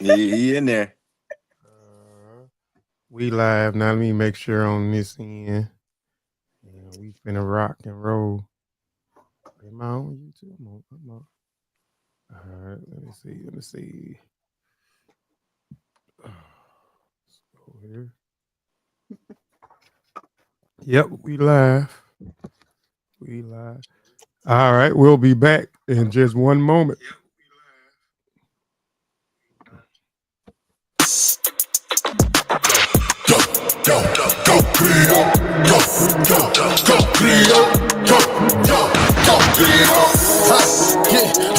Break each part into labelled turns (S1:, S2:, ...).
S1: He in there.
S2: We live now. Let me make sure on this end. Yeah, we finna rock and roll. Am I on YouTube? I'm on. All right, let me see. Let's go here. Yep, we live. All right, we'll be back in just one moment.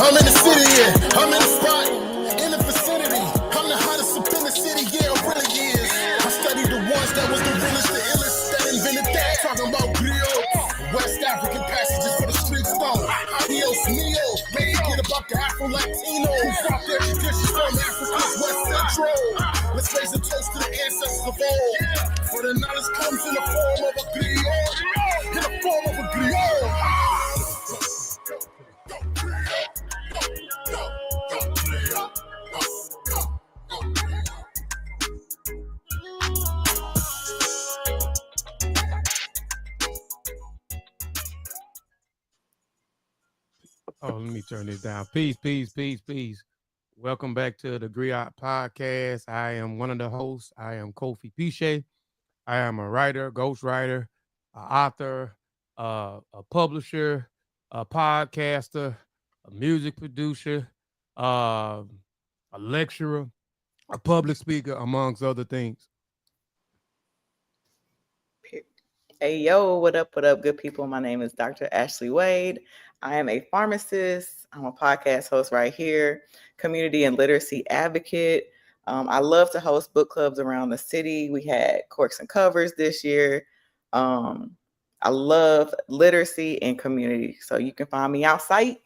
S3: I'm in the city, yeah. I'm in the spot, in the vicinity. I'm the hottest up in the city, yeah, it really is. I studied the ones that was the realest, the illest, that invented that. Talking about Griots, West African passages for the street stone. Adios, Neo, ready to get about the Afro-Latino. Who brought their traditions from Africa's West Central. Let's raise a toast to the ancestors of old. For the knowledge comes in the form of a griot. In the form of a griot.
S2: Oh, let me turn this down. Peace. Welcome back to the Griots Podcast. I am one of the hosts. I am Kofi Piesie. I am a writer, ghostwriter, an author, a publisher, a podcaster, a music producer, a lecturer, a public speaker, amongst other things.
S4: Hey, yo, what up, good people? My name is Dr. Ashley Wade. I am a pharmacist. I'm a podcast host right here, community and literacy advocate. I love to host book clubs around the city. We had Corks and Covers this year. I love literacy and community. So you can find me outside,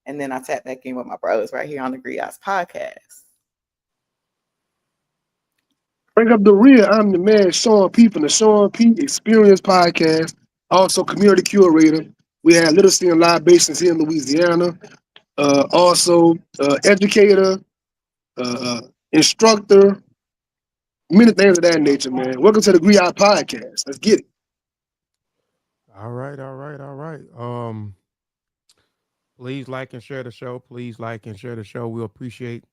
S4: and then I tap back in with my bros right here on the Griots Podcast.
S5: Bring up the rear. I'm the man, Sean P. from the Sean P. Experience Podcast. Also, community curator. We have literacy and libations here in Louisiana. Also, educator, instructor, many things of that nature, man. Welcome to the Griots Podcast. Let's get it.
S2: All right. Please like and share the show. We appreciate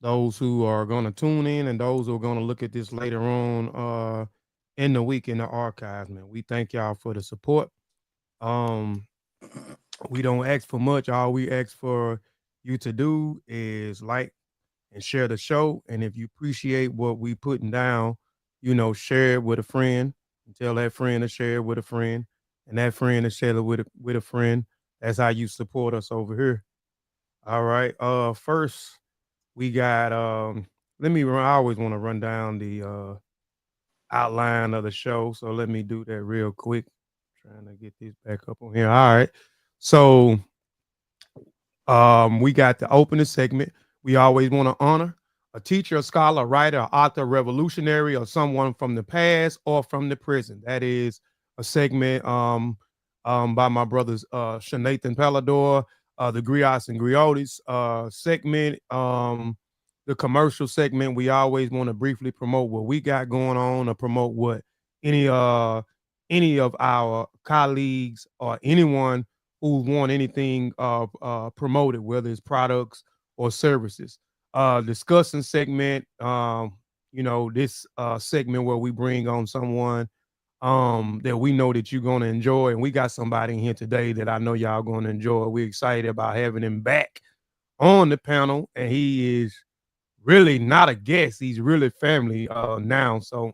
S2: those who are going to tune in and those who are going to look at this later on in the week in the archives, man. We thank y'all for the support. We don't ask for much. All we ask for you to do is like and share the show. And if you appreciate what we putting down, share it with a friend and tell that friend to share it with a friend and that friend to share it with a friend. That's how you support us over here. All right. First, we got, I always want to run down the outline of the show. So let me do that real quick. Trying to get this back up on here. All right. So we got the opening segment. We always want to honor a teacher, a scholar, writer, author, revolutionary, or someone from the past or from the present. That is a segment by my brothers Seanathan Polidore, the Griots and Griots segment, the commercial segment. We always want to briefly promote what we got going on or promote what any of our colleagues or anyone who want anything promoted, whether it's products or services. Discussing segment, this segment where we bring on someone that we know that you're going to enjoy. And we got somebody in here today that I know y'all going to enjoy. We're excited about having him back on the panel. And he is really not a guest. He's really family now. So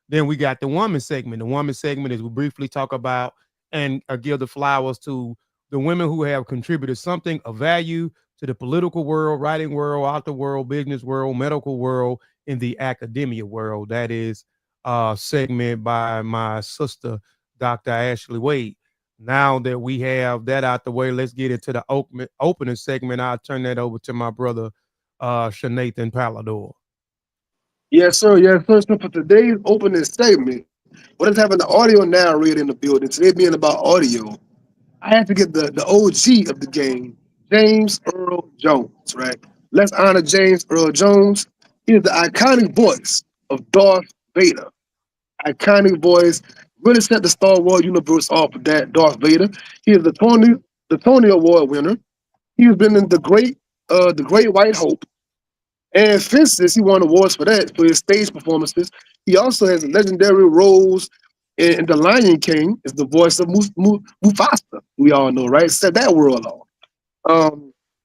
S2: then we got the woman segment. The woman segment is we briefly talk about and give the flowers to the women who have contributed something of value to the political world, writing world, author world, business world, medical world, in the academia world. That is segment by my sister, Dr. Ashley Wade. Now that we have that out the way, let's get into the opening segment. I'll turn that over to my brother, Seanathan Polidore.
S5: Yes, sir. So for today's opening statement, what is having the audio narrator in the building, today being about audio, I had to get the OG of the game, James Earl Jones, right? let's honor James Earl Jones. He is the iconic voice of Darth Vader. Iconic voice, really set the Star Wars universe off with that Darth Vader. He is the Tony Award winner. He has been in the Great White Hope, and Fences. He won awards for that for his stage performances. He also has legendary roles in The Lion King. Is the voice of Mufasa. We all know, right? Set that world off.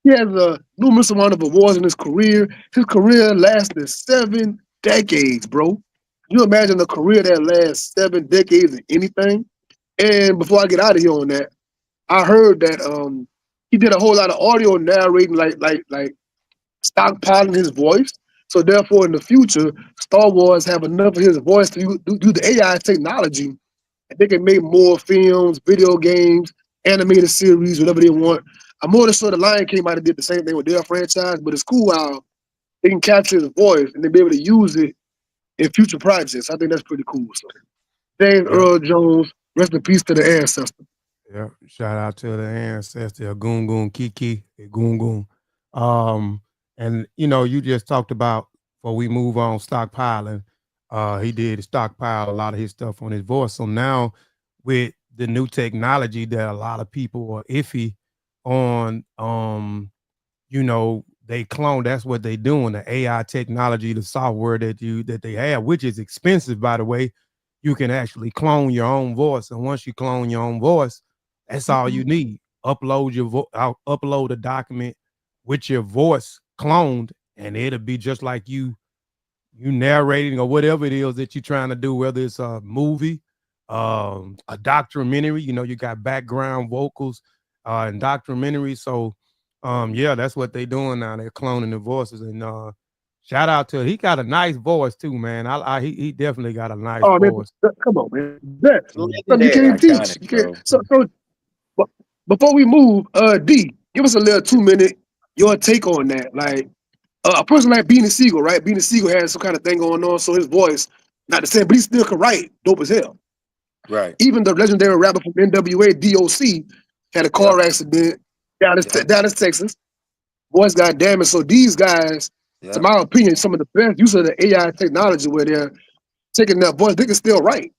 S5: He has a numerous amount of awards in his career. His career lasted 7 decades, bro. Can you imagine a career that lasts 7 decades in anything? And before I get out of here on that, I heard that he did a whole lot of audio narrating, like stockpiling his voice. So therefore, in the future, Star Wars have enough of his voice to do the AI technology, and they can make more films, video games, animated series, whatever they want. I'm more than sure the Lion King might have did the same thing with their franchise, but it's cool how they can capture his voice and they be able to use it in future projects. I think that's pretty cool. So James Earl Jones, rest in peace to the ancestor.
S2: Yeah, shout out to the ancestor, Goon Goon Kiki, Goon Goon. And you just talked about before we move on stockpiling. He did stockpile a lot of his stuff on his voice. So now with the new technology that a lot of people are iffy on, they clone. That's what they doing. The AI technology, the software that they have, which is expensive, by the way. You can actually clone your own voice, and once you clone your own voice, that's all you need. Upload a document with your voice cloned, and it'll be just like you narrating or whatever it is that you're trying to do, whether it's a movie, a documentary. You got background vocals and documentary. So that's what they're doing now. They're cloning the voices. And shout out to he got a nice voice too, man. He definitely got a nice voice.
S5: Man, come on, man. That's something you can't
S1: Iconic,
S5: teach. You can't.
S1: bro.
S5: So before we move, D, give us a little 2-minute your take on that. Like a person like Beanie Siegel, right? Beanie Siegel has some kind of thing going on, so his voice not the same, but he still can write dope as hell.
S1: Right.
S5: Even the legendary rapper from NWA, DOC, had a car accident down in Texas. Voice got damaged. So these guys, to my opinion, some of the best use of the AI technology where they're taking that voice, they can still write.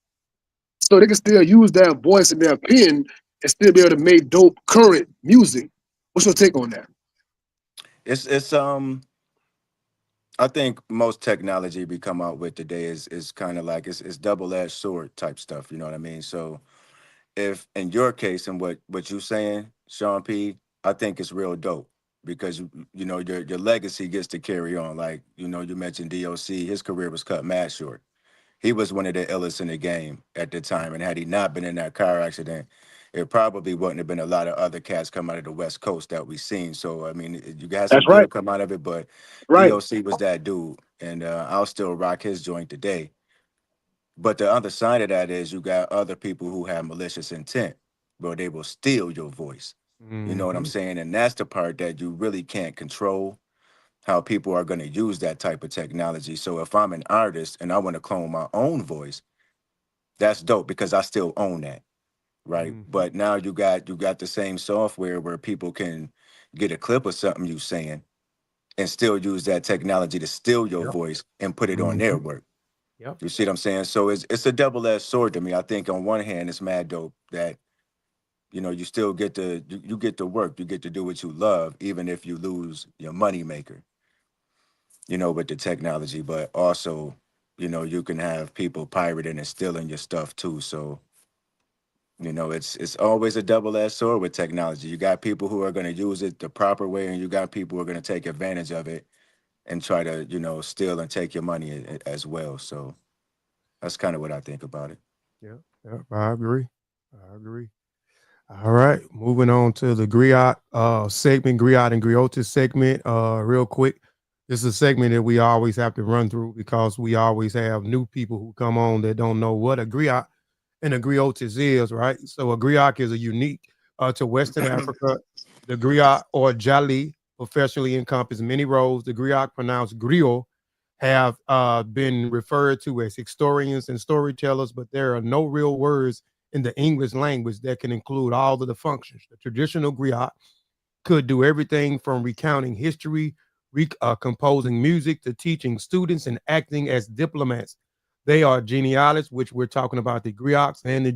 S5: So they can still use that voice in their pen and still be able to make dope current music. What's your take on that?
S1: It's I think most technology we come out with today is kind of like it's double-edged sword type stuff, you know what I mean? So if in your case and what you're saying, Sean P, I think it's real dope because your legacy gets to carry on. Like, you mentioned DOC, his career was cut mad short. He was one of the illest in the game at the time, and had he not been in that car accident, it probably wouldn't have been a lot of other cats come out of the West Coast that we've seen. So, I mean, you got some good come out of it, but DOC was that dude, and I'll still rock his joint today. But the other side of that is you got other people who have malicious intent, bro. They will steal your voice. You know what I'm saying? And that's the part that you really can't control, how people are going to use that type of technology. So if I'm an artist and I want to clone my own voice, that's dope because I still own that. Right. But now you got the same software where people can get a clip of something you saying and still use that technology to steal your voice and put it on their work.
S2: Yep.
S1: You see what I'm saying? So it's a double-edged sword to me. I think on one hand it's mad dope that you still get to you get to work, you get to do what you love, even if you lose your money maker, with the technology. But also, you can have people pirating and stealing your stuff too. So it's always a double-edged sword with technology. You got people who are going to use it the proper way, and you got people who are going to take advantage of it and try to, steal and take your money as well. So that's kind of what I think about it.
S2: Yeah, I agree. All right, moving on to the Griot segment, Griot and Griots segment. Real quick, this is a segment that we always have to run through because we always have new people who come on that don't know what a Griot and a Griots is, right? So a Griot is a unique to Western Africa. The Griot or Jali professionally encompass many roles. The Griot, pronounced griot, have been referred to as historians and storytellers, but there are no real words in the English language that can include all of the functions. The traditional griot could do everything from recounting history, composing music to teaching students and acting as diplomats. They are genealogists, which we're talking about the Griots and the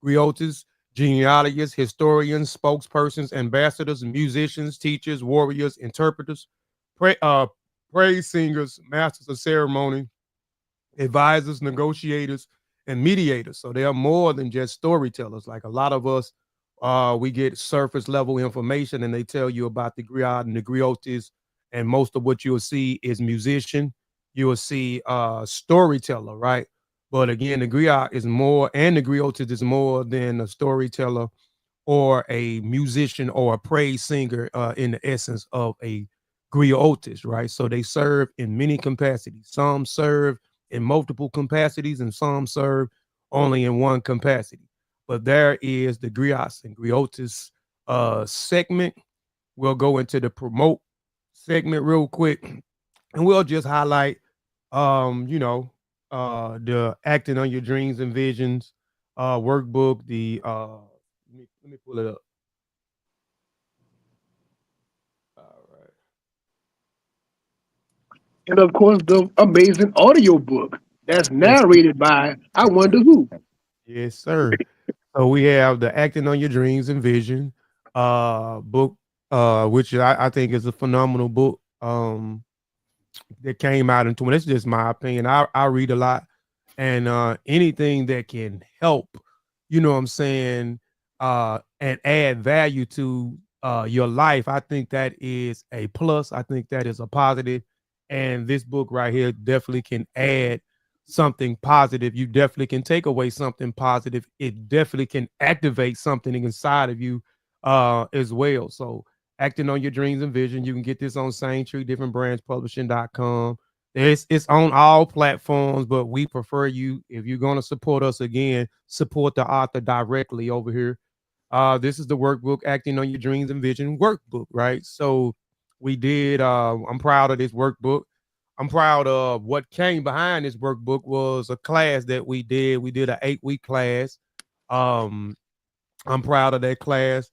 S2: Griots, genealogists, historians, spokespersons, ambassadors, musicians, teachers, warriors, interpreters, praise singers, masters of ceremony, advisors, negotiators, and mediators. So they are more than just storytellers. Like a lot of us, we get surface level information and they tell you about the griot and the griotes. And most of what you'll see is musician. You will see storyteller, right? But again, the griot is more, and the griotes is more than a storyteller or a musician or a praise singer in the essence of a griotes, right? So they serve in many capacities. Some serve in multiple capacities and some serve only in one capacity. But there is the griots and griotes segment. We'll go into the promote segment real quick and we'll just highlight the acting on your dreams and visions workbook, the let me pull it up. All right.
S5: And of course, the amazing audiobook that's
S2: Yes,
S5: narrated by I wonder who.
S2: yes, sir. So we have the acting on your dreams and vision book, which I think is a phenomenal book. That came out in 20. That's just my opinion. I read a lot, and anything that can help, you know what I'm saying, and add value to your life, I think that is a plus. I think that is a positive. And this book right here definitely can add something positive. You definitely can take away something positive. It definitely can activate something inside of you as well. So acting on your dreams and vision. You can get this on Same Tree, differentbranchpublishing.com. It's on all platforms, but we prefer you, if you're going to support us again, support the author directly over here. This is the workbook, Acting on Your Dreams and Vision workbook, right? So we did, I'm proud of this workbook. I'm proud of what came behind this workbook was a class that we did. We did an 8-week class. I'm proud of that class.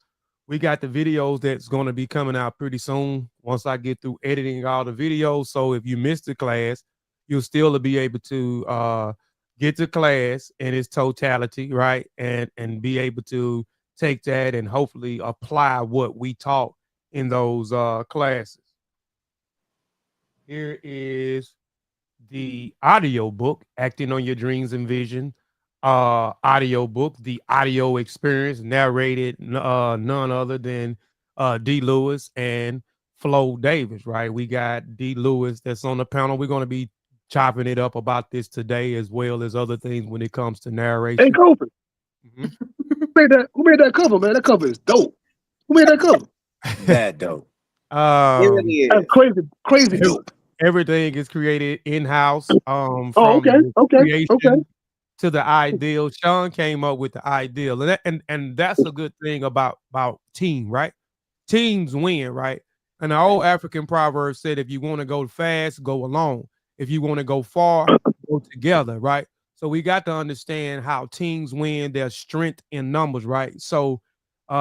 S2: We got the videos that's going to be coming out pretty soon once I get through editing all the videos. So if you missed the class, you'll still be able to get the class in its totality, right? And be able to take that and hopefully apply what we taught in those classes. Here is the audio book, Acting on Your Dreams and Vision audio book, the audio experience, narrated none other than D. Lewis and Flo Davis, right? We got D. Lewis that's on the panel. We're going to be chopping it up about this today as well as other things when it comes to
S5: Hey,
S2: narration.
S5: Kofi, who made that cover, man? That cover is dope. Who made that cover?
S1: That dope.
S4: It really is.
S5: That's crazy dope.
S2: Everything is created in-house
S5: Oh,
S2: from
S5: okay,
S2: the
S5: okay.
S2: creation to the ideal. Sean came up with the ideal, and that's a good thing about team, right? Teams win, right? And the old African proverb said, if you want to go fast, go alone. If you want to go far, go together, right? So we got to understand how teams win, their strength in numbers, right? So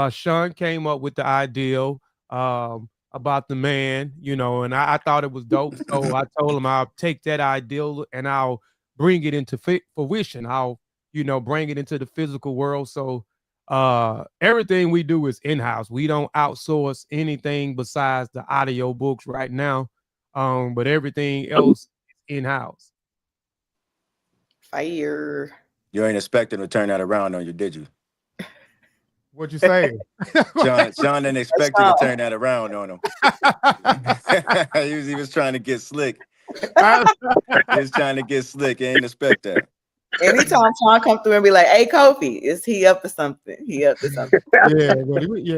S2: Sean came up with the ideal about the man, and I thought it was dope. So I told him I'll take that ideal and I'll bring it into fruition. I'll, bring it into the physical world. So everything we do is in-house. We don't outsource anything besides the audio books right now. But everything else is in-house.
S4: Fire.
S1: You ain't expecting to turn that around on you, did you?
S2: What you saying?
S1: Sean didn't expect you to turn that around on him. he was trying to get slick. He was trying to get slick. He ain't expect that.
S4: Anytime Sean come through and be like, "Hey, Kofi, is he up to something? He up to something."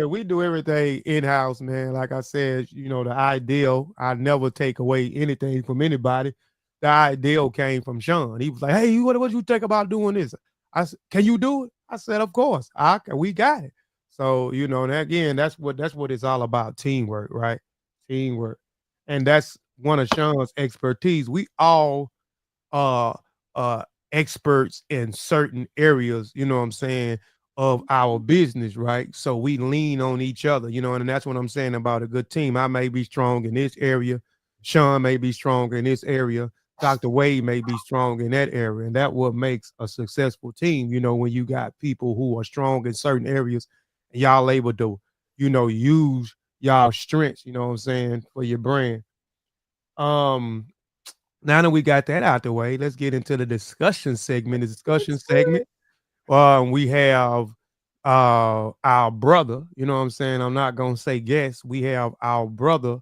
S2: We do everything in-house, man. Like I said, the ideal, I never take away anything from anybody. The ideal came from Sean. He was like, "Hey, what you think about doing this?" I said, "Can you do it?" I said, "Of course, we got it." So, and again, that's what it's all about. Teamwork, right? Teamwork. And that's one of Sean's expertise. We all experts in certain areas, you know what I'm saying, of our business, right? So we lean on each other, and that's what I'm saying about a good team. I may be strong in this area, Sean may be stronger in this area, Dr. Wade may be strong in that area, and that what makes a successful team. When you got people who are strong in certain areas, and y'all able to, use y'all strengths, you know what I'm saying, for your brand. Um, Now that we got that out the way, let's get into the discussion segment. The discussion segment. We have our brother, you know what I'm saying? I'm not gonna say guest. We have our brother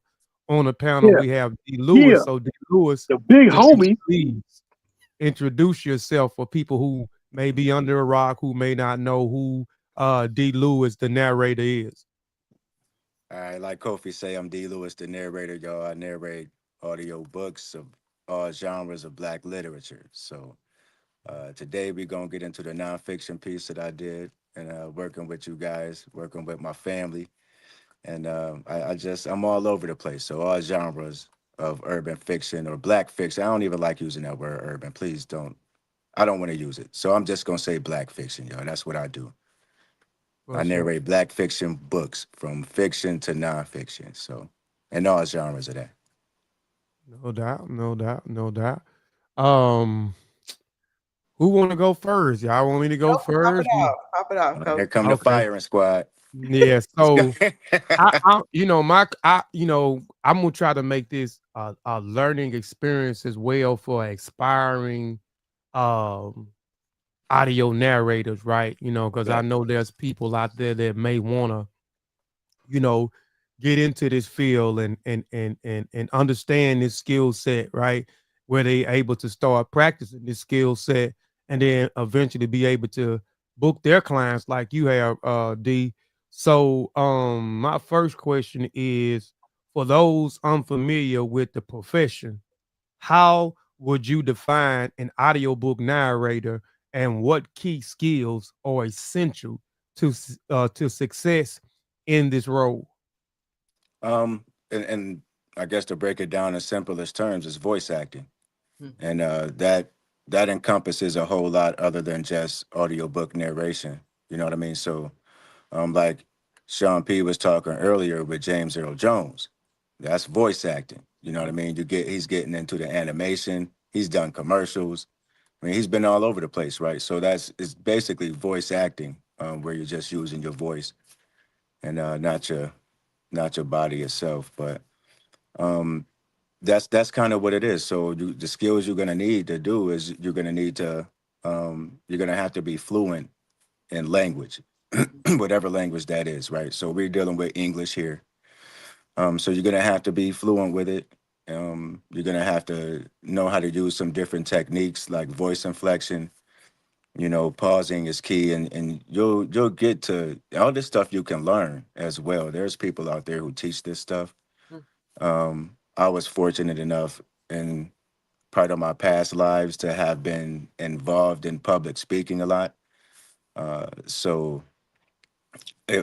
S2: on the panel.
S5: Yeah,
S2: We have D.
S5: yeah,
S2: Lewis. So D. Lewis,
S5: the big
S2: could you
S5: homie.
S2: please introduce yourself for people who may be under a rock, who may not know who D. Lewis, the narrator, is?
S1: All right, like Kofi say, I'm D. Lewis, the narrator, y'all. I narrate audio books of all genres of Black literature. So today we're gonna get into the nonfiction piece that I did, and working with you guys, working with my family, and I'm all over the place. So all genres of urban fiction or Black fiction. I don't even like using that word urban. Please don't. I don't want to use it. So I'm just gonna say Black fiction, y'all. That's what I do. I
S2: For sure.
S1: narrate Black fiction books from fiction to nonfiction. So, and all genres of that.
S2: No doubt, no doubt, no doubt. Um, who want to go first? Y'all want me to go
S4: Nope, pop it
S2: first?
S4: off. Pop it off,
S1: Here
S4: Kobe.
S1: come the
S2: Okay.
S1: firing squad.
S2: Yeah.
S1: Let's go.
S2: So I'm gonna try to make this a learning experience as well for aspiring um audio narrators, right? Because I
S1: Bet.
S2: know there's people out there that may wanna, you know, get into this field and understand this skill set, right? Where they able to start practicing this skill set and then eventually be able to book their clients like you have, D. So my first question is, for those unfamiliar with the profession, how would you define an audiobook narrator, and what key skills are essential to success in this role?
S1: And I guess to break it down in simplest terms is voice acting,
S4: Mhm.
S1: and that encompasses a whole lot other than just audiobook narration. You know what I mean? So, like Sean P was talking earlier with James Earl Jones, that's voice acting. You know what I mean? He's getting into the animation. He's done commercials. I mean, he's been all over the place, right? So it's basically voice acting, where you're just using your voice and not your body itself. But um, that's kind of what it is. So the skills you're gonna need to do is you're gonna have to be fluent in language, whatever language that is, right? So we're dealing with English here. So you're gonna have to be fluent with it. You're gonna have to know how to use some different techniques like voice inflection. Pausing is key, and you'll get to all this stuff you can learn as well. There's people out there who teach this stuff. I was fortunate enough in part of my past lives to have been involved in public speaking a lot. So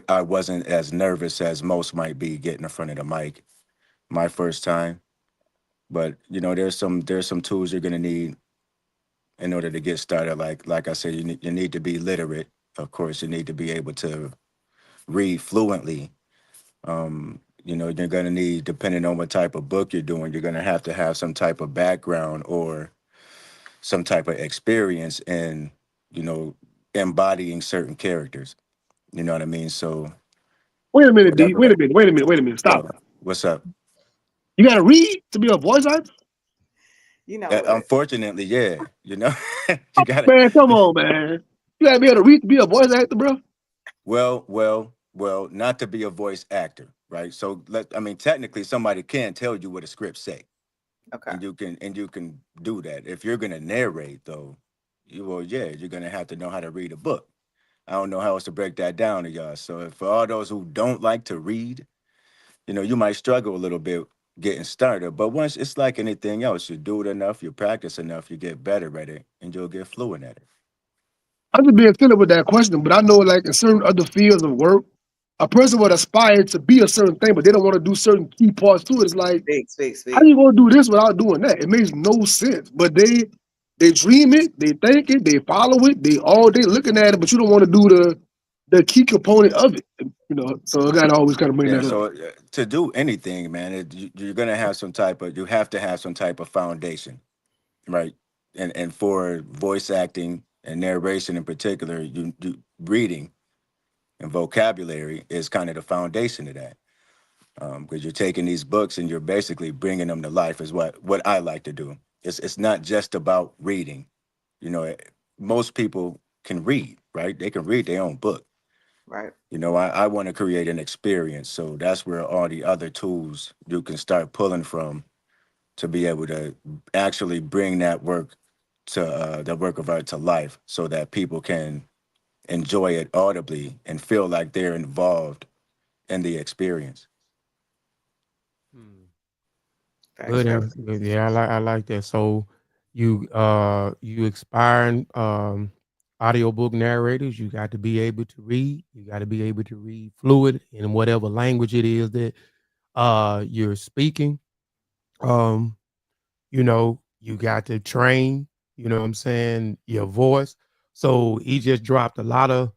S1: I wasn't as nervous as most might be getting in front of the mic my first time. But there's some tools you're gonna need in order to get started. Like I said, you need to be literate. Of course, you need to be able to read fluently. You're gonna need, depending on what type of book you're doing, you're gonna have to have some type of background or some type of experience in, you know, embodying certain characters. You know what I mean? So
S5: Wait a minute, D.
S1: whatever
S5: Wait
S1: that.
S5: a minute. Wait a minute. Wait a minute.
S1: Yeah.
S5: Stop.
S1: What's up?
S5: You got to read to be a voice actor.
S4: You know what?
S1: Unfortunately, yeah. You gotta.
S5: Man, come on, man. You got to be able to read to be a voice actor, bro.
S1: Well. Not to be a voice actor, right? So technically, somebody can tell you what a script say,
S4: Okay.
S1: and you can do that. If you're gonna narrate, though, you're gonna have to know how to read a book. I don't know how else to break that down to y'all. So for all those who don't like to read, you might struggle a little bit getting started. But once, it's like anything else, you do it enough, you practice enough, you get better at it, and you'll get fluent at it.
S5: I'm just being silly with that question, but I know, like in certain other fields of work, a person would aspire to be a certain thing, but they don't want to do certain key parts to it. It's like,
S4: Speak, speak,
S5: how
S4: speak.
S5: you gonna do this without doing that? It makes no sense. But they dream it, they think it, they follow it, they all day looking at it, but you don't want to do the the key component of it. So I gotta always kind of bring
S1: Yeah.
S5: that up.
S1: So to do anything, man, you're gonna have some type of you have to have some type of foundation, right? And for voice acting and narration in particular, you reading and vocabulary is kind of the foundation of that. Because you're taking these books and you're basically bringing them to life. Is what I like to do. It's not just about reading. You know, most people can read, right? They can read their own book.
S4: Right.
S1: I want to create an experience. So that's where all the other tools you can start pulling from to be able to actually bring that work to the work of art to life so that people can enjoy it audibly and feel like they're involved in the experience.
S2: Hmm.
S4: Facts,
S2: Good
S4: facts.
S2: answer. Yeah, I like that. So you expiring audiobook narrators, you got to be able to read. You got to be able to read fluid in whatever language it is that you're speaking. Um you got to train, what I'm saying, your voice. So he just dropped a lot of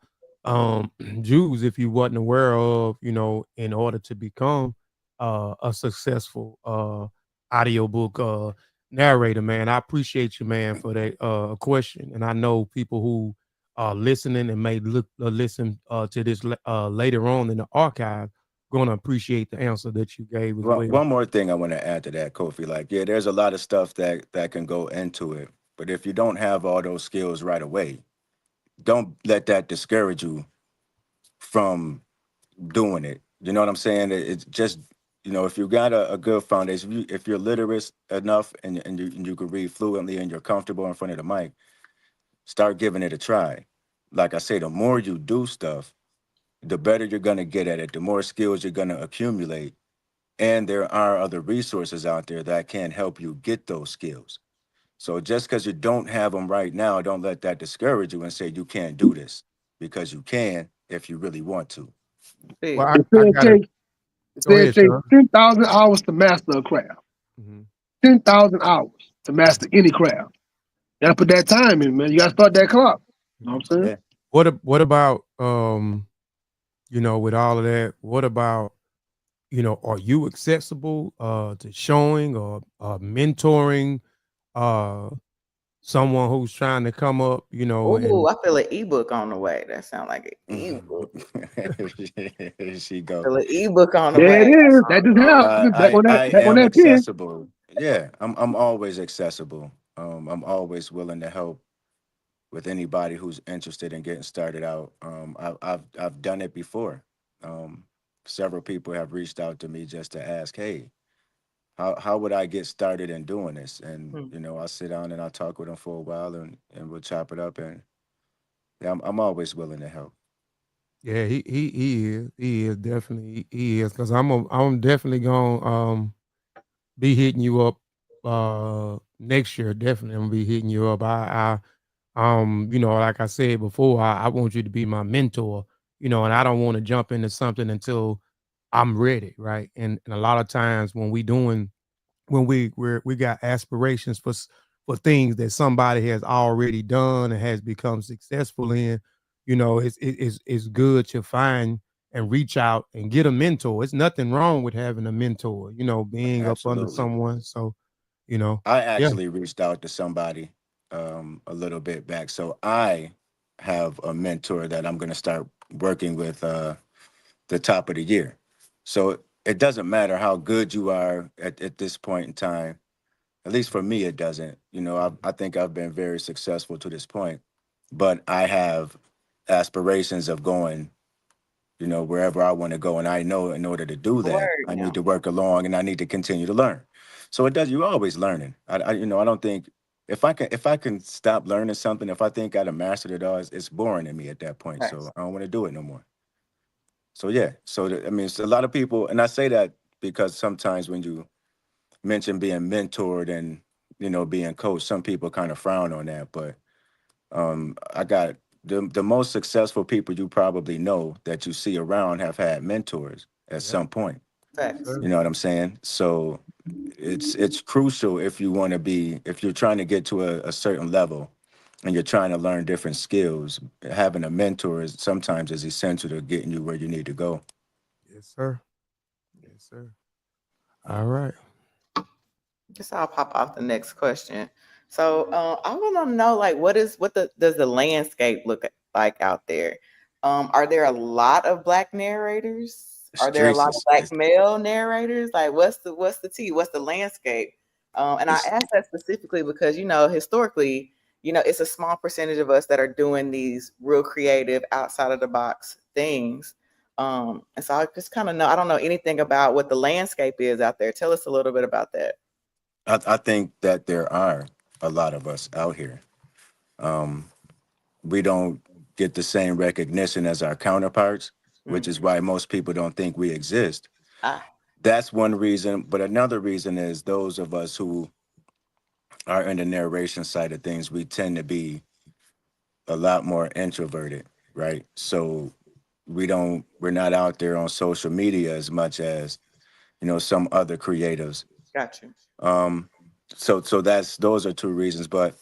S2: Jews, if you wasn't aware of, in order to become a successful audiobook narrator, man. I appreciate you, man, for that question. And I know people who are listening and may look listen to this later on in the archive gonna appreciate the answer that you gave as
S1: Well,
S2: well.
S1: one more thing I want to add to that, Kofi. Like, yeah, there's a lot of stuff that can go into it, but if you don't have all those skills right away, don't let that discourage you from doing it. You know what I'm saying? It's just, if you got a good foundation, if you're literate enough and you can read fluently and you're comfortable in front of the mic, start giving it a try. Like I say, the more you do stuff, the better you're gonna get at it. The more skills you're gonna accumulate, and there are other resources out there that can help you get those skills. So just because you don't have them right now, don't let that discourage you and say you can't do this, because you can if you really want to.
S2: Well,
S4: Big.
S2: I gotta
S5: It
S2: go
S5: said
S2: ahead,
S5: take
S2: Sean.
S5: 10,000 hours to master a craft.
S2: Mhm.
S5: 10,000 hours to master any craft. You gotta put that time in, man. You gotta start that clock. You know what I'm saying?
S1: Yeah,
S2: What about with all of that, what about, are you accessible to showing or mentoring uh someone who's trying to come up,
S4: Oh,
S2: and
S4: I feel an ebook on the way. That sounds like an ebook.
S1: here she
S4: I
S1: go.
S4: feel an ebook on the
S5: There it
S4: way.
S5: is. That just
S1: I,
S5: happened. Back
S1: I
S5: on that,
S1: I
S5: back on
S1: am
S5: that pen.
S1: accessible. Yeah, I'm always accessible. I'm always willing to help with anybody who's interested in getting started out. I've done it before. Um, Several people have reached out to me just to ask, hey, how would I get started in doing this? And
S4: Hmm.
S1: I sit down and I talk with them for a while, and we'll chop it up. And yeah, I'm always willing to help.
S2: yeah, he is definitely he is, because I'm definitely gonna be hitting you up next year. Definitely I'm gonna be hitting you up. Like I said before, I want you to be my mentor, and I don't want to jump into something until I'm ready, right? And a lot of times when we got aspirations for things that somebody has already done and has become successful in, it's good to find and reach out and get a mentor. It's nothing wrong with having a mentor, being up under
S1: Absolutely.
S2: someone. So, you know,
S1: I
S2: yeah,
S1: actually reached out to somebody a little bit back. So I have a mentor that I'm going to start working with the top of the year. So it doesn't matter how good you are at this point in time. At least for me, it doesn't. I think I've been very successful to this point, but I have aspirations of going, wherever I want to go. And I know in order to do that,
S4: Word
S1: I need
S4: now.
S1: to work along and I need to continue to learn. So it does, you're always learning. I don't think if I can stop learning something, if I think I'd have mastered it all, it's boring to me at that point.
S4: Facts.
S1: So I don't want to do it no more. So yeah. So I mean, it's a lot of people, and I say that because sometimes when you mention being mentored and being coached, some people kind of frown on that. But I got the most successful people you probably know that you see around have had mentors at
S2: yeah,
S1: some point.
S2: yes,
S4: Facts.
S1: You
S2: sir.
S1: know what I'm saying? So it's crucial if you're trying to get to a certain level and you're trying to learn different skills, having a mentor is sometimes is essential to getting you where you need to go.
S2: Yes, sir. Yes, sir. All right.
S4: Just I'll pop off the next question. So I want to know, like, does the landscape look like out there? Are there a lot of black narrators? Are there a
S1: Streets
S4: lot of
S1: is
S4: black male narrators? Like, what's the tea? What's the landscape? And I
S1: it's
S4: ask that specifically because historically, it's a small percentage of us that are doing these real creative, outside of the box things. And so I just kind of know I don't know anything about what the landscape is out there. Tell us a little bit about that.
S1: I think that there are a lot of us out here. Um, we don't get the same recognition as our counterparts, which is
S4: Mm.
S1: why most people don't think we exist.
S4: Ah,
S1: That's one reason. But another reason is those of us who are in the narration side of things, we tend to be a lot more introverted, right? So we're not out there on social media as much as, some other creatives.
S4: got you.
S1: Um, so those are two reasons. But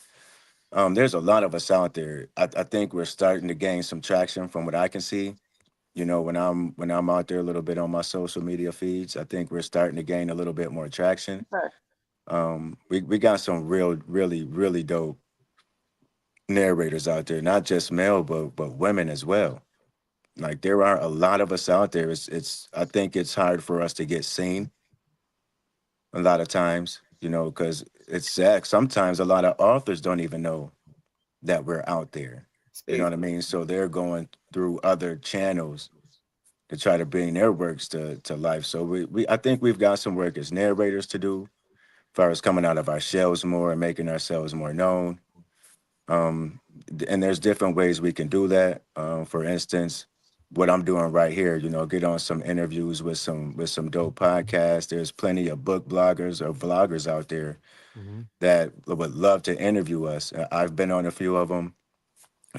S1: there's a lot of us out there. I think we're starting to gain some traction from what I can see. When I'm out there a little bit on my social media feeds, I think we're starting to gain a little bit more traction.
S4: Okay.
S1: We got some really, really dope narrators out there, not just male, but women as well. Like there are a lot of us out there. It's I think it's hard for us to get seen a lot of times, because it's sad. Sometimes a lot of authors don't even know that we're out there. You know
S4: Speak.
S1: what I mean? So they're going through other channels to try to bring their works to life. So I think we've got some work as narrators to do, as far as coming out of our shells more and making ourselves more known. And there's different ways we can do that. For instance, what I'm doing right here, get on some interviews with some dope podcasts. There's plenty of book bloggers or vloggers out there
S2: Mhm.
S1: that would love to interview us. I've been on a few of them.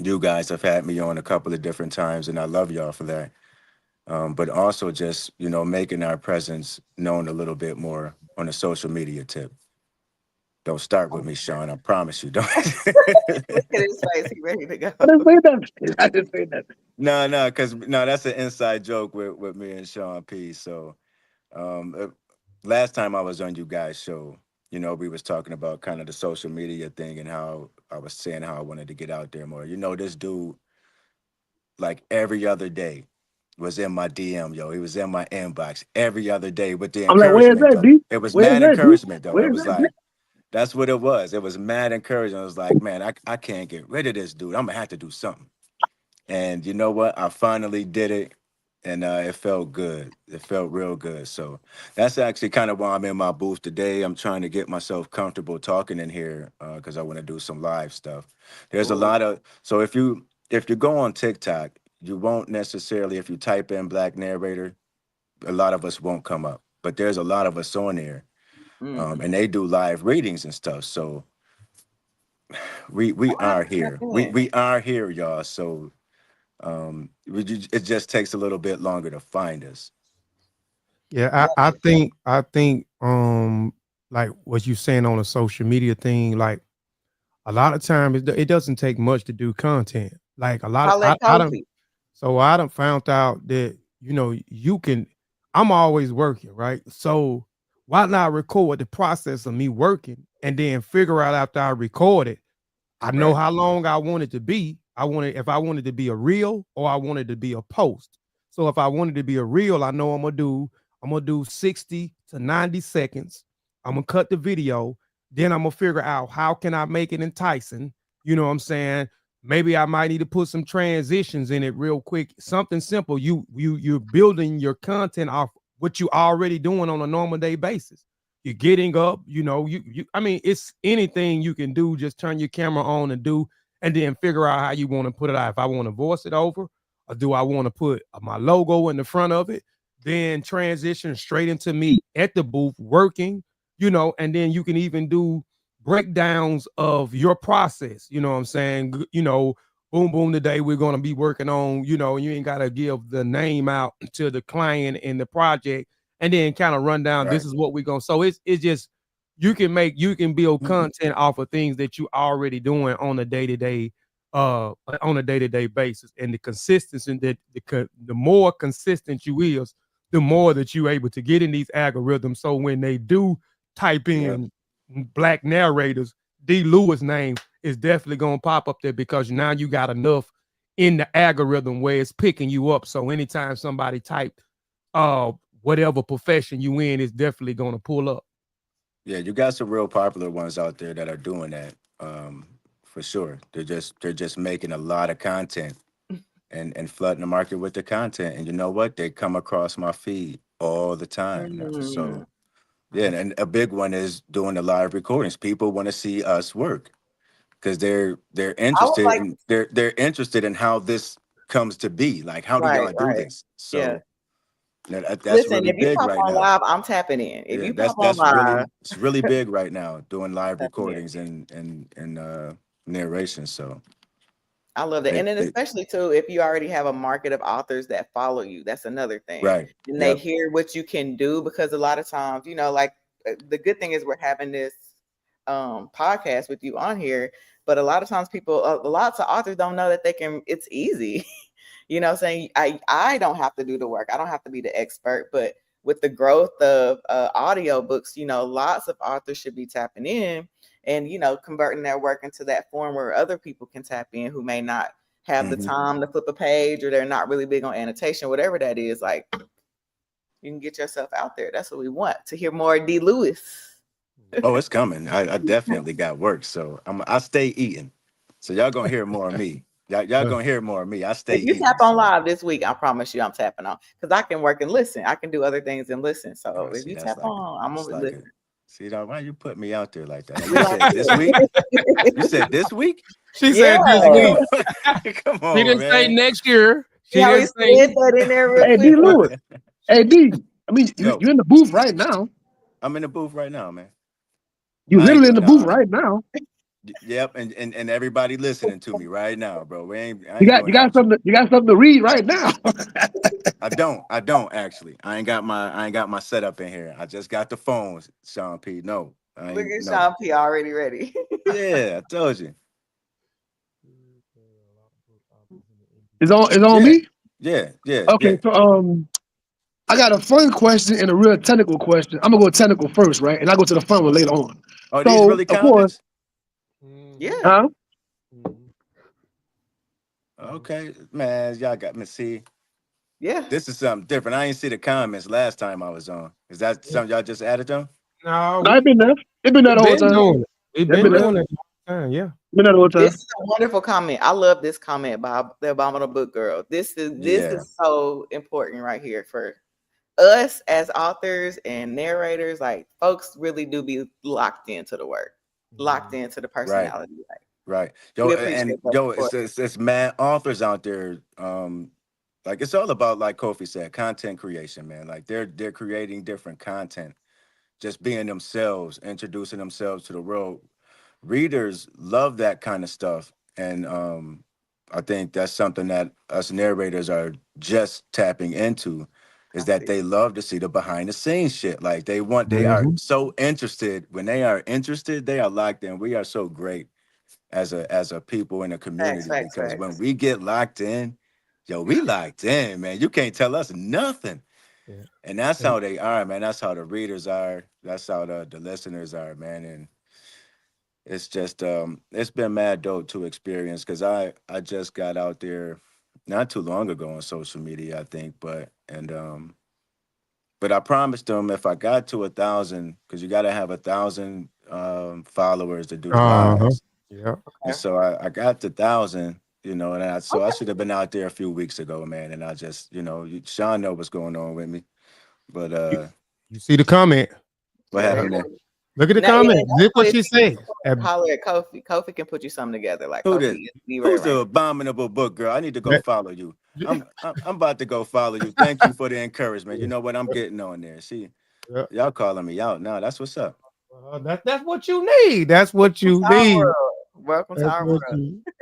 S1: You guys have had me on a couple of different times, and I love y'all for that. But also just making our presence known a little bit more on the social media tip. Don't start with me, Sean. I promise you. Don't.
S4: Look at his face. He ready to go.
S5: I didn't say that. I didn't say that.
S1: No, because no, that's an inside joke with me and Sean P. So last time I was on you guys' show, we was talking about kind of the social media thing and how I was saying how I wanted to get out there more. This dude, like every other day, was in my DM, yo. He was in my inbox every other day with the
S5: I'm like, where's
S1: encouragement
S5: that,
S1: though.
S5: D?
S1: It was
S5: Where's
S1: mad
S5: that, D?
S1: encouragement though. It
S5: Where's
S1: was
S5: that, D?
S1: like that's what it was. It was mad encouragement. I was like, man, I can't get rid of this dude. I'm gonna have to do something. And you know what? I finally did it, and it felt good. It felt real good. So that's actually kind of why I'm in my booth today. I'm trying to get myself comfortable talking in here because I want to do some live stuff. There's a
S4: Ooh.
S1: lot of if you go on TikTok, you won't necessarily if you type in black narrator, a lot of us won't come up. But there's a lot of us on there,
S4: Mm.
S1: and they do live readings and stuff. So we
S4: I'm gonna have
S1: are
S4: to tap
S1: here. We
S4: in.
S1: we are here, y'all. So it just takes a little bit longer to find us.
S2: Yeah, I think like what you saying on a social media thing, like a lot of times it doesn't take much to do content. Like a lot of
S4: Holla at
S2: I don't
S4: Kofi.
S2: so I done found out that you can. I'm always working, right? So why not record the process of me working and then figure out after I record it, I know
S1: Right.
S2: how long I want it to be. If I wanted to be a reel or I wanted to be a post. So if I wanted to be a reel, I know I'm gonna do 60 to 90 seconds. I'm gonna cut the video. Then I'm gonna figure out how can I make it enticing. You know what I'm saying? Maybe I might need to put some transitions in it real quick. Something simple. You're building your content off what you already doing on a normal day basis. You're getting up, I mean, it's anything you can do. Just turn your camera on and do, and then figure out how you want to put it out. If I want to voice it over, or do I want to put my logo in the front of it, then transition straight into me at the booth working, and then you can even do breakdowns of your process. You know what I'm saying? Boom, boom, today we're going to be working on, you ain't got to give the name out to the client in the project and then kind of run down.
S1: Right.
S2: This is what we're going to. So it's just you can build content off of things that you already doing on a day-to-day basis. And the consistency that the more consistent you is, the more that you're able to get in these algorithms. So when they do type in black narrators, D. Lewis name is definitely gonna pop up there because now you got enough in the algorithm where it's picking you up. So anytime somebody type whatever profession you in, is definitely gonna pull up.
S1: Yeah, you got some real popular ones out there that are doing that. For sure. They're just making a lot of content and flooding the market with the content. And you know what? They come across my feed all the time now. So yeah, and a big one is doing the live recordings. People want to see us work because they're
S4: I would
S1: interested
S4: like,
S1: in they're interested in how this comes to be. Like, how do
S4: right,
S1: y'all do
S4: right.
S1: this?
S4: Yeah.
S1: So that's
S4: Listen,
S1: really
S4: if you
S1: big
S4: pop
S1: right
S4: on
S1: now.
S4: live, I'm tapping in. If
S1: Yeah,
S4: you pop on
S1: that's
S4: live,
S1: it's really big right now, doing live
S4: tapping in.
S1: recordings and narration. So
S4: I love that.
S1: they,
S4: And then
S1: they
S4: especially too, if you already have a market of authors that follow you, that's another thing.
S1: right.
S4: And they
S1: Yep.
S4: hear what you can do, because a lot of times, like the good thing is we're having this podcast with you on here, but a lot of times people, lots of authors don't know that it's easy. Saying I don't have to do the work. I don't have to be the expert, but with the growth of audiobooks, lots of authors should be tapping in and, converting their work into that form where other people can tap in who may not have the
S1: hmm
S4: time to flip a page, or they're not really big on annotation, whatever that is. Like, you can get yourself out there. That's what we want to hear more D. Lewis.
S1: Oh, it's coming. I definitely got work, so I stay eating. So y'all gonna hear more of me. Y'all gonna hear more of me. I stay
S4: If you
S1: eating.
S4: tap on
S1: So
S4: live this week, I promise you I'm tapping on, because I can work and listen. I can do other things and listen. So if
S1: see,
S4: you
S1: that's
S4: tap
S1: like
S4: on, I'm
S1: it's
S4: gonna
S1: like a
S4: listen.
S1: see now why you put me out there like that? Now,
S4: We
S1: you
S4: like
S1: said this week.
S4: it.
S1: You said this week.
S2: She
S4: Yeah.
S2: said this
S1: Like,
S2: week.
S1: come
S2: She
S1: on,
S2: didn't say
S1: man.
S2: next year.
S4: See
S2: She
S4: how he
S2: didn't say
S4: slid that in there real
S5: Hey,
S4: quick?
S5: D. Lewis. Hey, D. I mean,
S1: Yo,
S5: you're in the booth right now.
S1: I'm in the booth right now, man.
S5: You're
S1: I ain't
S5: literally in
S1: doing
S5: the
S1: no.
S5: booth right now.
S1: Yep, and everybody listening to me right now, bro. I
S5: You
S1: ain't
S5: got
S1: doing that with you.
S5: you got something to read right now.
S1: I don't actually. I ain't got my setup in here. I just got the phones, Sean P. No, I
S4: Look
S1: ain't
S4: at
S1: no.
S4: Sean P already ready.
S1: Yeah, I told you.
S5: It's on
S1: Yeah,
S5: me. Okay,
S1: yeah.
S5: so I got a fun question and a real technical question. I'm gonna go technical first, right? And I go to the fun one later on.
S1: Oh, these
S5: So
S1: really
S5: of course,
S1: comments?
S4: Yeah.
S5: huh?
S1: Okay, man, y'all got me. See,
S4: Yeah.
S1: this is something different. I ain't see the comments last time I was on. Is that something y'all just added them?
S2: No,
S5: No, I've been there. It's been there
S2: we've
S5: the whole
S2: been
S5: time.
S2: doing it. We've
S5: It's
S2: been
S5: been there.
S2: doing it all the time. Yeah.
S5: Been there the whole
S4: This
S5: time.
S4: is a wonderful comment. I love this comment by the Abominable Book Girl. This
S1: Yeah.
S4: is so important right here for us as authors and narrators. Like, folks really do be locked into the work, locked into the
S1: Right.
S4: personality. Like,
S1: Right.
S4: we
S1: Yo,
S4: appreciate
S1: and
S4: that
S1: yo,
S4: support.
S1: it's mad authors out there. Like it's all about, like Kofi said, content creation, man. Like they're creating different content, just being themselves, introducing themselves to the world. Readers love that kind of stuff. And I think that's something that us narrators are just tapping into, is
S4: I
S1: that
S4: see.
S1: they love to see the behind the scenes shit. Like they are
S2: Mhm.
S1: so interested. When they are interested, they are locked in. We are so great as a people in a
S4: Facts,
S1: community,
S4: facts,
S1: because when
S4: facts.
S1: we get locked in, yo, we locked in, man. You can't tell us nothing.
S2: Yeah.
S1: And that's
S2: And
S1: how they are, man. That's how the readers are. That's how the listeners are, man. And it's just it's been mad dope to experience, because I just got out there not too long ago on social media, I think, but I promised them if I got to 1,000, because you got to have 1,000 followers to do the
S2: uh-huh.
S1: lives.
S2: Yeah.
S1: And
S4: Okay.
S1: so I got to 1,000, so I should have been out there a few weeks ago, man. And I just, Sean know what's going on with me. But
S2: You, you see the comment.
S1: what
S4: Yeah.
S2: Uh,
S1: happened there?
S2: Look at the
S4: Now, yeah,
S2: comment. Look what
S4: definitely,
S2: she
S4: if you
S2: said.
S4: holler at Kofi. Kofi can put you something together. Like,
S1: Who did?
S4: Kofi is the right
S1: Who's
S4: right
S1: the abominable book girl? I need to go
S2: That-
S1: follow you. I'm about to go follow you. Thank you for the encouragement. You know what? I'm getting on there. See,
S2: yeah.
S1: y'all calling me out now. That's what's up.
S2: That's what you need. That's what
S4: to
S2: you
S4: our
S2: need.
S4: world. Welcome to our world.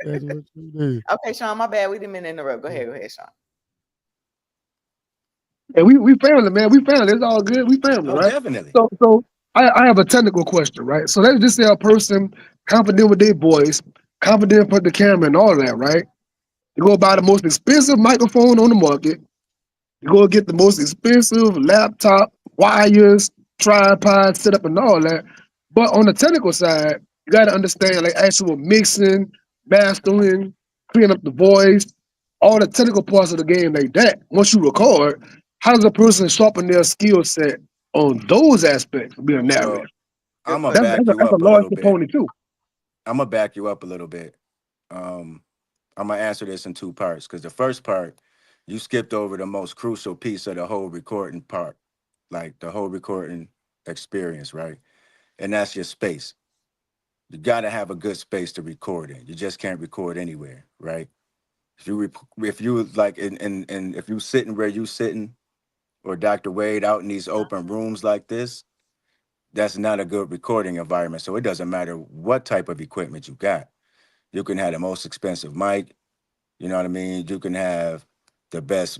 S2: That's what you need.
S4: Okay, Sean, my bad. We didn't mean to interrupt. Go ahead, Sean.
S5: And we family, man. We family. It's all good. We family,
S1: Oh,
S5: right?
S1: definitely.
S5: So I have a technical question, right? So let's just say a person confident with their voice, confident with the camera and all that, right? You go buy the most expensive microphone on the market. You go get the most expensive laptop, wires, tripod, setup, and all that. But on the technical side, you got to understand like actual mixing, mastering, cleaning up the voice, all the technical parts of the game like that. Once you record, how does a person sharpen their skill set on those aspects of being a narrator?
S1: Well,
S4: Good
S1: I'm gonna
S4: question.
S1: back you
S5: That's a
S1: up a
S5: large
S1: little bit.
S5: component too.
S1: I'm gonna back you up a little bit. Um, I'm gonna answer this in two parts because the first part, you skipped over the most crucial piece of the whole recording part, like the whole recording experience, right? And that's your space. You got to have a good space to record in. You just can't record anywhere, right? If you like in if you sitting where you sitting or Dr. Wade out in these open rooms like this, that's not a good recording environment. So it doesn't matter what type of equipment you got. You can have the most expensive mic, you know what I mean? You can have the best,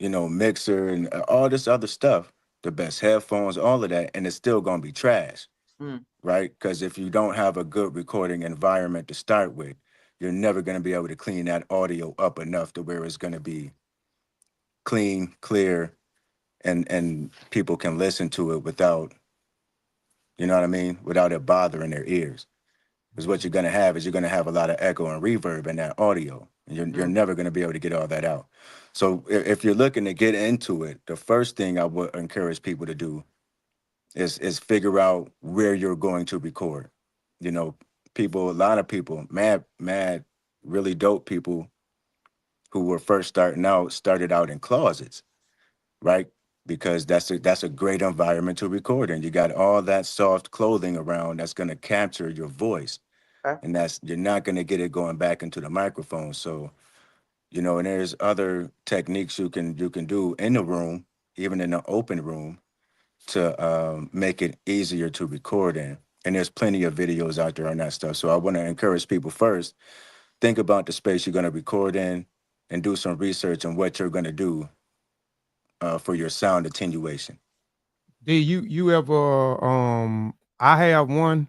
S1: mixer and all this other stuff, the best headphones, all of that, and it's still gonna be trash,
S4: Mm,
S1: right? Because if you don't have a good recording environment to start with, you're never gonna be able to clean that audio up enough to where it's gonna be clean, clear, and people can listen to it without, you know what I mean, without it bothering their ears. Because what you're gonna have is you're gonna have a lot of echo and reverb in that audio, and you're
S4: mm,
S1: never gonna be able to get all that out. So if you're looking to get into it, the first thing I would encourage people to do is figure out where you're going to record. You know, people, a lot of people, mad, really dope people who were first starting out started out in closets, right? Because that's a great environment to record in. You got all that soft clothing around that's gonna capture your voice,
S4: okay.
S1: and that's you're not going to get it going back into the microphone. So and there's other techniques you can do in the room, even in the open room, to make it easier to record in. And there's plenty of videos out there on that stuff. So I want to encourage people first, think about the space you're going to record in, and do some research on what you're going to do for your sound attenuation.
S2: Did you ever I have one.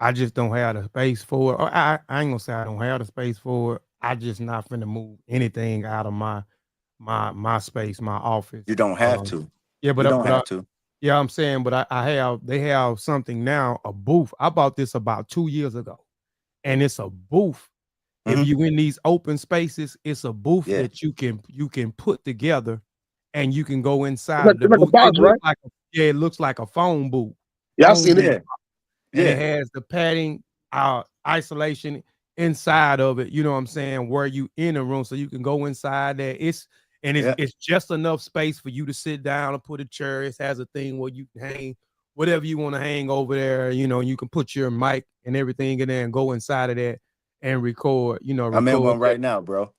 S2: I just don't have the space for it. Or I ain't gonna say I don't have the space for it. I just not finna move anything out of my space, my office.
S1: You don't have to.
S2: Yeah,
S1: You don't
S2: but
S1: have to.
S2: yeah, I'm saying, but they have something now, a booth. I bought this about 2 years ago, and it's a booth. If
S1: Hmm.
S2: you in these open spaces, it's a booth
S1: Yeah.
S2: that you can put together, and you can go
S5: It's
S2: inside
S5: like,
S2: of the
S5: it's like a
S2: booth.
S5: box, right?
S2: It looks like a phone booth.
S5: Yeah, I've
S2: Phone
S5: seen it.
S2: booth
S1: Yeah.
S2: and it
S1: Yeah.
S2: has the padding isolation inside of it, you know what I'm saying, where you in a room so you can go inside there. It's
S1: Yeah.
S2: it's just enough space for you to sit down and put a chair. It has a thing where you can hang whatever you want to hang over there, and you can put your mic and everything in there and go inside of that and record,
S1: I'm in
S2: record
S1: one
S2: that.
S1: right now, bro.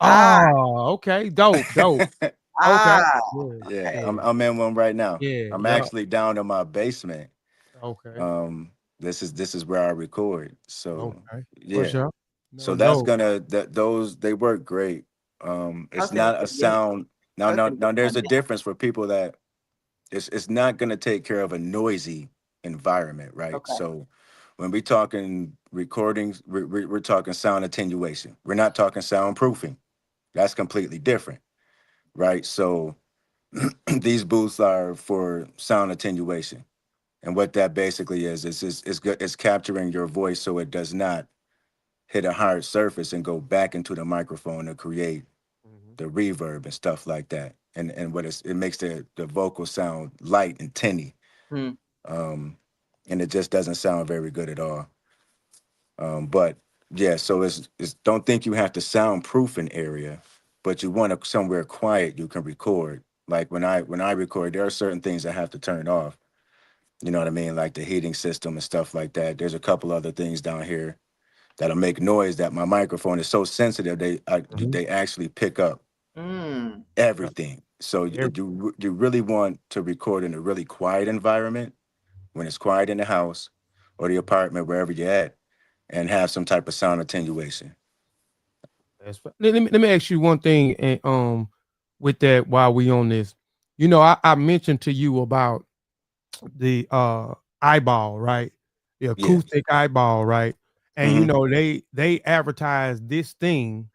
S4: Ah,
S2: Oh, okay, dope. Okay.
S4: ah,
S2: Yeah,
S1: Yeah,
S2: yeah,
S1: I'm in one right now.
S2: yeah,
S1: I'm
S2: yeah.
S1: actually down in my basement.
S2: Okay,
S1: This is where I record. So
S2: okay. What's
S1: yeah.
S2: up?
S1: So
S2: No,
S1: that's
S2: dope.
S1: gonna that those they work great. It's
S4: okay.
S1: not a
S4: Yeah,
S1: sound now
S4: I was
S1: now
S4: gonna get
S1: now there's
S4: one
S1: a
S4: down.
S1: difference for people that it's not gonna take care of a noisy environment, right?
S4: Okay.
S1: So when we talking recordings, we're talking sound attenuation. We're not talking soundproofing. That's completely different, right? So these booths are for sound attenuation. And what that basically is capturing your voice so it does not hit a hard surface and go back into the microphone to create
S2: Mhm.
S1: the reverb and stuff like that. And it makes the vocal sound light and tinny.
S4: Hmm.
S1: Um, and it just doesn't sound very good at all. But yeah, so it's don't think you have to soundproof an area, but you want somewhere quiet you can record. Like when I record, there are certain things I have to turn off. You know what I mean? Like the heating system and stuff like that. There's a couple other things down here that'll make noise that my microphone is so sensitive
S2: Mhm.
S1: they actually pick up
S4: Mm,
S2: Yep.
S1: everything. So
S2: Every
S1: you really want to record in a really quiet environment when it's quiet in the house or the apartment wherever you're at, and have some type of sound attenuation.
S2: let me ask you one thing, and with that while we on this, I mentioned to you about the eyeball, right? The
S1: Yeah.
S2: acoustic eyeball, right? And
S1: Hmm.
S2: they advertise this thing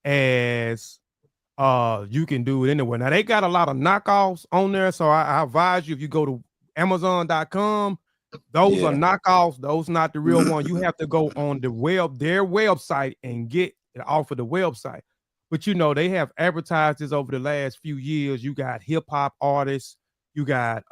S2: as you can do it anywhere. Now they got a lot of knockoffs on there, so I advise you if you go to Amazon.com, those are
S1: Yeah.
S2: knockoffs, those not the real one. You have to go on their website and get it off of the website. But they have advertised this over the last few years. You got hip hop artists, you got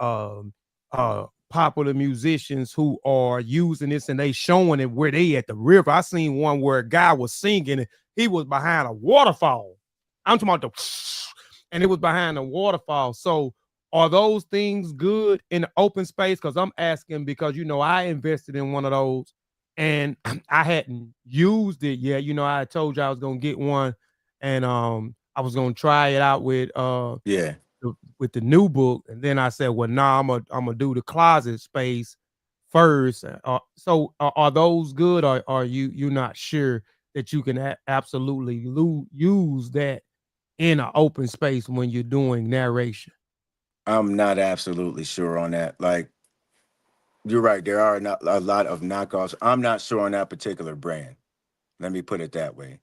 S2: popular musicians who are using this and they showing it where they at the river. I seen one where a guy was singing and he was behind a waterfall. I'm talking about and it was behind a waterfall. So are those things good in the open space? Because I'm asking because I invested in one of those and I hadn't used it yet. I told you I was gonna get one and I was gonna try it out
S1: Yeah.
S2: with the new book, and then I said, well, nah, I'm gonna do the closet space first. So are those good, or are you not sure that you can absolutely use that in an open space when you're doing narration?
S1: I'm not absolutely sure on that. Like, you're right. There are not a lot of knockoffs. I'm not sure on that particular brand. Let me put it that way.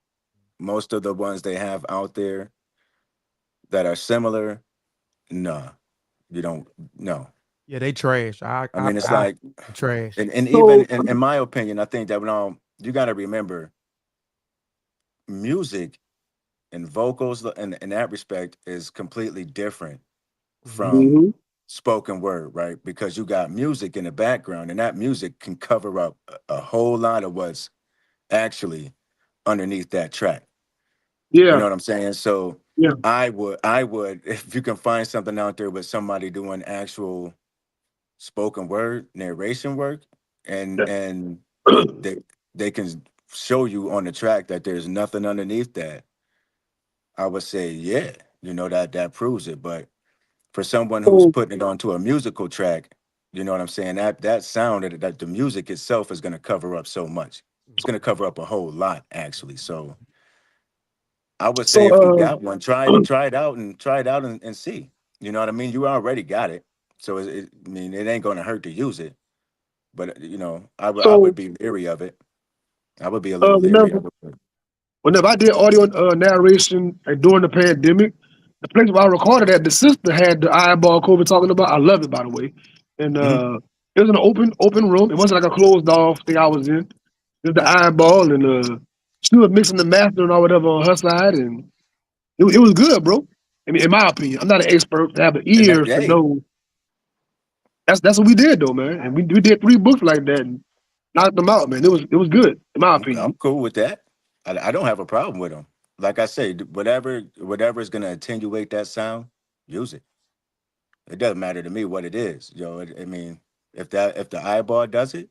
S1: Most of the ones they have out there that are similar, nah, you don't. No,
S2: Yeah, they trash.
S1: I mean it's
S2: I
S1: like,
S2: trash.
S1: and even
S5: So,
S1: in my opinion, I think that you got to remember, music and vocals in that respect is completely different
S2: Mhm.
S1: from
S5: mhm.
S1: spoken word, right? Because you got music in the background, and that music can cover up a whole lot of what's actually underneath that track. You
S5: Yeah,
S1: know what I'm saying? So
S5: yeah.
S1: I would, if you can find something out there with somebody doing actual spoken word narration work, and they they can show you on the track that there's nothing underneath that, I would say, yeah, that proves it. But for someone who's
S5: So,
S1: putting it onto a musical track, you know what I'm saying? That sound that the music itself is going to cover up so much. It's going to cover up a whole lot, actually. So I would say,
S5: so,
S1: if you got one, try it out and see. You know what I mean? You already got it, so I mean, it ain't going to hurt to use it. But I would
S5: so,
S1: be leery of it. I would be a little leery
S5: whenever,
S1: of it.
S5: whenever I did audio narration during the pandemic, the place where I recorded at, the sister had the eyeball Kobe talking about. I love it, by the way. And
S1: Mhm.
S5: it was an open room. It wasn't like a closed off thing I was in. It was the eyeball, and she was mixing the mastering or whatever on her side, and it was good, bro. I mean, in my opinion, I'm not an expert to have an
S1: And that,
S5: ear to
S1: hey,
S5: know. That's what we did though, man. And we did 3 books like that and knocked them out, man. It was good, in my
S1: I'm
S5: opinion.
S1: cool with that. I don't have a problem with them. Like I say, whatever is going to attenuate that sound, use it. It doesn't matter to me what it is. I mean, if the eyeball does it,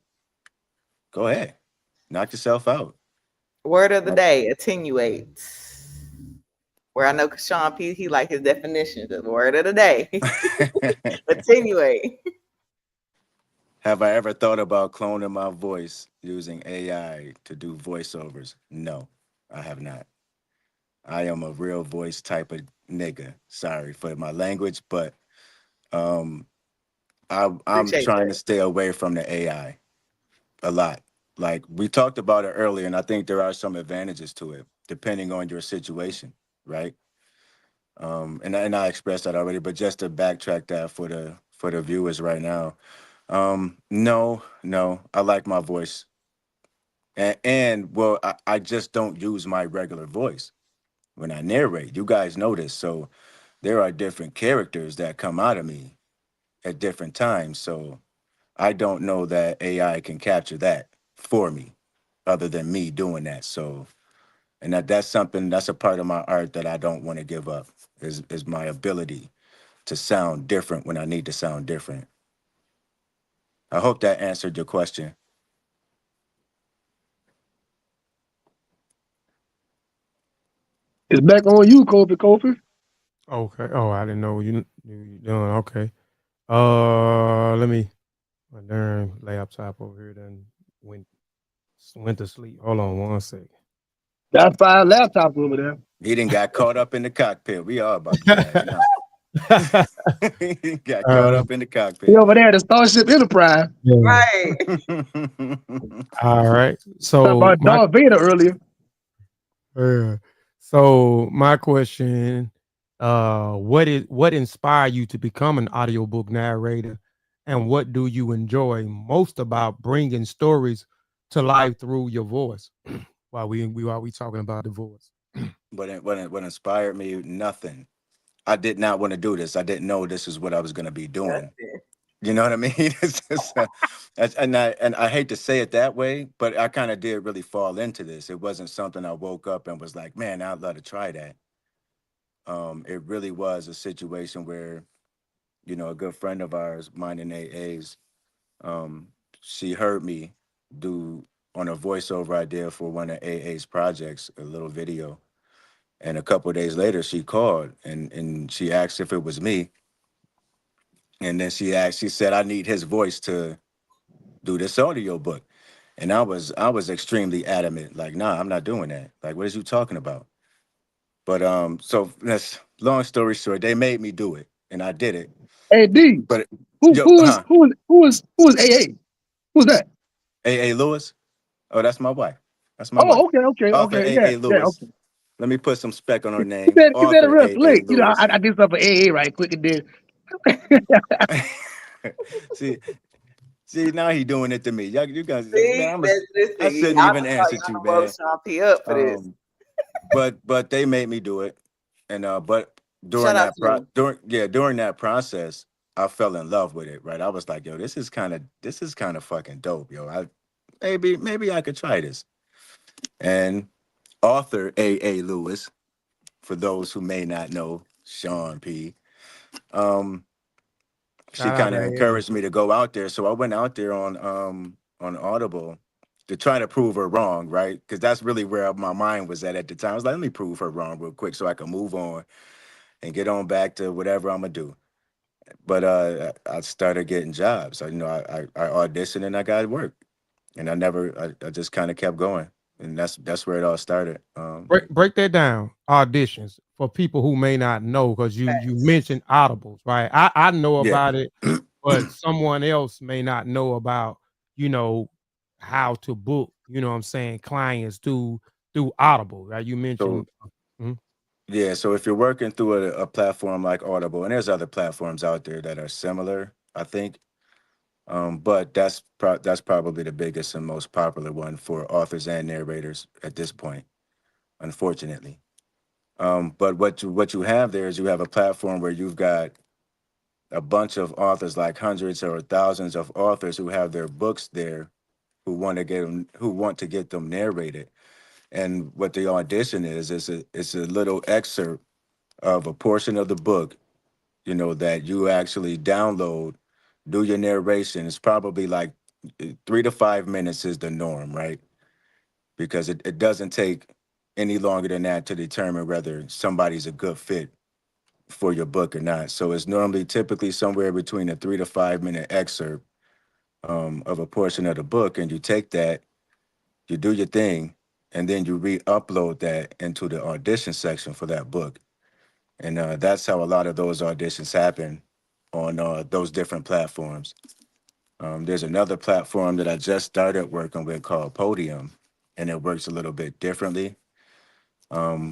S1: go ahead, knock yourself out.
S4: Word of the day: attenuate. Where I know Sean P, he like his definition. The word of the day: attenuate.
S1: Have I ever thought about cloning my voice using AI to do voiceovers? No, I have not. I am a real voice type of nigga. Sorry for my language, but um, I'm
S4: Appreciate
S1: trying to
S4: that.
S1: stay away from the AI a lot. Like we talked about it earlier, and I think there are some advantages to it depending on your situation, right? And I expressed that already, but just to backtrack that for the viewers right now, no, no, I like my voice, and well, I just don't use my regular voice when I narrate. You guys know this, so there are different characters that come out of me at different times. So I don't know that AI can capture that for me, other than me doing that. So, and that's something, that's a part of my art that I don't want to give up, is my ability to sound different when I need to sound different. I hope that answered your question.
S5: It's back on you, Kofi. Kofi.
S2: Okay. Oh, I didn't know you done. Okay. Let me. My darn laptop over here done went went to sleep. Hold on one second.
S5: Got 5 laptops over there.
S1: He didn't got caught up in the cockpit. We are about to crash now. He got caught
S2: uh,
S1: up in the
S5: He
S1: cockpit.
S5: over there at the Starship Enterprise.
S2: yeah.
S4: Right.
S2: All right.
S5: Talking
S2: So
S5: about Darth Vader earlier.
S2: uh, so my question, what inspired you to become an audiobook narrator, and what do you enjoy most about bringing stories to life through your voice? While we talking about the voice.
S1: What inspired me? Nothing. I did not want to do this. I didn't know this is what I was going to be doing.
S4: That's
S1: You know what I mean? It's just, and I hate to say it that way, but I kind of did really fall into this. It wasn't something I woke up and was like, man, I'd love to try that. It really was a situation where, a good friend of ours, mine in AA's, um, she heard me do on a voiceover I did for one of AA's projects, a little video. And a couple of days later, she called and she asked if it was me. And then she said, I need his voice to do this audio book. And I was extremely adamant, like, nah, I'm not doing that. Like, what is you talking about? But so that's long story short, they made me do it and I did it.
S5: Hey D,
S1: But
S5: who
S1: yo,
S5: who is
S1: huh?
S5: who is who is who is AA? Who's that?
S1: A Lewis. Oh, that's my wife. That's my
S5: Oh,
S1: wife.
S5: okay, okay,
S1: Author
S5: okay, yeah,
S1: A
S5: yeah,
S1: Lewis.
S5: okay.
S1: Let me put some spec on her
S5: You
S1: name.
S5: said you said it
S1: Author
S5: real
S1: A
S5: slick. You know,
S1: Lewis.
S5: I did something for AA right quick and then
S1: see, see, now he doing it to me. Y'all, you guys, man,
S4: See, that's
S1: I
S4: listen.
S1: shouldn't
S4: Y'all
S1: even
S4: just
S1: answer to,
S4: y'all know
S1: man.
S4: Sean P up for this.
S1: Um, but they made me do it, and but
S4: Shout out to him.
S1: during that process, I fell in love with it. Right, I was like, yo, this is kind of fucking dope, yo. Maybe I could try this. And author A Lewis, for those who may not know, Sean P. Um, she
S2: Shout out
S1: kind
S2: to
S1: of
S2: AA.
S1: encouraged me to go out there, so I went out there on Audible to try to prove her wrong, right? Because that's really where my mind was at the time. I was like, let me prove her wrong real quick so I can move on and get on back to whatever I'm gonna do. But I started getting jobs. I auditioned and I got work, and I just kind of kept going, and that's where it all started.
S2: Break that down. Auditions for people who may not know, because you
S4: Facts.
S2: mentioned audibles, right? I know
S1: Yeah.
S2: about it, but someone else may not know about, you know, how to book, you know what I'm saying, clients through Audible, right? You
S1: So
S2: mentioned mhm.
S1: yeah, so if you're working through a platform like Audible, and there's other platforms out there that are similar, I think. But that's probably the biggest and most popular one for authors and narrators at this point, unfortunately. But what you have there is you have a platform where you've got a bunch of authors, like hundreds or thousands of authors who have their books there, who want to get them narrated. And what the audition is a little excerpt of a portion of the book, that you actually download, do your narration. It's probably like 3 to 5 minutes is the norm, right? Because it doesn't take any longer than that to determine whether somebody's a good fit for your book or not. So it's normally typically somewhere between a 3 to 5 minute excerpt of a portion of the book, and you take that, you do your thing, and then you re-upload that into the audition section for that book. And that's how a lot of those auditions happen on those different platforms. There's another platform that I just started working with called Podium, and it works a little bit differently.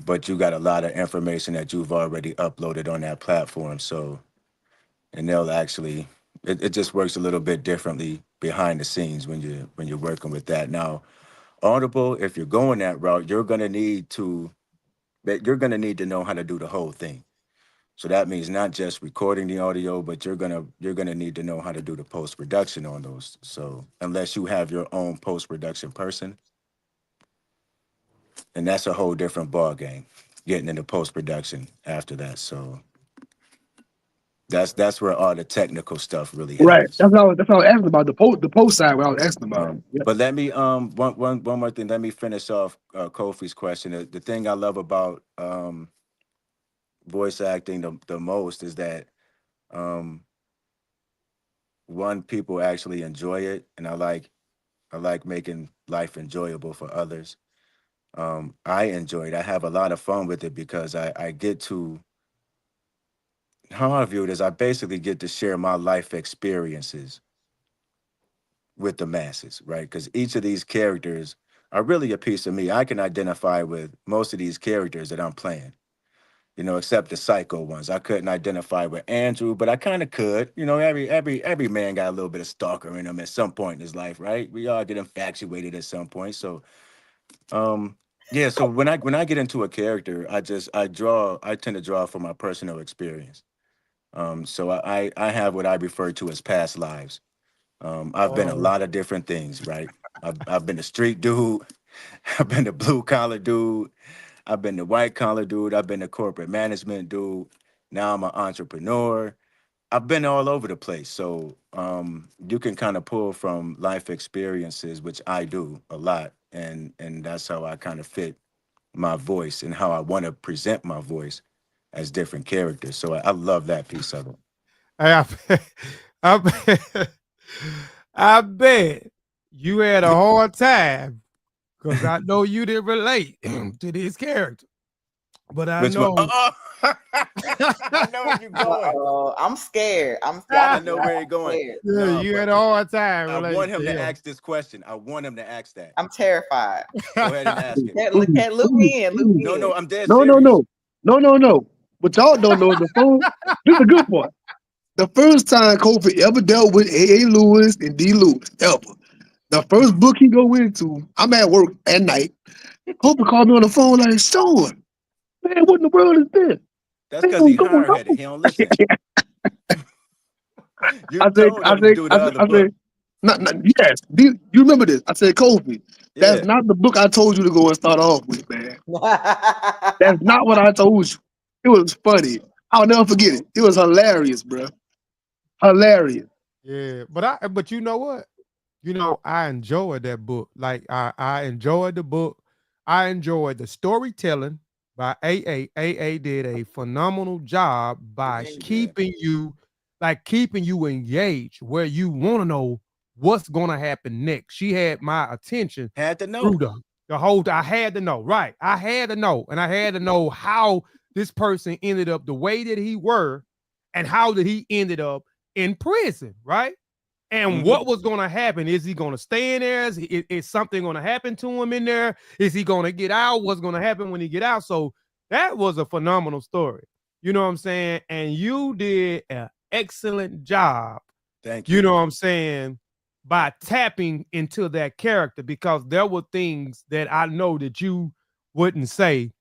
S1: But you got a lot of information that you've already uploaded on that platform. So, and they'll actually, it just works a little bit differently behind the scenes when you're working with that. Now, Audible, if you're going that route, you're gonna need to know how to do the whole thing. So that means not just recording the audio, but you're gonna need to know how to do the post production on those. So unless you have your own post production person, and that's a whole different ball game, getting into post production after that. So that's where all the technical stuff really
S5: right.
S1: happens.
S5: That's all I was asking about the post side. What I was asking about. Yeah.
S1: But let me one more thing. Let me finish off Kofi's question. The thing I love about voice acting the most is that um, one, people actually enjoy it, and I like making life enjoyable for others. I enjoy it. I have a lot of fun with it because I get to how I view it is I basically get to share my life experiences with the masses, right? Because each of these characters are really a piece of me. I can identify with most of these characters that I'm playing, except the psycho ones. I couldn't identify with Andrew, but I kind of could. Every man got a little bit of stalker in him at some point in his life, right? We all get infatuated at some point. So, um, yeah. So when I get into a character, I tend to draw from my personal experience. So I have what I refer to as past lives. I've been a
S2: Oh,
S1: lot of different things, right? I've been a street dude. I've been a blue collar dude. I've been the white collar dude. I've been the corporate management dude. Now I'm an entrepreneur. I've been all over the place. So you can kind of pull from life experiences, which I do a lot, and that's how I kind of fit my voice and how I want to present my voice as different characters. So I love that piece of it.
S2: I, I bet, I bet you had a hard time because I know you didn't relate to this character. But I
S1: Which one?
S2: know.
S1: Oh, I know where you're going.
S4: Oh, I'm scared. Y'all
S1: I
S4: can
S1: know
S4: laugh.
S1: where you're
S4: I'm
S1: going.
S4: scared.
S2: Yeah,
S1: No,
S2: you had
S1: but
S2: a hard time
S1: I want
S2: relating
S1: him
S2: to
S1: to
S2: him.
S1: ask this question. I want him to ask that.
S4: I'm terrified.
S1: Go ahead and ask it.
S4: Can't loop me in. Loop
S1: No,
S4: me
S1: no,
S4: in.
S1: I'm dead
S5: No, no,
S1: serious.
S5: no. No, no, no. What y'all don't know is the phone. This is a good part. The first time Kofi ever dealt with A. Lewis and D. Lewis, ever. The first book he go into, I'm at work at night. Kofi called me on the phone like, Sean, man, what in the world is this?
S1: That's
S5: Man,
S1: because he
S5: what's going
S1: hard headed.
S5: on?
S1: He don't listen. You told him to do the other
S5: I
S1: book.
S5: said, yes. You remember this? I said, Kofi, that's
S1: Yeah,
S5: not the book I told you to go and start off with, man. That's not what I told you. It was funny. I'll never forget it. It was hilarious, bro. Hilarious.
S2: Yeah, but you know what? I enjoyed that book. Like I enjoyed the book. I enjoyed the storytelling by AA. AA did a phenomenal job by
S1: yeah.
S2: keeping you engaged where you want to know what's gonna happen next. She had my attention
S1: Had to
S2: through
S1: know.
S2: the whole I had to know, right? I had to know, and I had to know how this person ended up the way that he were, and how did he ended up in prison, right? And
S1: Hmm.
S2: what was going to happen? Is he going to stay in there? Is something going to happen to him in there? Is he going to get out? What's going to happen when he get out? So that was a phenomenal story. You know what I'm saying? And you did an excellent job.
S1: Thank
S2: You
S1: you.
S2: know what I'm saying? By tapping into that character, because there were things that I know that you wouldn't say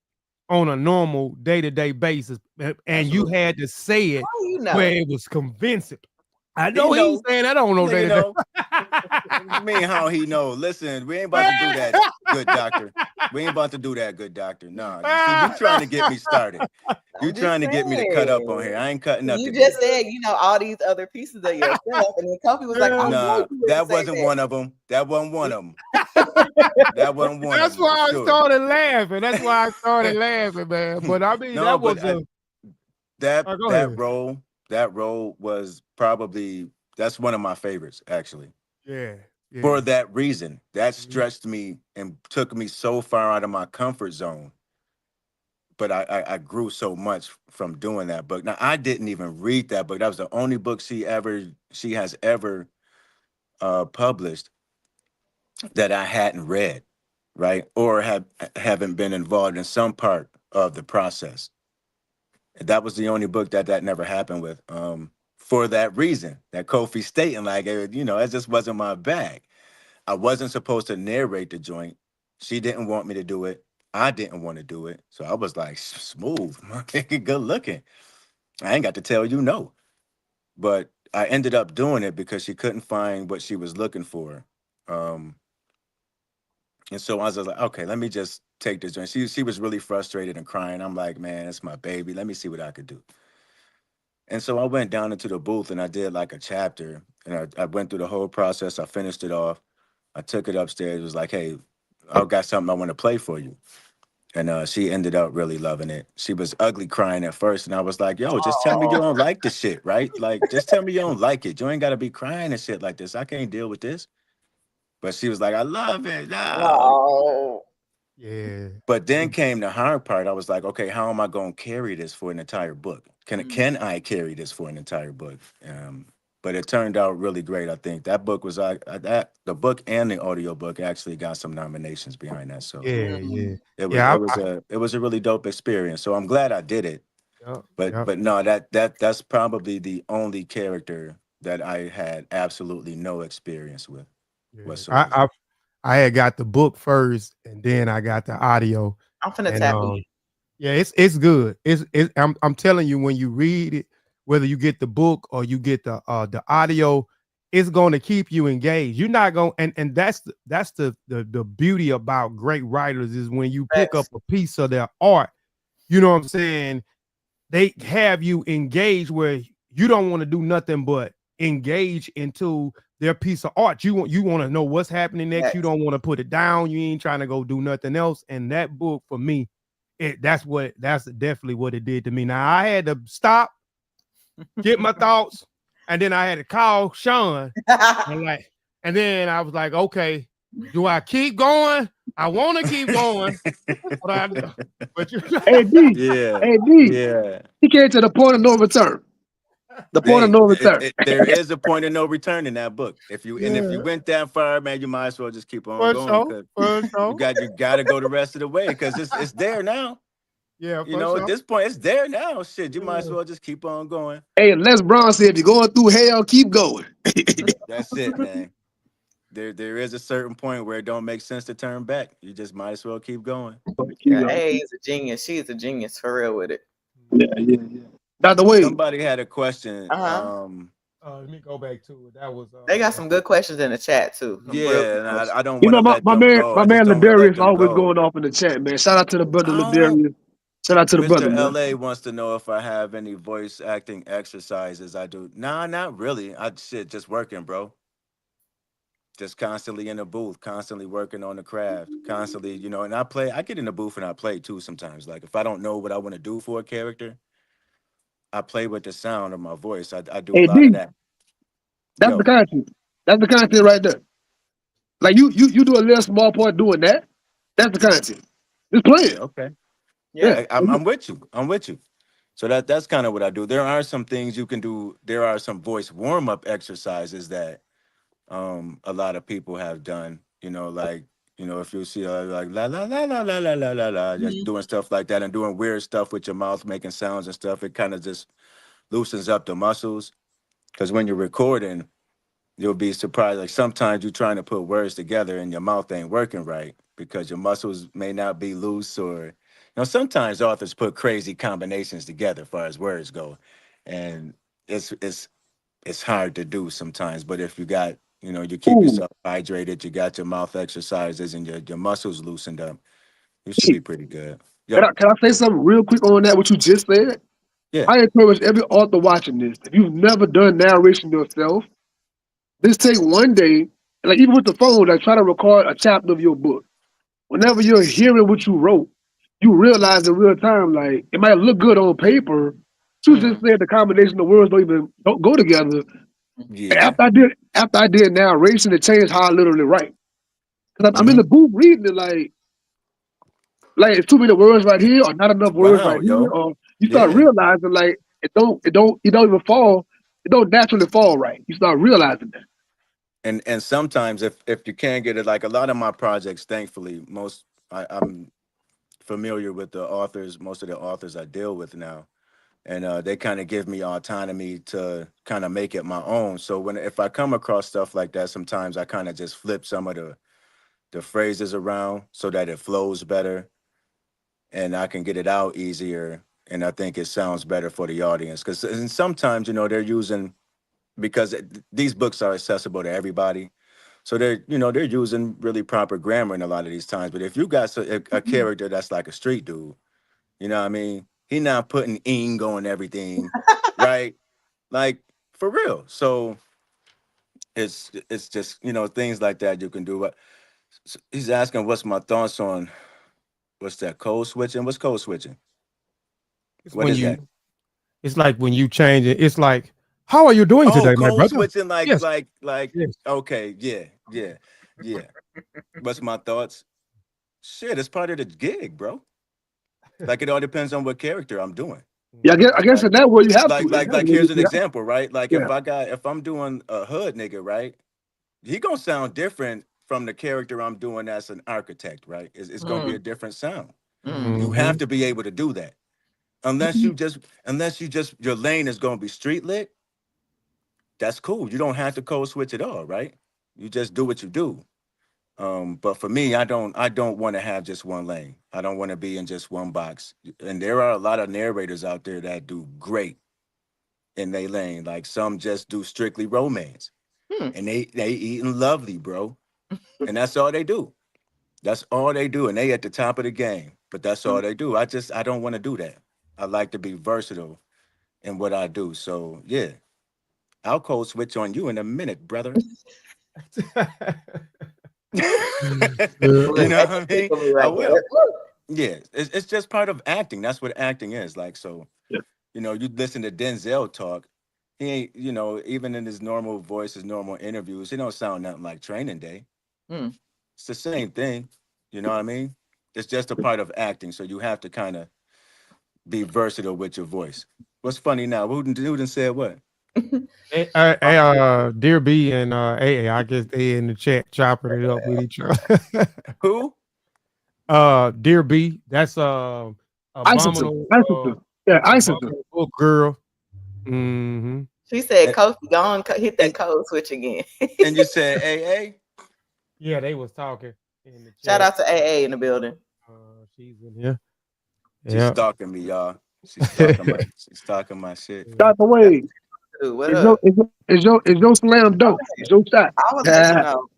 S2: on a normal day-to-day basis, and you
S1: Absolutely.
S2: had to say it
S4: How you
S2: where
S4: know?
S2: it was convincing. I
S1: He
S2: know he ain't
S1: know.
S2: saying that. I don't know
S1: Nigga
S2: that.
S1: know. What you mean how he know? Listen, we ain't about to do that, good doctor. We ain't about to do that, good doctor. Nah, you see, you trying to get me started. You
S4: I'm just
S1: trying to get me to cut up on here.
S4: saying.
S1: I ain't cutting up
S4: You
S1: today.
S4: just said, all these other pieces of yourself, and then Kofi was like, "I know
S1: Nah,
S4: you wouldn't
S1: that
S4: say
S1: wasn't
S4: that."
S1: one of them. That wasn't one of them. That wasn't one of
S2: That's
S1: them for
S2: why I
S1: sure.
S2: started laughing. That's why I started laughing, man. But I mean,
S1: No,
S2: that
S1: but
S2: was a.
S1: that
S2: Go
S1: that
S2: ahead.
S1: role that role was probably that's one of my favorites actually.
S2: Yeah,
S1: For
S2: yeah.
S1: that reason, that
S2: Mhm.
S1: stretched me and took me so far out of my comfort zone. But I grew so much from doing that book. Now I didn't even read that book. That was the only book she has ever published that I hadn't read, right? Or haven't been involved in some part of the process. That was the only book that never happened with. For that reason, that Kofi stating like, it just wasn't my bag. I wasn't supposed to narrate the joint. She didn't want me to do it. I didn't want to do it. So I was like, smooth, good looking. I ain't got to tell you no. But I ended up doing it because she couldn't find what she was looking for. Um, and so I was like, okay, let me just take this joint. She was really frustrated and crying. I'm like, man, it's my baby. Let me see what I could do. And so I went down into the booth and I did like a chapter. And I went through the whole process. I finished it off. I took it upstairs. It was like, hey, I've got something I want to play for you. And she ended up really loving it. She was ugly crying at first. And I was like, yo, just tell me you
S4: Oh,
S1: don't like the shit, right? Like, just tell me you don't like it. You ain't got to be crying and shit like this. I can't deal with this. But she was like, I love it. No.
S4: oh,
S2: Yeah.
S1: But then came the hard part. I was like, okay, how am I going to carry this for an entire book? can I carry this for an entire book? But it turned out really great. I think that book was that the book and the audiobook actually got some nominations behind that. So
S2: Yeah, yeah,
S1: it was
S2: yeah.
S1: a really dope experience. So I'm glad I did it.
S2: Yeah,
S1: But
S2: yeah,
S1: but no, that's probably the only character that I had absolutely no experience with
S2: yeah.
S1: whatsoever.
S2: I had got the book first, and then I got the audio,
S4: I'm finna
S2: and
S4: tap in.
S2: yeah, it's good. I'm telling you, when you read it, whether you get the book or you get the audio, it's going to keep you engaged. You're not going, and that's the beauty about great writers is when you pick up
S4: Facts.
S2: a piece of their art. You know what I'm saying? They have you engaged where you don't want to do nothing but engage into their piece of art. You want to know what's happening next. You
S4: Facts.
S2: don't want to put it down. You ain't trying to go do nothing else. And that book for me, that's definitely what it did to me. Now I had to stop, get my thoughts, and then I had to call Sean and then I was like, okay, do I keep going? I want to keep going, but you
S5: Hey D,
S1: Yeah,
S5: hey D,
S1: yeah.
S5: he came to the point of no return. The point of
S1: They,
S5: no return.
S1: there is a point of no return in that book. If you
S2: yeah,
S1: went that far, man, you might as well just keep on
S2: for
S1: going
S2: sure,
S1: because
S2: for sure.
S1: you got to go the rest of the way because it's there now.
S2: Yeah,
S1: You
S2: for
S1: know, at
S2: sure.
S1: this point, it's there now. Shit, you might as
S2: Yeah.
S1: well just keep on going.
S5: Hey, Les Brown said, if you're going through hell, keep going.
S1: That's it, man. There is a certain point where it don't make sense to turn back. You just might as well keep going.
S5: Keep
S4: Yeah,
S5: going.
S4: A is a genius. She's a genius for real with it.
S5: Yeah, yeah, yeah. Dr. Wade,
S1: Somebody had a question.
S4: Uh-huh.
S2: Let me go back to it. That was
S4: They got some good questions in the chat too. Some real
S1: Yeah,
S4: good
S1: and I
S4: questions.
S1: don't
S5: you
S1: want
S5: know
S1: to let
S5: my
S1: them
S5: man,
S1: go.
S5: my
S1: I just
S5: man
S1: don't want to let
S5: Ladarius
S1: them
S5: always
S1: go.
S5: going off in the chat, man. Shout out to the brother
S1: Um,
S5: Ladarius. Shout out to the brother,
S1: Mr.
S5: man.
S1: LA wants to know if I have any voice acting exercises. I do. Nah, not really. I shit just working, bro. Just constantly in the booth, constantly working on the craft, constantly, and I get in the booth and I play too sometimes. Like if I don't know what I want to do for a character, I play with the sound of my voice. I do a
S5: Hey
S1: lot of
S5: D,
S1: that.
S5: that's the
S1: Yo,
S5: content. That's the content right there. Like you do a little small part doing that. That's the content. Just play
S1: yeah,
S5: it.
S1: okay.
S5: Yeah.
S4: Yeah.
S1: I'm with you. I'm with you. So that's kind of what I do. There are some things you can do. There are some voice warm up exercises that a lot of people have done. Like if you see like la la la la la la la la la, just
S4: Mhm.
S1: doing stuff like that and doing weird stuff with your mouth, making sounds and stuff. It kind of just loosens up the muscles. Because when you're recording, you'll be surprised. Like sometimes you're trying to put words together and your mouth ain't working right because your muscles may not be loose, or sometimes authors put crazy combinations together as far as words go, and it's hard to do sometimes. But if you got you keep
S5: Ooh.
S1: yourself hydrated, you got your mouth exercises and your muscles loosened up, you should
S5: Hey,
S1: be pretty good.
S5: can
S1: Yo,
S5: I, can I say something real quick on that? What you just said.
S1: yeah.
S5: I encourage every author watching this. If you've never done narration yourself, just take one day, like even with the phone, like try to record a chapter of your book. Whenever you're hearing what you wrote, you realize in real time, like it might look good on paper. You just
S4: Mhm.
S5: said the combination of words don't go together. And
S1: Yeah.
S5: after I did narration, it changed how I literally write. Cause I'm in
S1: Hmm.
S5: the booth reading it like it's too many words right here, or not enough words
S1: Wow,
S5: right here,
S1: yo.
S5: or you start
S1: Yeah.
S5: realizing like it don't even fall, it don't naturally fall right. You start realizing that.
S1: And sometimes if you can't get it, like a lot of my projects, thankfully, I'm familiar with the authors, most of the authors I deal with now, and they kind of give me autonomy to kind of make it my own. So if I come across stuff like that, sometimes I kind of just flip some of the phrases around so that it flows better and I can get it out easier, and I think it sounds better for the audience. Because sometimes they're using, because these books are accessible to everybody. So they're using really proper grammar in a lot of these times. But if you got a character that's like a street dude, you know what I mean? He not putting ing on everything, right? Like for real. So it's just things like that you can do. But he's asking what's my thoughts on what's that code switching? What's code switching?
S2: it's
S1: What
S2: when
S1: is that?
S2: it's like when you change it. It's like, how are you doing
S1: Oh,
S2: today, my
S1: code
S2: brother?
S1: switching, like
S2: Yes,
S1: like like.
S2: yes.
S1: Okay, yeah, yeah, yeah. What's my thoughts? Shit, it's part of the gig, bro. Like it all depends on what character I'm doing.
S5: Yeah, I guess in that way you have to.
S1: Like here's an example, right? Like
S5: Yeah.
S1: if I'm doing a hood nigga, right? He gonna sound different from the character I'm doing as an architect, right? It's gonna be a different sound. You have to be able to do that. Unless you just your lane is gonna be street lit, that's cool. You don't have to code switch at all, right? You just do what you do. But for me, I don't want to have just one lane. I don't want to be in just one box. And there are a lot of narrators out there that do great in their lane. Like some just do strictly romance. And they eating lovely, bro. And that's all they do. That's all they do. And they at the top of the game. But that's all they do. I don't want to do that. I like to be versatile in what I do. So yeah, I'll code switch on you in a minute, brother. You
S2: Yeah.
S1: know what I mean? I
S4: Right there.
S1: will. Yeah, it's just part of acting. That's what acting is like. So,
S5: Yeah.
S1: you listen to Denzel talk. He ain't, even in his normal voice, his normal interviews, he don't sound nothing like Training Day.
S4: Mm.
S1: It's the same thing. You know what I mean? It's just a part of acting. So you have to kind of be versatile with your voice. What's funny now? Who done said what?
S2: Dear B and AA, I guess they in the chat chopping it up with each other.
S1: Who?
S2: Dear B, that's
S5: Isotope.
S2: abominable,
S5: Yeah, isotope.
S2: abominable book girl. Mm-hmm.
S4: She said,
S1: And,
S4: Kofi, go on, hit that
S1: and,
S4: code switch again.
S1: and you said AA?
S2: Yeah, they was talking in the
S4: Shout
S2: chat.
S4: out to AA in the building.
S2: She's in here.
S1: She's
S2: Yeah.
S1: stalking me, y'all. She's stalking my shit.
S5: Dr. Wade,
S4: Dude, what
S5: is
S4: up?
S5: your slam dunk? Is your shot?
S4: I would like to know.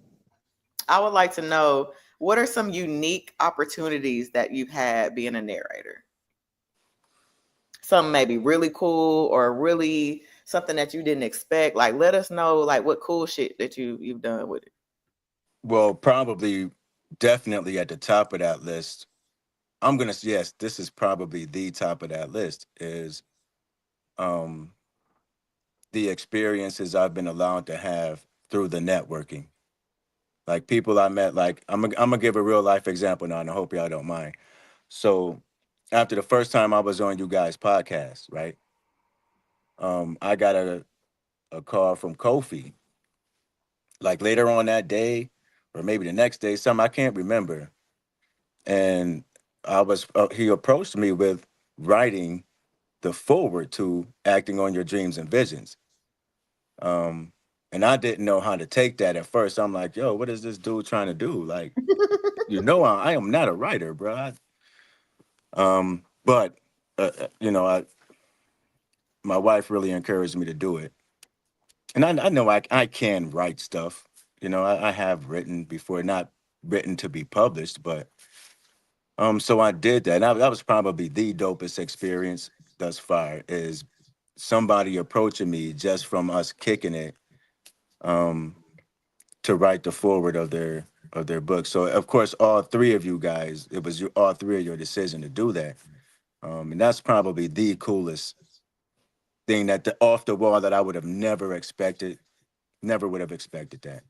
S4: I would like to know, what are some unique opportunities that you've had being a narrator? Something maybe really cool or really something that you didn't expect. Like, let us know, like, what cool shit that you've done with it.
S1: Well, probably, definitely at the top of that list. Yes, this is probably the top of that list is um the experiences I've been allowed to have through the networking. Like people I met, like I'm gonna give a real life example now, and I hope y'all don't mind. So after the first time I was on you guys' podcast, right? I got a call from Kofi, like later on that day, or maybe the next day, something I can't remember. And he approached me with writing the forward to acting on your dreams and visions. And I didn't know how to take that at first. I'm like, yo, what is this dude trying to do? Like, I am not a writer, bro. But my wife really encouraged me to do it, and I know I can write stuff. I have written before, not written to be published, but so I did that. And that was probably the dopest experience thus far. Is somebody approaching me just from us kicking it, to write the forward of their book. So of course, all three of you guys, it was all three of your decision to do that. And that's probably the coolest thing off the wall that I would have never expected. Never would have expected that.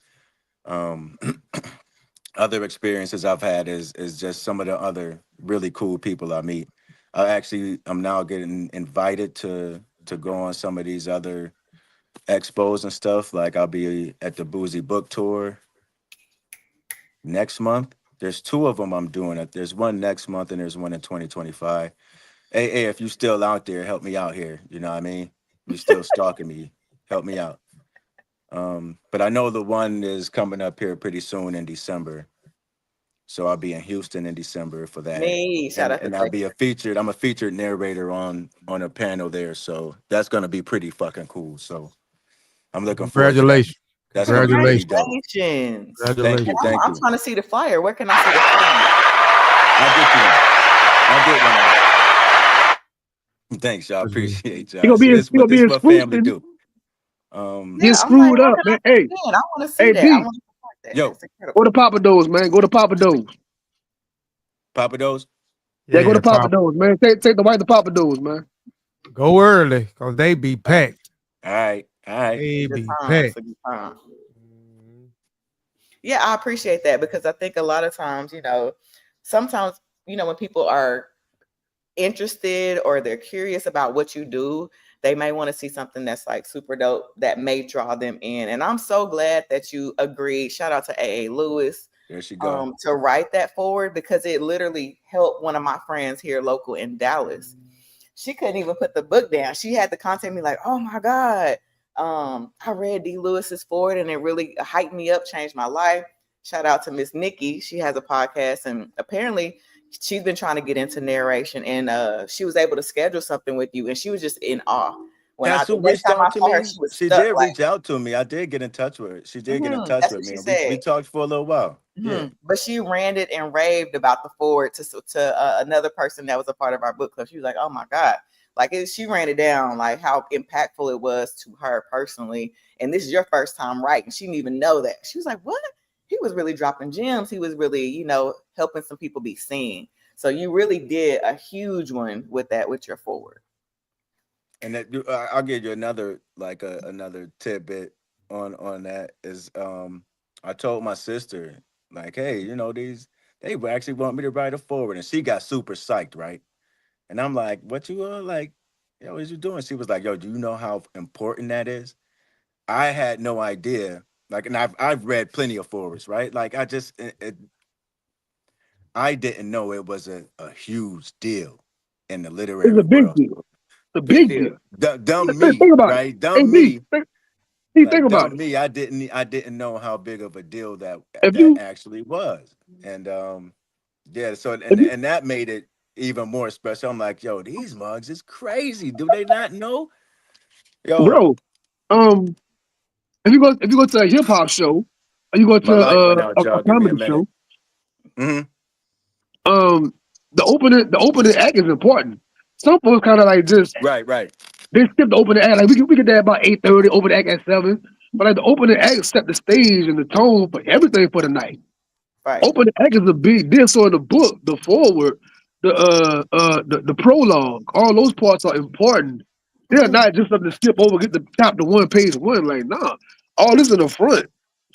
S1: Um, Other experiences I've had is just some of the other really cool people I meet. I'm now getting invited to go on some of these other expos and stuff. Like I'll be at the Boozy Book Tour next month. There's two of them I'm doing it. There's one next month and there's one in 2025. Hey, if you still out there, help me out here. You know what I mean? You still stalking me, help me out. But I know the one is coming up here pretty soon in December. So I'll be in Houston in December for that.
S4: Me, shout
S1: And
S4: out to
S1: and I'll
S4: Texas.
S1: be I'm a featured narrator on a panel there. So that's gonna be pretty fucking cool. So I'm looking forward to that.
S2: Congratulations.
S1: That's gonna be pretty dope.
S4: Congratulations.
S1: Thank you,
S2: Congratulations.
S1: thank
S4: I'm
S1: you.
S4: trying to see the flyer. Where can I see the flyer?
S1: I'll get you one. I'll get one. Thanks, y'all. Appreciate
S5: He
S1: y'all.
S5: gonna
S1: See,
S5: be
S1: this is what
S5: in
S1: family
S5: Houston.
S1: do.
S5: Get
S4: Yeah, I'm like,
S5: screwed
S4: where
S5: up,
S4: can I
S5: man.
S4: see
S5: Hey,
S4: it? I want to see
S5: hey,
S4: that. I
S5: Pete,
S4: want to support that.
S1: Yo,
S4: That's incredible.
S5: go to Papa Do's, man. Go to Papa Do's.
S1: Papa Do's.
S5: Yeah, go to
S2: Yeah,
S5: Papa
S2: Papa.
S5: Do's, man. Take the wife to Papa Do's, man.
S2: Go early, because they be
S1: All right,
S2: packed.
S1: all right, all right.
S2: They
S4: Good
S2: be
S4: time. It's
S2: packed.
S4: a good time. Yeah, I appreciate that because I think a lot of times, sometimes, when people are interested or they're curious about what you do, they may want to see something that's like super dope that may draw them in. And I'm so glad that you agreed. Shout out to AA Lewis.
S1: There she go.
S4: To write that forward, because it literally helped one of my friends here local in Dallas. She couldn't even put the book down. She had to contact me like, oh my God, I read D. Lewis's forward and it really hyped me up, changed my life. Shout out to Miss Nikki. She has a podcast and apparently she's been trying to get into narration, and she was able to schedule something with you and she was just in awe.
S1: That's who
S4: The next
S1: reached
S4: time I
S1: out to
S4: saw her,
S1: me.
S4: she was
S1: She
S4: stuck
S1: did
S4: like,
S1: reach out to me. I did get in touch with her. She did get in touch
S4: that's
S1: with
S4: what
S1: me.
S4: she
S1: And
S4: said.
S1: we talked for a little while. Yeah.
S4: But she ranted and raved about the forward to another person that was a part of our book club. She was like, oh my God. Like she ran it down, like how impactful it was to her personally. And this is your first time writing. She didn't even know that. She was like, what? He was really dropping gems. He was really, helping some people be seen. So you really did a huge one with that, with your forward.
S1: And that, I'll give you another another tidbit on that is I told my sister like, hey, they actually want me to write a forward, and she got super psyched, right? And I'm like, what you like, what you doing? She was like, yo, do you know how important that is? I had no idea. Like, and I've read plenty of forwards, right? Like I didn't know it was a huge deal in the
S5: It's a
S1: literary
S5: big
S1: world.
S5: deal. It's a
S4: Big
S5: big
S4: deal.
S5: deal.
S1: Dumb
S5: Think
S1: me,
S5: about it.
S1: right?
S5: Hey,
S1: Dumb
S5: D,
S1: me.
S5: think
S1: Like
S5: about
S1: dumb
S5: it.
S1: me, I didn't know how big of a deal that
S5: If
S1: that
S5: you,
S1: actually was. And yeah, so
S5: if you,
S1: and that made it even more special. I'm like, yo, these mugs is crazy. Do they not know? Yo,
S5: bro, if you go to a hip hop show, or you go
S1: my
S5: to
S1: light went out,
S5: a
S1: y'all. Give me a
S5: comedy
S1: minute.
S5: show,
S1: Hmm.
S5: um, the opening act is important. Some folks kind of like just
S1: Right.
S5: they skip the opening act. Like we get there about 8:30, open act at 7. But like the opening act set the stage and the tone for everything for the night.
S4: Right.
S5: Opening act is a big deal. So in the book, the foreword, the prologue, all those parts are important. They're not just something to skip over, get the top to one page one. Like, nah, all this in the front.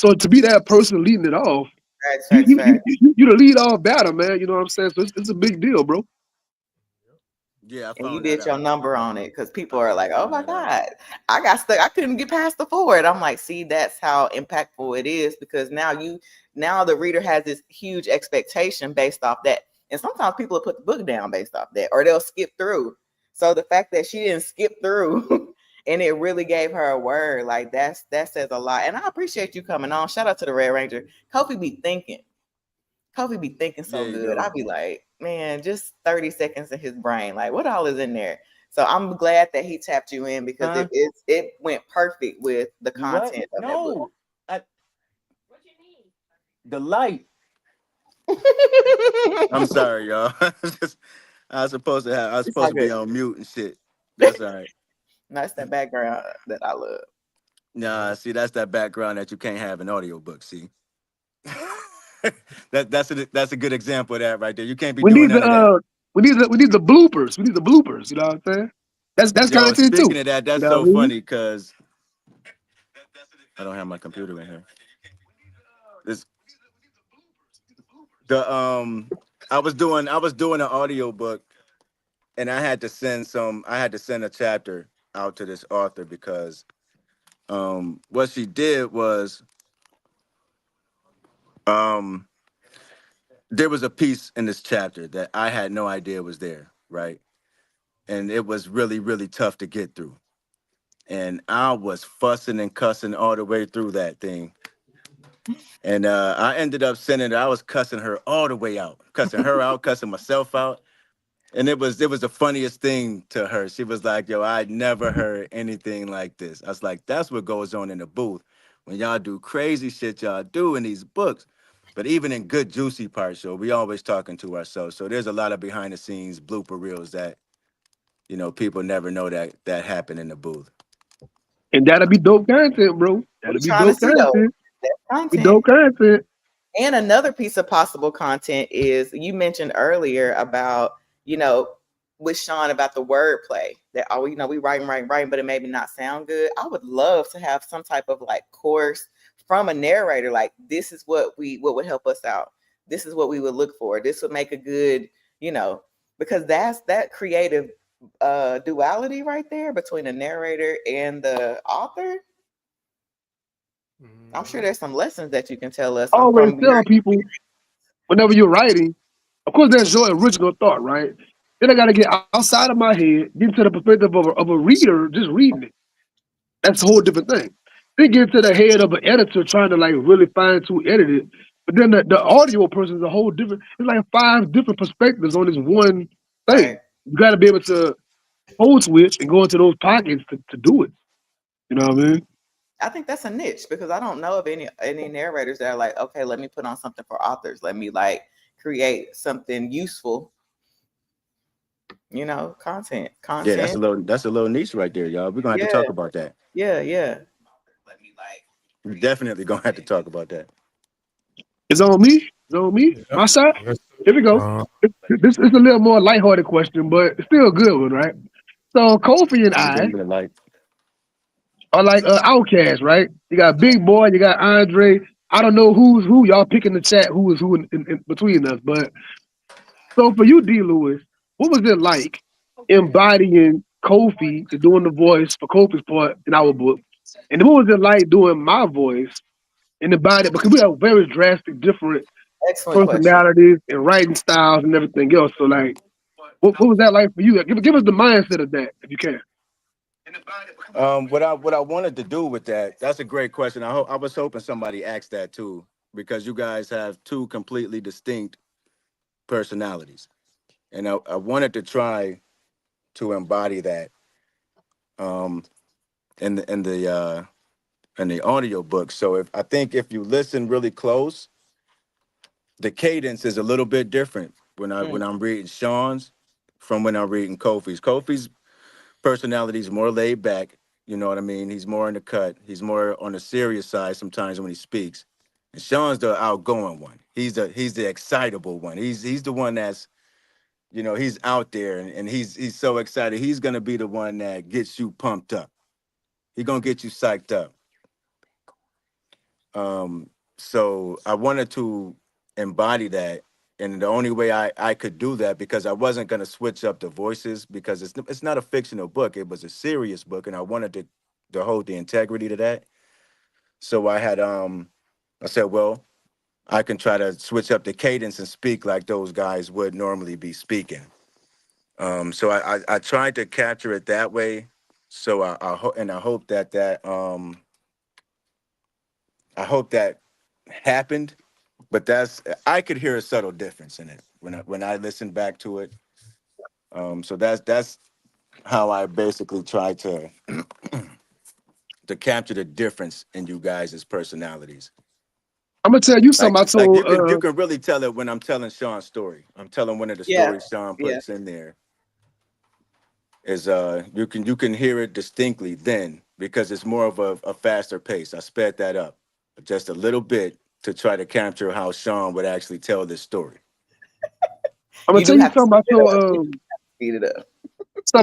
S5: So to be that person leading it off,
S4: Facts,
S5: you
S4: facts,
S5: you you,
S4: facts.
S5: you the lead off batter, man. You know what I'm saying? So it's a big deal, bro.
S1: Yeah, I
S4: And you
S1: found that
S4: did your
S1: out.
S4: number on it because people are like, oh
S1: Found
S4: my
S1: that out.
S4: God, I got stuck. I couldn't get past the forward. I'm like, see, that's how impactful it is, because now the reader has this huge expectation based off that. And sometimes people will put the book down based off that, or they'll skip through. So the fact that she didn't skip through and it really gave her a word, like that says a lot. And I appreciate you coming on. Shout out to the Red Ranger. Kofi be thinking. Kofi be thinking
S1: Yeah,
S4: so
S1: you
S4: good.
S1: do.
S4: I'd be like, man, just 30 seconds in his brain. Like, what all is in there? So I'm glad that he tapped you in, because
S1: Huh?
S4: it went perfect with the
S1: You what?
S4: content of that book.
S1: No. The light. I'm sorry, y'all. I was supposed to have. I was
S4: It's all
S1: supposed to be
S4: good.
S1: on mute and shit. That's all right.
S4: That's that background that I love.
S1: Nah, see, that's that background that you can't have in audiobook. See, that's a good example of that right there. You can't be
S5: We
S1: doing
S5: need
S1: none of that.
S5: we need the bloopers. We need the bloopers. You know what I'm saying? That's
S1: Yo,
S5: content too.
S1: speaking of that,
S5: You
S1: that's
S5: know
S1: so
S5: what I mean?
S1: funny because I don't have my computer in here. This the I was doing an audiobook, and I had to send a chapter out to this author because what she did was um there was a piece in this chapter that I had no idea was there, right? And it was really, really tough to get through. And I was fussing and cussing all the way through that thing. And I ended up sending her, I was cussing her all the way out, cussing her out, cussing myself out. And it was the funniest thing to her. She was like, yo, I'd never heard anything like this. I was like, that's what goes on in the booth when y'all do crazy shit y'all do in these books. But even in good juicy parts, so we always talking to ourselves. So there's a lot of behind the scenes blooper reels that, people never know that happen in the booth.
S5: And that'll be dope content, bro.
S4: We
S5: That'll be
S4: trying to
S5: dope
S4: see though.
S5: content.
S4: That
S5: Be
S4: content.
S5: dope content.
S4: And another piece of possible content is you mentioned earlier about, with Sean about the wordplay that, we writing, but it maybe not sound good. I would love to have some type of like course from a narrator. Like, this is what would help us out. This is what we would look for. This would make a good, because that's that creative duality right there between the narrator and the author. I'm sure there's some lessons that you can tell us
S5: I always
S4: from your
S5: tell people whenever you're writing, of course, there's your original thought, right? Then I got to get outside of my head, get into the perspective of a reader just reading it. That's a whole different thing. Then get into the head of an editor trying to like really fine tune edit it. But then the audio person is a whole different. It's like 5 different perspectives on this one
S4: right.
S5: thing. You got to be able to code switch and go into those pockets to do it. You know what I mean?
S4: I think that's a niche because I don't know of any narrators that are like, okay, let me put on something for authors. Let me like create something useful. Content.
S1: Yeah, that's a little niche right there, y'all. We're gonna have to
S4: Yeah,
S1: talk about that.
S4: yeah, yeah. Let me like
S1: We're
S4: create
S1: definitely gonna have to talk about that.
S5: It's on me. It's on me.
S2: Yep.
S5: My side.
S2: Yes.
S5: Here we go. This is a little more lighthearted question, but it's still a good one, right? So Kofi and I
S1: Anything but like,
S5: are like outcasts, right? You got Big Boy, you got Andre. I don't know who's who. Y'all pick in the chat who is who in between us. But so for you, D. Lewis, what was it like embodying Kofi and doing the voice for Kofi's part in our book? And then what was it like doing my voice and embody because we have very drastic different
S4: excellent question.
S5: personalities and writing styles and everything else. So like what was that like for you? Give us the mindset of that if you can.
S1: what I wanted to do with that, that's a great question. I was hoping somebody asked that too, because you guys have two completely distinct personalities, and I wanted to try to embody that um, in the audio book. So if you listen really close, the cadence is a little bit different
S4: Mm,
S1: when I'm reading Sean's from when I'm reading Kofi's. Kofi's personality is more laid back. You know what I mean? He's more in the cut. He's more on the serious side sometimes when he speaks. And Sean's the outgoing one. He's the excitable one. He's the one that's, he's out there and he's so excited. He's gonna be the one that gets you pumped up. He's gonna get you psyched up. So I wanted to embody that. And the only way I could do that, because I wasn't going to switch up the voices, because it's not a fictional book. It was a serious book. And I wanted to hold the integrity to that. So I said, well, I can try to switch up the cadence and speak like those guys would normally be speaking. So I tried to capture it that way. So I hope I hope that happened. But I could hear a subtle difference in it when I listened back to it. So that's how I basically tried to capture the difference in you guys' personalities.
S5: I'm gonna tell you something I
S1: Like
S5: told
S1: you can really tell it when I'm telling Sean's story. I'm telling one of the
S4: yeah,
S1: stories Sean
S4: yeah.
S1: puts in there. Is you can hear it distinctly then, because it's more of a faster pace. I sped that up just a little bit to try to capture how Sean would actually tell this story.
S5: I'm gonna
S4: You do
S5: tell you
S4: have to
S5: something
S4: speed it up. You speed it up.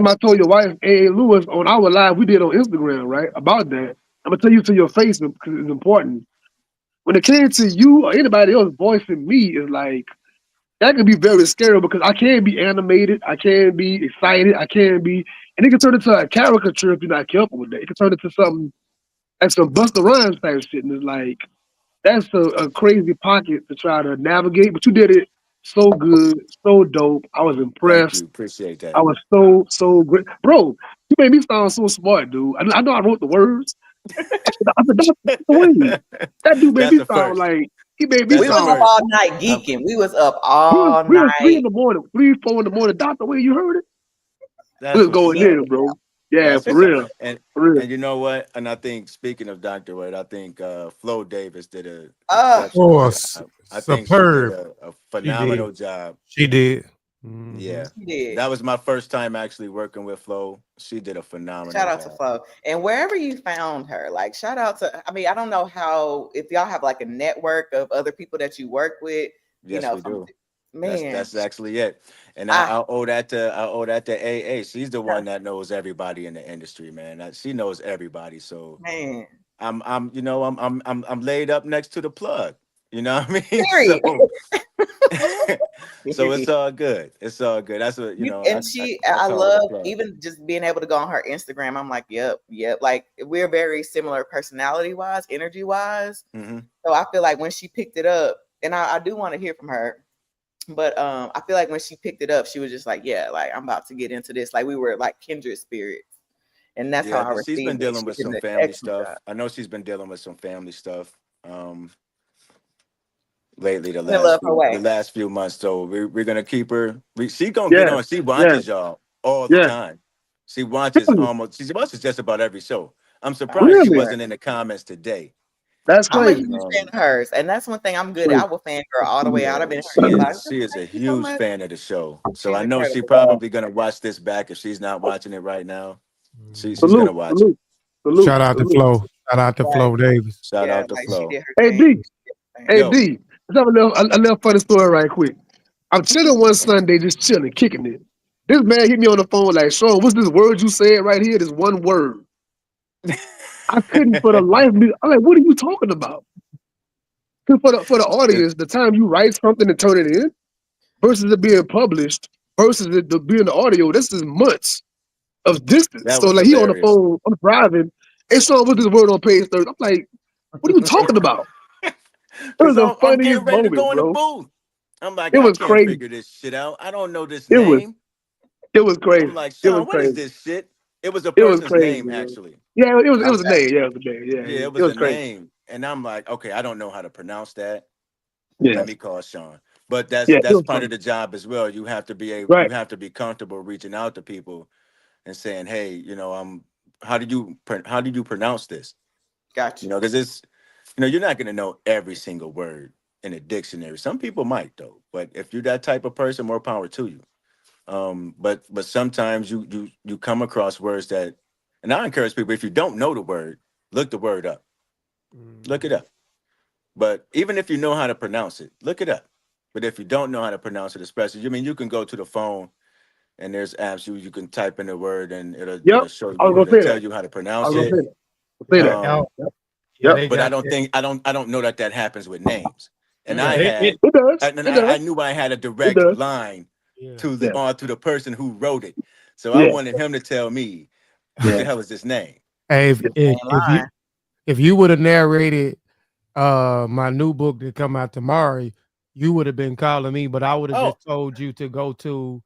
S5: I told your wife, A. Lewis, on our live we did on Instagram, right? About that. I'm gonna tell you to your face because it's important. When it came to you or anybody else voicing me, is like that can be very scary because I can be animated, I can be excited, I can be, and it can turn into a caricature if you're not careful with that. It can turn into something that's some Busta Rhymes type shit, and it's like that's a crazy pocket to try to navigate. But you did it so good, so dope. I was
S1: Thank
S5: impressed.
S1: you. Appreciate
S5: I
S1: that.
S5: was so great, bro. You made me sound so smart, dude. I know I wrote the words. I said, Dr. Wayne. That dude made
S1: That's
S5: me
S1: a
S5: sound
S1: first.
S5: like he made me
S1: That's
S4: We
S1: a
S4: was up
S5: sound.
S1: first.
S4: all night
S1: Um,
S4: geeking. We was up
S5: We was,
S4: all
S5: we was 3 in
S4: night.
S5: the morning, 3, 4 in the morning. Dr. Wayne, you heard it? We
S1: that's
S5: was
S1: what's
S5: going
S4: Yeah.
S1: up.
S5: in, bro. Yeah,
S1: That's
S5: for
S1: what's up.
S5: real,
S1: And
S5: for real.
S1: and you know what? And I think, speaking of Dr. Wade, I think Flo Davis did an
S4: Uh,
S1: exceptional
S2: Oh,
S1: job. I think she did
S2: superb.
S1: a
S2: She did.
S1: phenomenal job.
S2: She did. Hmm.
S1: Yeah.
S4: she did.
S1: That was my first time actually working with Flo. She did a phenomenal
S4: Shout out to
S1: job.
S4: Flo. And wherever you found her, like shout out to, I mean, I don't know how, if y'all have like a network of other people that you work with,
S1: Yes, we
S4: from,
S1: do.
S4: man,
S1: That's actually it. And
S4: I,
S1: I owe that to AA. She's the
S4: her,
S1: one that knows everybody in the industry, man. She knows everybody. So
S4: man,
S1: I'm laid up next to the plug. You know what I mean?
S4: period.
S1: So it's all good. It's all good. That's what
S4: And
S1: I
S4: I
S1: call it a
S4: love
S1: plug.
S4: even just being able to go on her Instagram. I'm like, yep, yep. Like we're very similar personality wise, energy wise.
S1: Mm-hmm.
S4: So I feel like when she picked it up, and I do want to hear from her, but I feel like when she picked it up, she was just like, yeah, like I'm about to get into this. Like we were like kindred spirits. And that's how
S1: Yeah,
S4: I
S1: she's been
S4: received it.
S1: dealing
S4: She
S1: with
S4: did
S1: some
S4: an
S1: family
S4: excellent
S1: stuff.
S4: job.
S1: I know she's been dealing with some family stuff lately.
S4: I love her
S1: The
S4: way.
S1: last few months. So we're gonna keep her. She gonna get
S5: Yes,
S1: on. She
S5: yes,
S1: watches y'all all the
S5: yes.
S1: time. She watches
S5: Really,
S1: almost. She watches just about every show. I'm
S4: I'm a
S1: surprised she
S4: huge
S5: really.
S4: fan.
S1: wasn't in the comments today.
S5: That's
S4: I'm a
S5: crazy.
S4: huge fan of hers, and that's one thing I'm good at.
S5: Crazy.
S4: I will fangirl all the way out.
S1: Yeah,
S4: I've been in her inbox.
S1: she is a
S4: Thank you so
S1: huge
S4: much.
S1: fan of the show. So
S4: She's
S1: I know she
S4: incredible.
S1: probably gonna watch this back if she's not watching it right now. She's
S2: Mhm.
S1: gonna
S5: Salute,
S1: watch it.
S5: salute, salute,
S2: Shout out to
S5: salute.
S2: Flo. Shout out to
S4: Right.
S2: Flo Davis.
S1: Shout
S4: Yeah,
S1: out to
S4: like she
S1: Flo.
S4: did her
S5: Hey
S4: thing.
S5: D,
S4: She did her thing.
S5: hey
S1: Yo,
S5: D. Let's have a little funny story right quick. I'm chilling one Sunday, just chilling, kicking it. This man hit me on the phone like, Sean, what's this word you said right here? This one word. I couldn't for the life of me. I'm like, what are you talking about? 'Cause for the
S1: it,
S5: audience, the time you write something and turn it in versus it being published versus it being the audio, this is months of distance.
S1: that
S5: So
S1: was
S5: like he on the
S1: hilarious.
S5: phone, I'm driving. Hey Sean, what's this word on page 30? I'm like, what are you talking about? It was
S1: Cause
S5: the
S1: I'm getting
S5: funniest
S1: ready to
S5: moment,
S1: go in the
S5: bro.
S1: booth. I'm like,
S5: It
S1: I
S5: was
S1: can't
S5: crazy.
S1: figure this shit out. I don't know this
S5: It was
S1: name.
S5: it was
S1: I'm
S5: crazy.
S1: like,
S5: It was
S1: Sean, what is
S5: crazy.
S1: this shit? It was a
S5: It was
S1: person's
S5: crazy,
S1: name,
S5: man.
S1: actually.
S5: Yeah, it
S1: I,
S5: was a name. Yeah, it was a name. Yeah,
S1: yeah,
S5: yeah.
S1: it
S5: It
S1: was
S5: was
S1: a
S5: crazy.
S1: name. And I'm like, okay, I don't know how to pronounce that.
S5: Yeah,
S1: Let me call Sean. But
S5: yeah. It
S1: that's
S5: was
S1: part of
S5: funny.
S1: the job as well. You
S5: Right.
S1: have to be comfortable reaching out to people and saying, hey, how do you pronounce this?
S4: Gotcha.
S1: Because you're not going to know every single word in a dictionary. Some people might though, but if you're that type of person, more power to you. But sometimes you come across words that, and I encourage people, if you don't know the word, look the word up, look it
S2: Mhm.
S1: up. But even if you know how to pronounce it, look it up. But if you don't know how to pronounce it, especially, you can go to the phone and there's apps you can type in the word and
S5: Yep.
S1: it'll show
S5: I was
S1: you,
S5: gonna
S1: it'll
S5: say
S1: tell
S5: that.
S1: you how to
S5: I
S1: pronounce
S5: was
S1: it.
S5: gonna say that. Say
S2: Yeah,
S5: that.
S2: yeah,
S1: Um,
S5: Yep.
S2: yeah,
S5: Yep.
S2: they
S1: but
S2: got that.
S1: I don't know that happens with names. And
S2: Yeah,
S1: I
S4: Mm.
S2: it
S1: had
S5: It does.
S1: and
S5: It
S1: I
S5: does.
S1: knew I had a
S5: It
S1: direct
S5: does.
S1: line
S2: yeah.
S1: to
S5: Yeah.
S1: the person who wrote it. So I
S5: Yeah.
S1: wanted him to tell me what
S5: Yeah.
S1: the hell is this name?
S2: Hey,
S5: Yeah.
S4: Ain't lying.
S2: if you would have narrated my new book that come out tomorrow, you would have been calling me, but I would have
S1: Oh,
S2: just told you to go to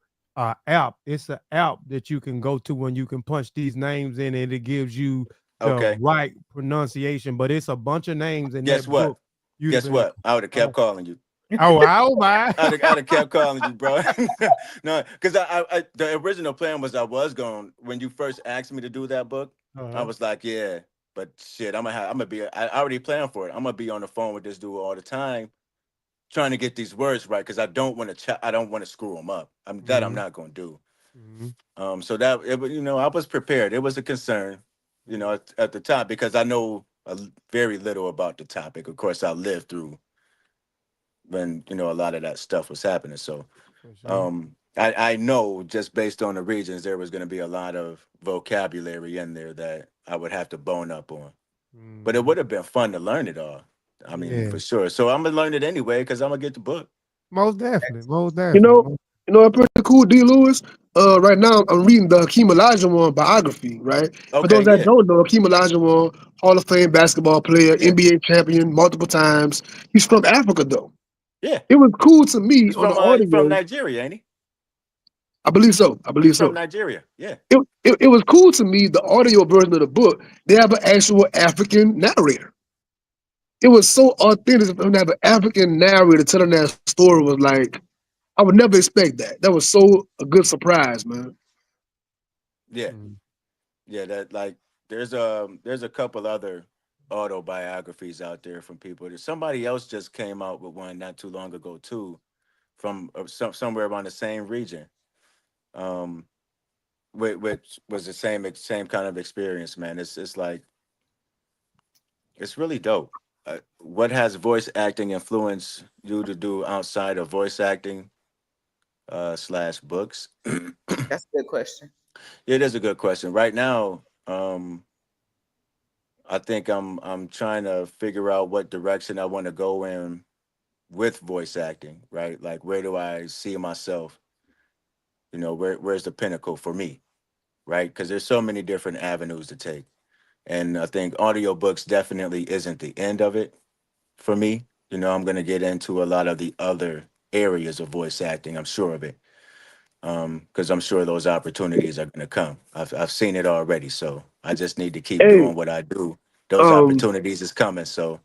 S2: app. It's an app that you can go to when you can punch these names in and it gives you the
S1: okay.
S2: right pronunciation. But it's a bunch of names in
S1: Guess
S2: that
S1: what?
S2: book. You'd have
S1: Guess
S2: been
S1: what? I would have kept
S2: oh,
S1: calling you.
S2: oh my.
S1: I'd have kept calling you, bro. No, because the original plan was I was going when you first asked me to do that book. I
S2: uh-huh.
S1: was like, yeah, but shit, I'm gonna be. I already planned for it. I'm gonna be on the phone with this dude all the time, trying to get these words right because I don't want to. I don't want to screw them up. I'm
S2: Mhm,
S1: not gonna do.
S2: mhm,
S1: So that I was prepared. It was a concern, at the top because I know very little about the topic. Of course, I lived through when a lot of that stuff was happening. So
S2: for sure.
S1: I know just based on the regions, there was going to be a lot of vocabulary in there that I would have to bone up on. But it
S2: Mhm.
S1: would have been fun to learn it all. I mean,
S2: Yeah,
S1: for sure. So I'm gonna learn it anyway because I'm gonna get the book.
S2: most definitely, most
S5: You
S2: definitely.
S5: know, pretty cool, D. Lewis. Right now I'm reading the Hakeem Olajuwon biography. Right. For
S1: Okay,
S5: those that
S1: yeah,
S5: don't know, Hakeem Olajuwon, Hall of Fame basketball player,
S1: yeah,
S5: NBA champion multiple times. He's from Africa though.
S1: yeah.
S5: It was cool to me
S1: He's
S5: on the
S1: from
S5: audio.
S1: Nigeria, ain't he?
S5: I believe so. I
S1: He's
S5: believe
S1: from
S5: so.
S1: Nigeria. Yeah,
S5: It was cool to me, the audio version of the book. They have an actual African narrator. It was so authentic for them to have an African narrator telling that story was like, I would never expect that. That was so a good surprise, man.
S1: yeah,
S2: Mhm.
S1: yeah. That like there's a couple other autobiographies out there from people. Somebody else just came out with one not too long ago too, from somewhere around the same region. Um, which was the same kind of experience, man. It's like it's really dope. What has voice acting influenced you to do outside of voice acting slash books?
S4: That's a good question.
S1: It is a good question. Right now, I think I'm trying to figure out what direction I want to go in with voice acting, right? Like, where do I see myself? You know, where's the pinnacle for me, right? Because there's so many different avenues to take. And I think audiobooks definitely isn't the end of it for me. You know, I'm going to get into a lot of the other areas of voice acting. I'm sure of it. Because I'm sure those opportunities are going to come. I've seen it already. So I just need to keep
S5: Hey,
S1: doing what I do. Those
S5: um,
S1: opportunities is coming. So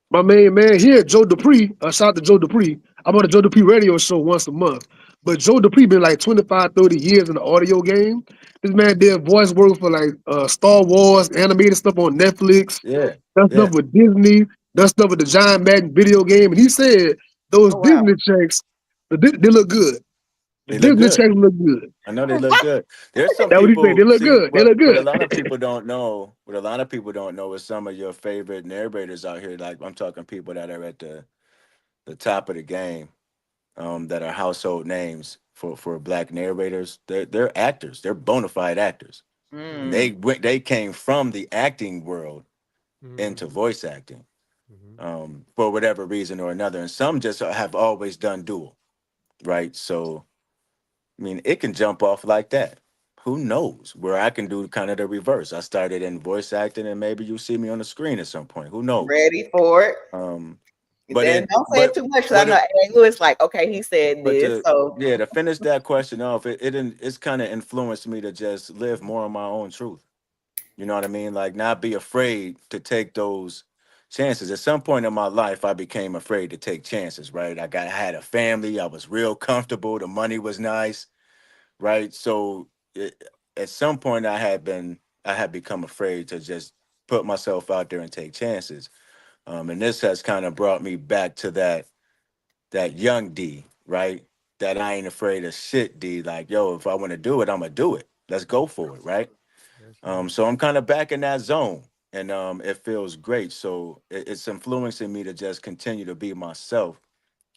S5: my main man here, Joe Dupree. Shout out to Joe Dupree. I'm on the Joe Dupree radio show once a month. But Joe Dupree been like 25, 30 years in the audio game. This man did voice work for like Star Wars, animated stuff on Netflix,
S1: yeah,
S5: done stuff
S1: yeah,
S5: with Disney, done stuff with the Giant Madden video game. And he said those
S4: Oh wow.
S5: Disney checks, they look good. The
S1: they look
S5: Disney
S1: good.
S5: checks look good.
S1: I know they look good. There's some
S5: That's what he said. They
S1: people
S5: look
S1: see
S5: good. They look
S1: what a
S5: good.
S1: lot of people don't know. What a lot of people don't know is some of your favorite narrators out here. Like, I'm talking people that are at the top of the game, that are household names for black narrators. They're actors. They're bona fide actors, and
S4: Mm.
S1: they came from the acting world into
S2: Mhm.
S1: voice acting,
S2: Mhm.
S1: for whatever reason or another. And some just have always done dual, right? So I mean, it can jump off like that. Who knows? Where I can do kind of the reverse. I started in voice acting, and maybe you see me on the screen at some point. Who knows?
S4: Ready for it.
S1: Um, but
S4: Then
S1: it,
S4: don't say it
S1: but
S4: too much because I
S1: but
S4: know
S1: it,
S4: A. Lewis like, okay, he said
S1: but
S4: this.
S1: to
S4: So
S1: yeah, to finish that question off, it's kind of influenced me to just live more on my own truth. You know what I mean? Like, not be afraid to take those chances. At some point in my life, I became afraid to take chances. Right? I had a family. I was real comfortable. The money was nice, right? So at some point, I had become afraid to just put myself out there and take chances. And this has kind of brought me back to that young D, right? That I ain't afraid of shit, D. Like, yo, if I want to do it, I'm gonna do it. Let's go for it, right?
S2: That's right.
S1: So I'm kind of back in that zone, and it feels great. So it's influencing me to just continue to be myself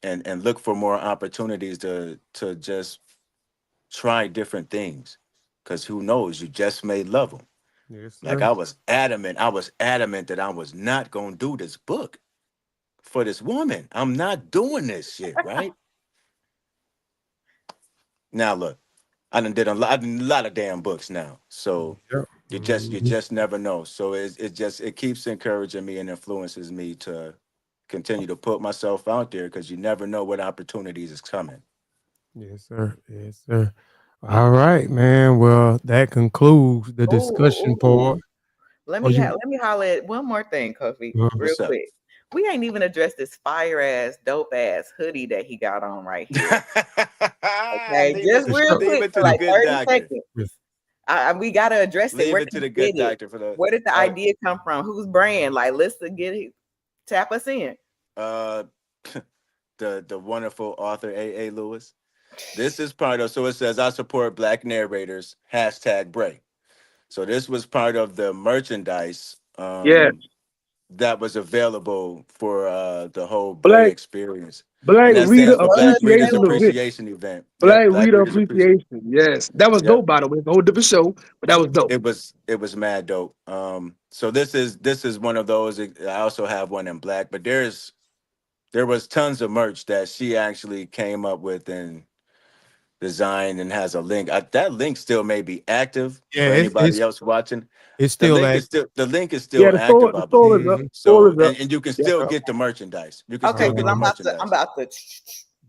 S1: and look for more opportunities to just try different things, because who knows, you just may love them.
S2: Yes,
S1: Like,
S2: sir.
S1: I was adamant that I was not going to do this book for this woman. I'm not doing this shit, right? Now look, I done a lot of damn books now, so
S2: Yep.
S1: you
S2: Mhm.
S1: just never know. So it keeps encouraging me and influences me to continue to put myself out there, because you never know what opportunities is coming.
S2: Yes, sir. Yes, sir. All right, man. Well, that concludes the discussion part.
S4: ooh. Let
S2: Oh,
S4: me
S2: you.
S4: let me holler at one more thing, Kofi, real
S1: What's up?
S4: quick. We ain't even addressed this fire ass, dope ass hoodie that he got on right here. Okay, just
S2: For
S4: real
S2: sure.
S1: Leave
S4: quick
S1: it
S4: for
S1: to the
S4: like
S1: good
S4: 30
S1: doctor.
S4: seconds.
S2: Yes.
S4: We gotta address it.
S1: Leave
S4: Where
S1: it
S4: did
S1: to the
S4: you get
S1: good
S4: it?
S1: doctor for the
S4: Where did the
S1: uh
S4: idea come from? Whose brand? Like, let's get it. Tap us in.
S1: uh the wonderful author A. Lewis. This is part of, so it says, I support black narrators, hashtag break. So this was part of the merchandise
S5: Yeah,
S1: that was available for the whole Bray
S5: black
S1: experience. And
S5: black
S1: that
S5: reader
S1: stands
S4: It
S1: for Black
S4: was
S1: Readers
S5: appreciation
S4: available.
S5: event.
S1: Appreciation Event. Yep,
S5: Black
S1: Black
S5: reader
S1: Readers Appreciation.
S5: appreciation. Yes, that was
S1: Yep.
S5: dope. By the way, it's a whole different show, but that was dope.
S1: It was mad dope. So this is one of those. I also have one in black, but there was tons of merch that she actually came up with and designed, and has a link. That link still may be active
S2: Yeah,
S1: for
S2: it's
S1: anybody
S2: it's
S1: else watching.
S2: it's still at.
S1: The link is
S5: Yeah,
S1: still
S5: the
S1: active, I
S5: store is
S1: believe.
S5: up.
S2: Mhm.
S5: Store
S1: So,
S5: is up.
S1: and you can
S5: Yeah.
S1: still get the merchandise. You can
S4: Okay,
S1: still
S4: because
S1: get the
S4: I'm
S1: merchandise.
S4: about to.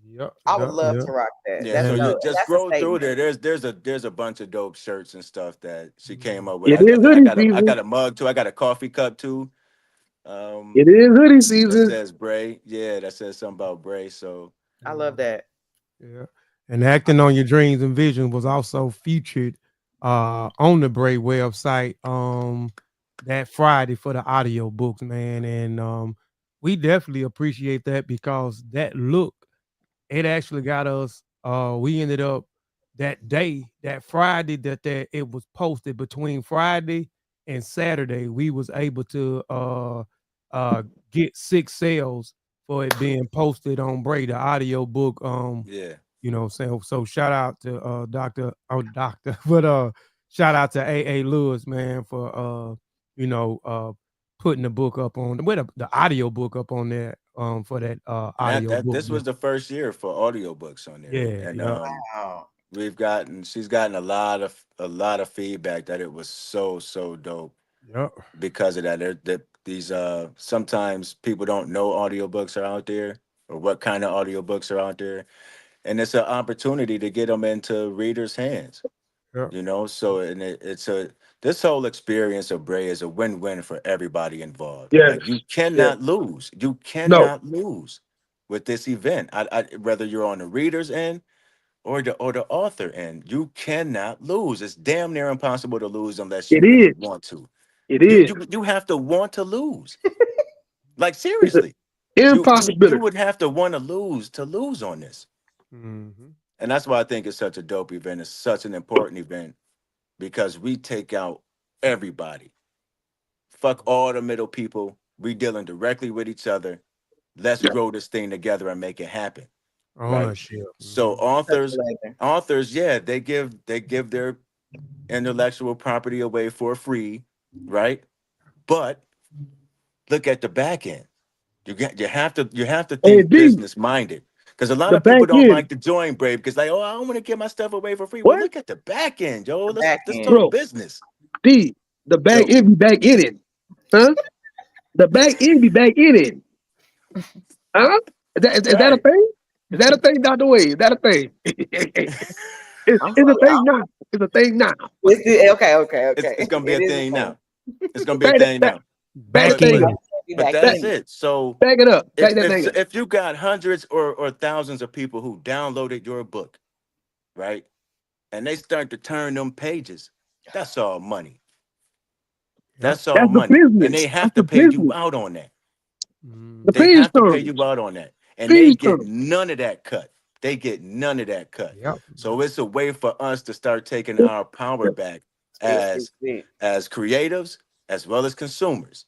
S2: Yep.
S4: I would
S2: Yep.
S4: love
S2: Yep.
S4: to rock that.
S1: Yeah,
S4: That's
S1: so
S2: And
S1: you
S4: dope.
S1: just
S4: That's a
S1: scroll through
S4: statement.
S1: there. There's a bunch of dope shirts and stuff that she came
S2: mhm.
S1: up with.
S5: It is
S1: I
S5: hoodie
S1: got I
S5: season.
S1: got a mug too. I got a coffee cup too. Um,
S5: It is hoodie
S1: that
S5: season.
S1: says Bray. Yeah, that says something about Bray. So
S4: I love
S2: Mhm.
S4: that.
S2: Yeah. And acting on your dreams and visions was also featured on the Bray website that Friday for the audio books, man. And we definitely appreciate that because that look, it actually got us we ended up that day, that Friday that it was posted between Friday and Saturday, we was able to uh get 6 sales for it being posted on Bray, the audio book.
S1: yeah,
S2: You know what I'm saying? So shout out to Doctor, but shout out to A. Lewis, man, for you know, putting the book up on with the audio book up on there for that
S1: And
S2: audio book.
S1: this was the first year for audiobooks on there.
S2: Yeah,
S1: And
S2: yeah.
S4: Wow.
S1: she's gotten a lot of feedback that it was so dope
S2: Yep.
S1: because of that. These sometimes people don't know audiobooks are out there or what kind of audiobooks are out there. And it's an opportunity to get them into readers' hands.
S2: Yep.
S1: So and it's a this whole experience of Bray is a win-win for everybody involved.
S5: Yes.
S1: Like you
S5: Yes.
S1: cannot lose. You
S5: No.
S1: cannot lose with this event. Whether you're on the reader's end or the author end, you cannot lose. It's damn near impossible to lose unless you
S5: It
S1: really
S5: is.
S1: want to.
S5: It
S1: You
S5: is.
S1: you you have to want to lose. Like
S5: It's an
S1: seriously, you
S5: impossibility.
S1: would have to want to lose on this.
S2: Mm-hmm.
S1: And that's why I think it's such a dope event. It's such an important event because we take out everybody. Fuck all the middle people. We dealing directly with each other. Let's
S5: Yeah.
S1: grow this thing together and make it happen. Right.
S2: Ownership.
S1: So
S4: Such a legend.
S1: authors, yeah, they give their intellectual property away for free, right? But look at the back end. You have to
S5: Hey,
S1: think
S5: D,
S1: business minded. Because a lot
S5: the
S1: of people
S5: back
S1: don't
S5: end.
S1: like to join Brave because like, oh, I don't want to give my stuff away for free. Well,
S5: What?
S1: look at the back end, yo.
S4: Back
S1: Let's
S4: end.
S1: talk
S5: Bro,
S1: business.
S5: D, the back
S1: So
S5: end be back in it. Huh? The back end be back in it. Huh? Is that a
S1: right.
S5: thing? Is that a thing, Dr. Wade? Is that a thing? it's
S4: I'm
S5: a
S4: so
S5: thing now. It's a thing now.
S4: okay.
S1: It's gonna be
S4: It
S1: a
S4: is
S1: thing
S4: a thing.
S1: now. It's gonna be a
S5: Back that,
S1: thing
S5: back,
S1: now.
S5: back that
S2: Back
S1: But
S5: thing
S2: end.
S5: up.
S4: Be
S1: but
S4: back
S1: that's
S4: in.
S1: it. So
S5: Back it up. Back that thing up.
S1: if you got hundreds or thousands of people who downloaded your book, right, and they start to turn them pages, that's all money.
S2: Yep.
S1: That's all
S5: That's the
S1: money, and they
S5: business.
S1: have
S5: That's
S1: to
S5: the
S1: pay you
S5: business.
S1: out on that.
S5: The
S2: Mm-hmm.
S1: They
S5: page
S1: have to pay
S5: terms.
S1: you out on that, and they
S5: Page
S1: get
S5: terms.
S1: none of that cut. They get none of that cut.
S2: Yep.
S1: So it's a way for us to start taking our power back as
S4: See.
S1: creatives as well as consumers.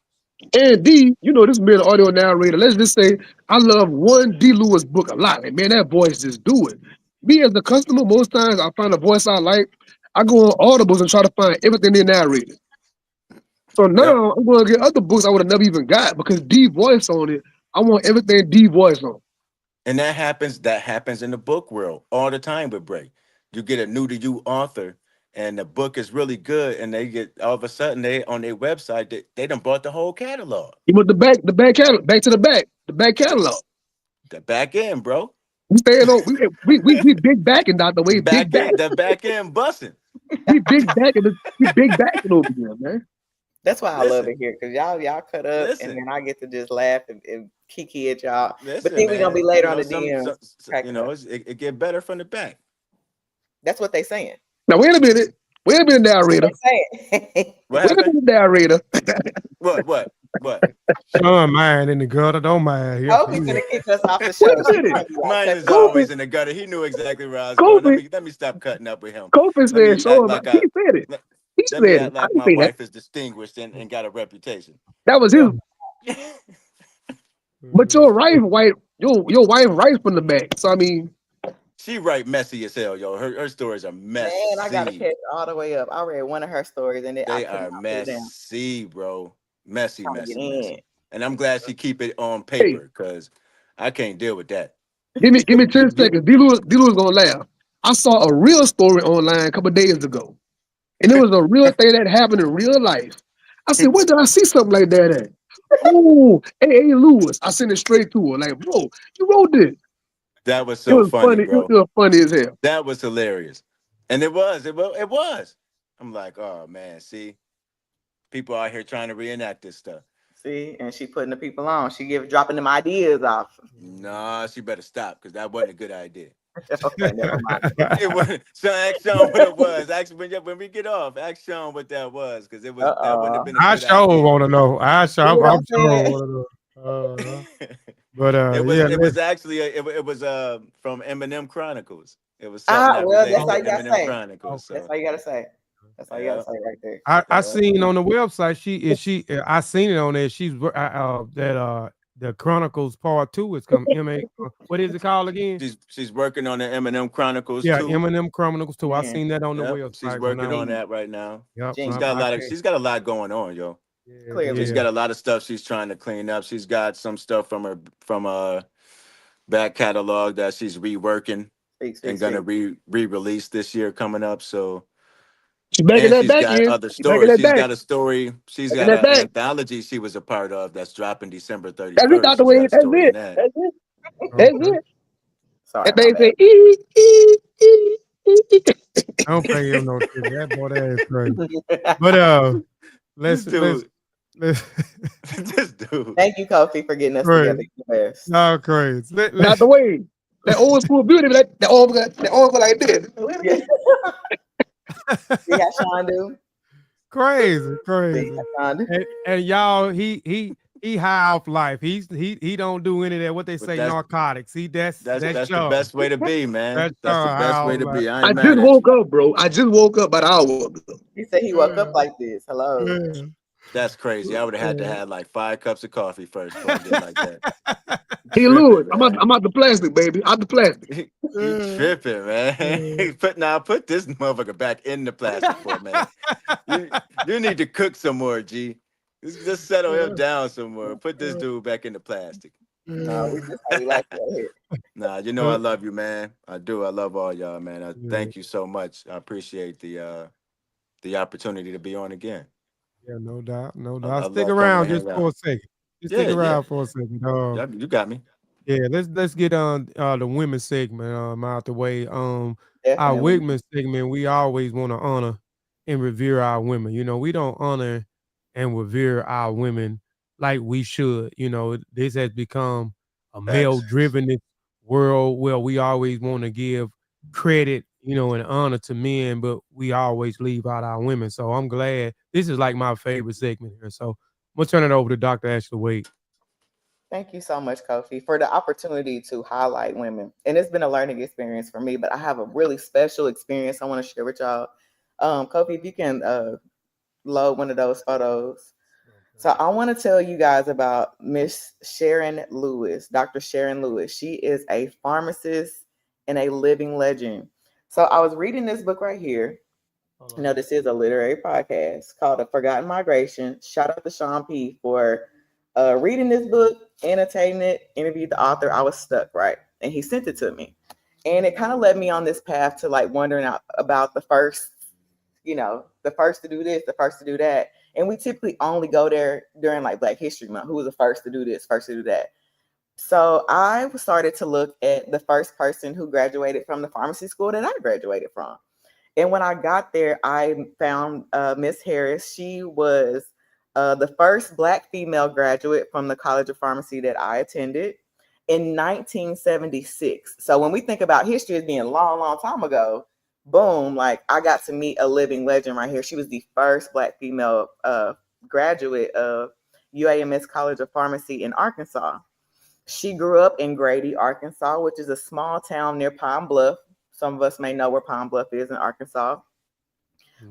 S5: And D, you know, this man, an audio narrator. Let's just say I love one D. Lewis book a lot. Like, man, that voice just do it. Me as the customer, most times I find a voice I like. I go on Audibles and try to find everything they narrated. So
S1: Yep.
S5: now I'm going to get other books I would have never even got because D voice on it. I want everything D voice on.
S1: And that happens in the book world all the time with Bray. You get a new to you author and the book is really good and they get all of a sudden they on their website they done bought the whole catalog.
S5: You want the back catalog, back to the back catalog.
S1: The back end, bro.
S5: We staying on, we big backing, Dr. Wade, big back.
S1: The back end busting.
S5: We big backing over here, man.
S4: That's why I love
S1: Listen.
S4: it here because y'all cut up
S1: Listen.
S4: and then I get to just laugh and kiki at y'all.
S1: Listen,
S4: But then we're gonna be
S1: man,
S4: later
S1: you
S4: on
S1: know,
S4: the DM.
S1: you know, it get better from the back.
S4: That's what they saying.
S5: Now wait a minute, narrator.
S4: They saying.
S1: What
S5: Wait a
S1: happened?
S5: minute, narrator.
S1: What?
S2: Sean mind in the gutter, don't mind. Here.
S4: Kofi's gonna kick us off the show.
S5: Wait a minute.
S1: Mine is
S5: Kofi-
S1: always in the gutter. He knew exactly where I was going. Let me stop cutting up with him.
S5: Kofi
S1: Let me
S5: said, "Show
S1: act
S5: him."
S1: like
S5: He said it.
S1: let,
S5: He
S1: let me
S5: said
S1: act
S5: it. I
S1: like
S5: didn't
S1: my
S5: say that.
S1: wife is distinguished and got a reputation.
S5: That was his. But your wife writes from the back. So I mean,
S1: She write messy as hell, yo. Her stories are messy.
S4: Man, I gotta catch all the way up. I read one of her stories and
S1: They
S4: I
S1: are
S4: couldn't put it down.
S1: messy, bro. Messy.
S4: Trying to get in.
S1: And I'm glad she keep it on
S5: hey,
S1: paper because I can't deal with that.
S5: give me 10 seconds. D. Lewis gonna laugh. I saw a real story online a couple of days ago, and it was a real thing that happened in real life. I said, "Where did I see something like that at?" Oh, A. Lewis. I sent it straight to her. Like, bro, you wrote this.
S1: That was
S5: It
S1: so
S5: was
S1: funny,
S5: funny. It
S1: bro.
S5: was funny as hell.
S1: That was hilarious. And it was. I'm like, oh man, see, people out here trying to reenact this stuff.
S4: See, and she putting the people on. She dropping them ideas off.
S1: Nah, she better stop because that wasn't a good idea.
S4: Okay, never mind.
S1: It wasn't. So ask Sean what it was. Ask when we get off. Ask Sean what that was because that wouldn't have been a
S2: I
S1: good
S2: sure
S1: idea.
S2: want to know. I'm
S4: You know what
S2: sure
S4: I'm saying?
S2: want to know. But
S1: it was actually it was from Eminem Chronicles. It was something that
S4: Well,
S1: related
S4: that's all
S1: to
S4: you gotta
S1: Eminem
S4: say.
S1: Chronicles.
S4: That's
S1: So
S4: all you gotta say. That's all you gotta say right there.
S2: I seen on the website I seen it on there. She's the Chronicles Part 2 is coming. What is it called again?
S1: she's working on the Eminem Chronicles
S2: Yeah,
S1: too.
S2: Eminem Chronicles 2. I
S4: Yeah.
S2: seen that on the
S1: Yep,
S2: website.
S1: she's working on that right now.
S2: Yep.
S1: She's got a lot going on, yo.
S4: Clearly.
S1: She's got a lot of stuff she's trying to clean up. She's got some stuff from her back catalog that she's reworking and gonna re-release this year coming up. So,
S5: She bringing
S1: and
S5: that
S1: she's
S5: back
S1: got
S5: in.
S1: other
S5: She bringing
S1: stories.
S5: that
S1: She's
S5: back.
S1: got a story. She's
S5: Bringing
S1: got
S5: that
S1: an
S5: back.
S1: anthology she was a part of that's dropping December
S5: That's it,
S1: 31st.
S5: Dr.
S1: She's got
S5: Wade.
S1: a
S5: That's
S1: story in
S5: it.
S1: that.
S5: That's it. That's
S2: Okay.
S5: it.
S4: Sorry,
S5: And
S4: my
S5: they
S4: bad.
S5: say, ee, ee, ee, ee.
S2: I don't pay him no ticket. That boy, that is crazy. But
S1: This
S2: let's
S1: dude, this dude.
S4: Thank you, Kofi, for getting us
S2: crazy.
S4: together. You're best.
S2: No crazy.
S5: Dr. Wade. That old school beauty, that old go like this.
S4: Yeah. See how Sean do?
S2: crazy,
S4: See
S2: crazy.
S4: how Sean do?
S2: And y'all, he high off life. He don't do any of that. What they
S1: But
S2: say, narcotics. That's
S1: that's the
S2: y'all.
S1: best way to be, man.
S2: That's
S1: That's the
S2: y'all high
S1: best way
S2: off
S1: to
S2: life.
S1: be. I
S5: I
S1: ain't
S5: just
S1: mad at
S5: woke
S1: you.
S5: up, bro. I just woke up about an hour ago.
S4: He said he woke up like this. Hello.
S2: Yeah.
S1: That's crazy. I would have had to have like 5 cups of coffee first before I get like that.
S5: Hey,
S1: Tripping,
S5: Lewis,
S1: man.
S5: I'm out the plastic, baby. Out the plastic.
S1: You tripping, man. Put this motherfucker back in the plastic for a minute. You need to cook some more, G. Just settle him down some more. Put this dude back in the plastic.
S4: No, we just how we like it here.
S1: Nah, you know I love you, man. I do. I love all y'all, man. I
S2: Yeah.
S1: thank you so much. I appreciate the opportunity to be on again.
S2: Yeah, no doubt, no
S1: I
S2: doubt. Stick
S1: love coming to
S2: around just
S1: hang
S2: for
S1: out.
S2: a second. Just stick
S1: Yeah, yeah.
S2: around for a second.
S1: You got me.
S2: Yeah, let's get on the women's segment out the way. Our
S4: Definitely.
S2: women's segment, we always want to honor and revere our women. You know, we don't honor and revere our women like we should. You know, this has become a
S1: Facts.
S2: male-driven world where we always want to give credit, you know, and honor to men, but we always leave out our women. So I'm glad this is like my favorite segment here. So I'm gonna turn it over to Dr. Ashley Wade.
S4: Thank you so much, Kofi, for the opportunity to highlight women. And it's been a learning experience for me, but I have a really special experience I want to share with y'all. Kofi, if you can load one of those photos. So I want to tell you guys about Miss Sharon Lewis, Dr. Sharon Lewis. She is a pharmacist and a living legend. So I was reading this book right here. You know, this is a literary podcast called A Forgotten Migration. Shout out to Sean P for reading this book, annotating it, interviewed the author. I was stuck, right? And he sent it to me. And it kind of led me on this path to like wondering about the first, you know, the first to do this, the first to do that. And we typically only go there during like Black History Month. Who was the first to do this, first to do that? So I started to look at the first person who graduated from the pharmacy school that I graduated from. And when I got there, I found Miss Harris. She was the first Black female graduate from the College of Pharmacy that I attended in 1976. So when we think about history as being a long, long time ago, boom, like I got to meet a living legend right here. She was the first Black female graduate of UAMS College of Pharmacy in Arkansas. She grew up in Grady, Arkansas, which is a small town near Pine Bluff. Some of us may know where Pine Bluff is in Arkansas.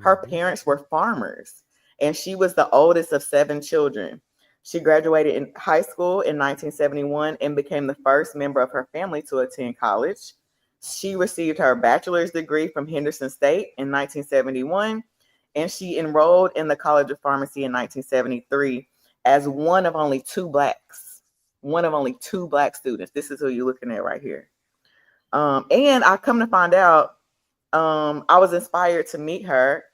S4: Her parents were farmers, and she was the oldest of 7 children. She graduated in high school in 1971 and became the first member of her family to attend college. She received her bachelor's degree from Henderson State in 1971, and she enrolled in the College of Pharmacy in 1973 as one of only 2 Blacks. One of only 2 Black students. This is who you're looking at right here. And I come to find out, I was inspired to meet her.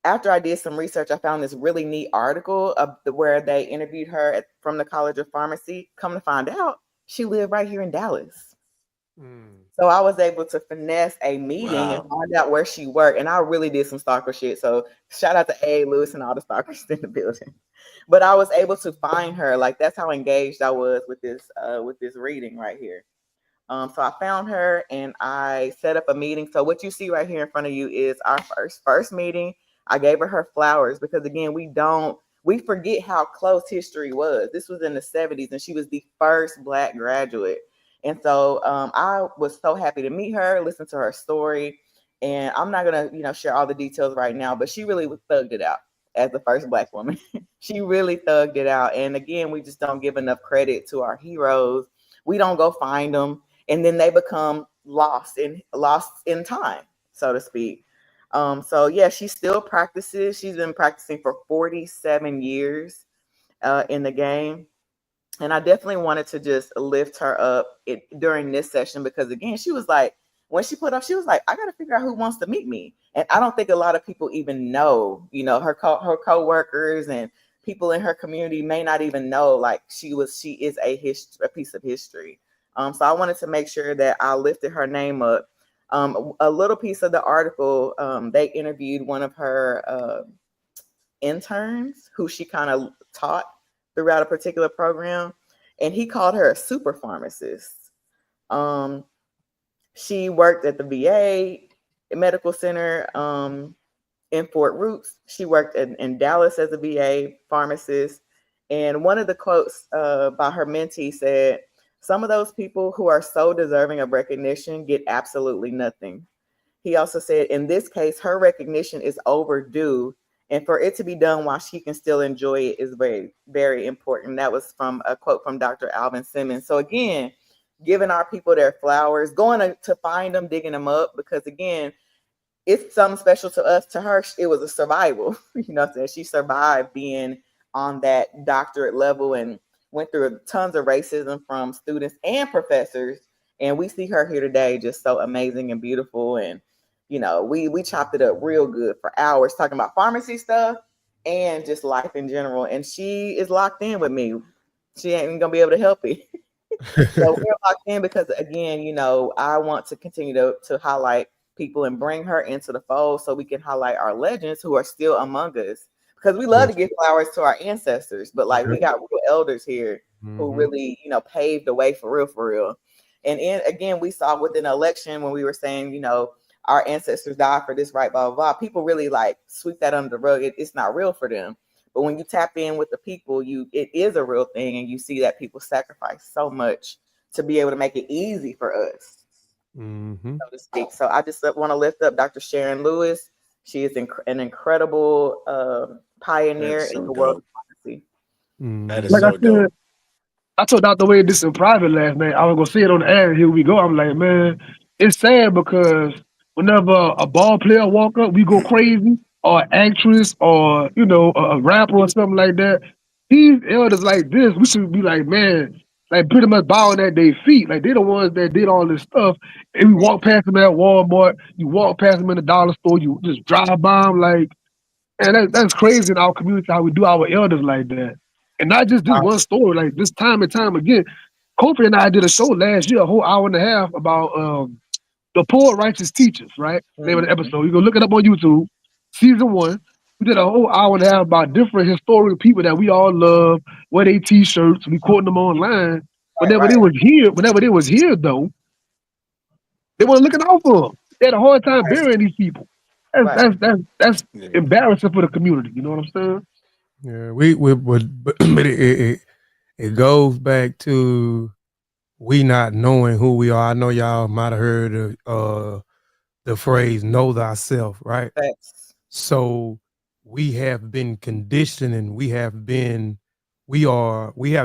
S4: After I did some research, I found this really neat article where they interviewed her from the College of Pharmacy. Come to find out, she lived right here in Dallas. So I was able to finesse a meeting and find out where she worked. And I really did some stalker shit. So shout out to A. Lewis and all the stalkers in the building. But I was able to find her. Like that's how engaged I was with this reading right here. So I found her and I set up a meeting. So what you see right here in front of you is our first meeting. I gave her her flowers because again, we forget how close history was. This was in the 70s and she was the first Black graduate. And so I was so happy to meet her, listen to her story. And I'm not gonna, share all the details right now, but she really thugged it out as the first Black woman. She really thugged it out. And again, we just don't give enough credit to our heroes. We don't go find them. And then they become lost in time, so to speak. So yeah, she still practices. She's been practicing for 47 years in the game. And I definitely wanted to just lift her up during this session because again, she was like, when she put up, she was like, I got to figure out who wants to meet me. And I don't think a lot of people even know, her her coworkers and people in her community may not even know like she is a piece of history. So I wanted to make sure that I lifted her name up. A little piece of the article, they interviewed one of her interns who she kind of taught throughout a particular program, and he called her a super pharmacist. She worked at the VA medical center in Fort Roots. She worked in Dallas as a VA pharmacist. And one of the quotes by her mentee said, some of those people who are so deserving of recognition get absolutely nothing. He also said, in this case, her recognition is overdue, and for it to be done while she can still enjoy it is very, very important. That was from a quote from Dr. Alvin Simmons. So again, giving our people their flowers, going to find them, digging them up, because again, it's something special to us. To her, it was a survival. She survived being on that doctorate level and went through tons of racism from students and professors. And we see her here today, just so amazing and beautiful. And we chopped it up real good for hours talking about pharmacy stuff and just life in general. And she is locked in with me. She ain't gonna be able to help it. So we're locked in because again, I want to continue to highlight people and bring her into the fold so we can highlight our legends who are still among us. Because we love to give flowers to our ancestors, but like we got real elders here who really, paved the way for real, for real. And again, we saw with an election when we were saying, our ancestors died for this, right, blah, blah, blah. People really like sweep that under the rug. It's not real for them. But when you tap in with the people, it is a real thing. And you see that people sacrifice so much to be able to make it easy for us, so to speak. So I just want to lift up Dr. Sharon Lewis. She is an incredible pioneer in the world of pharmacy.
S1: That is
S5: Like I
S1: so
S5: said,
S1: dope.
S5: I told Dr. Wade this in private last night. I was gonna say it on the air. Here we go. I'm like, man, it's sad because whenever a ball player walk up, we go crazy, or an actress, or a rapper or something like that. These elders like this, we should be like, man, like pretty much bowing at their feet. Like they the ones that did all this stuff. And we walk past them at Walmart, you walk past them in the dollar store, you just drive by them like, and that's crazy in our community how we do our elders like that. And not just this one story, like this time and time again. Kofi and I did a show last year, a whole hour and a half about the poor righteous teachers, right? Name of the episode. You go look it up on YouTube, season 1. We did a whole hour and a half about different historical people that we all love, wear their t-shirts, we quoting them online. Whenever they was here though, they weren't looking out for them. They had a hard time burying these people. That's
S1: Yeah.
S5: embarrassing for the community. You know what I'm saying?
S2: Yeah, we would, but it goes back to we not knowing who we are. I know y'all might have heard the phrase "know thyself," right?
S4: Thanks.
S2: So we have been conditioned, and we have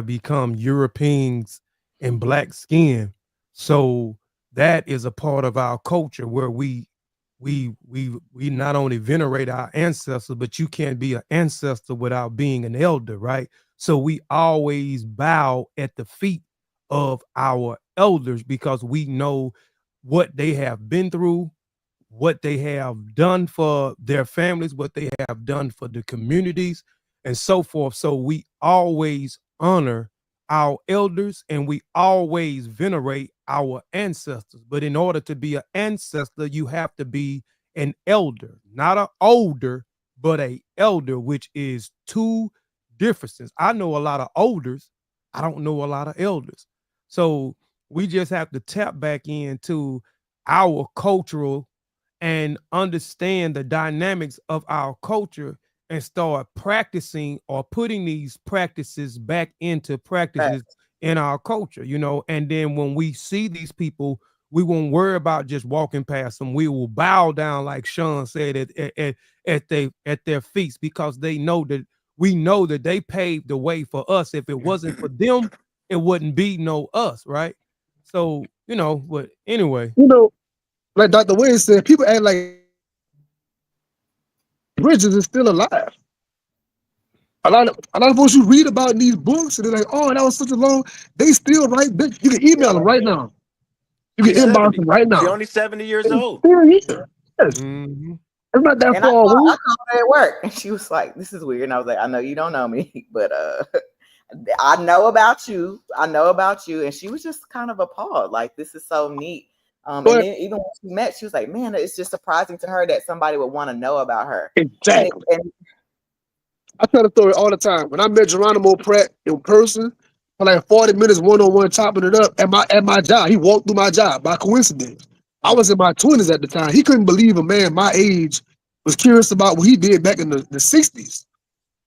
S2: become Europeans in black skin. So that is a part of our culture where we not only venerate our ancestors, but you can't be an ancestor without being an elder, right? So we always bow at the feet of our elders because we know what they have been through, what they have done for their families, what they have done for the communities, and so forth. So we always honor our elders and we always venerate our ancestors. But in order to be an ancestor, you have to be an elder, not an older, but a elder, which is two differences. I know a lot of elders. I don't know a lot of elders. So we just have to tap back into our cultural and understand the dynamics of our culture and start practicing or putting these practices back into practices in our culture, and then when we see these people, we won't worry about just walking past them. We will bow down, like Sean said, at their feet, because they know that we know that they paved the way for us. If it wasn't for them, it wouldn't be no us, right? So, but anyway.
S5: Like Dr. Wade said, people act like Bridges is still alive. A lot of folks you read about in these books, and they're like, "Oh, that was such a long." They still write. You can email them right now. You can
S1: He's
S5: inbox
S1: 70.
S5: them right
S1: He
S5: now.
S1: only 70 years
S5: They're
S1: old.
S5: still here. Yes,
S2: Mm-hmm.
S5: it's not that
S4: And
S5: far away.
S4: I called her at work, and she was like, "This is weird." And I was like, "I know you don't know me, but I know about you. I know about you." And she was just kind of appalled, like, "This is so neat." And
S5: But
S4: then even when she met, she was like, "Man, it's just surprising to her that somebody would want to know about her."
S5: exactly,
S4: And
S5: I tell the story all the time. When I met Geronimo Pratt in person for like 40 minutes, one-on-one, chopping it up at my job, he walked through my job by coincidence. I was in my 20s at the time. He couldn't believe a man my age was curious about what he did back in the 60s.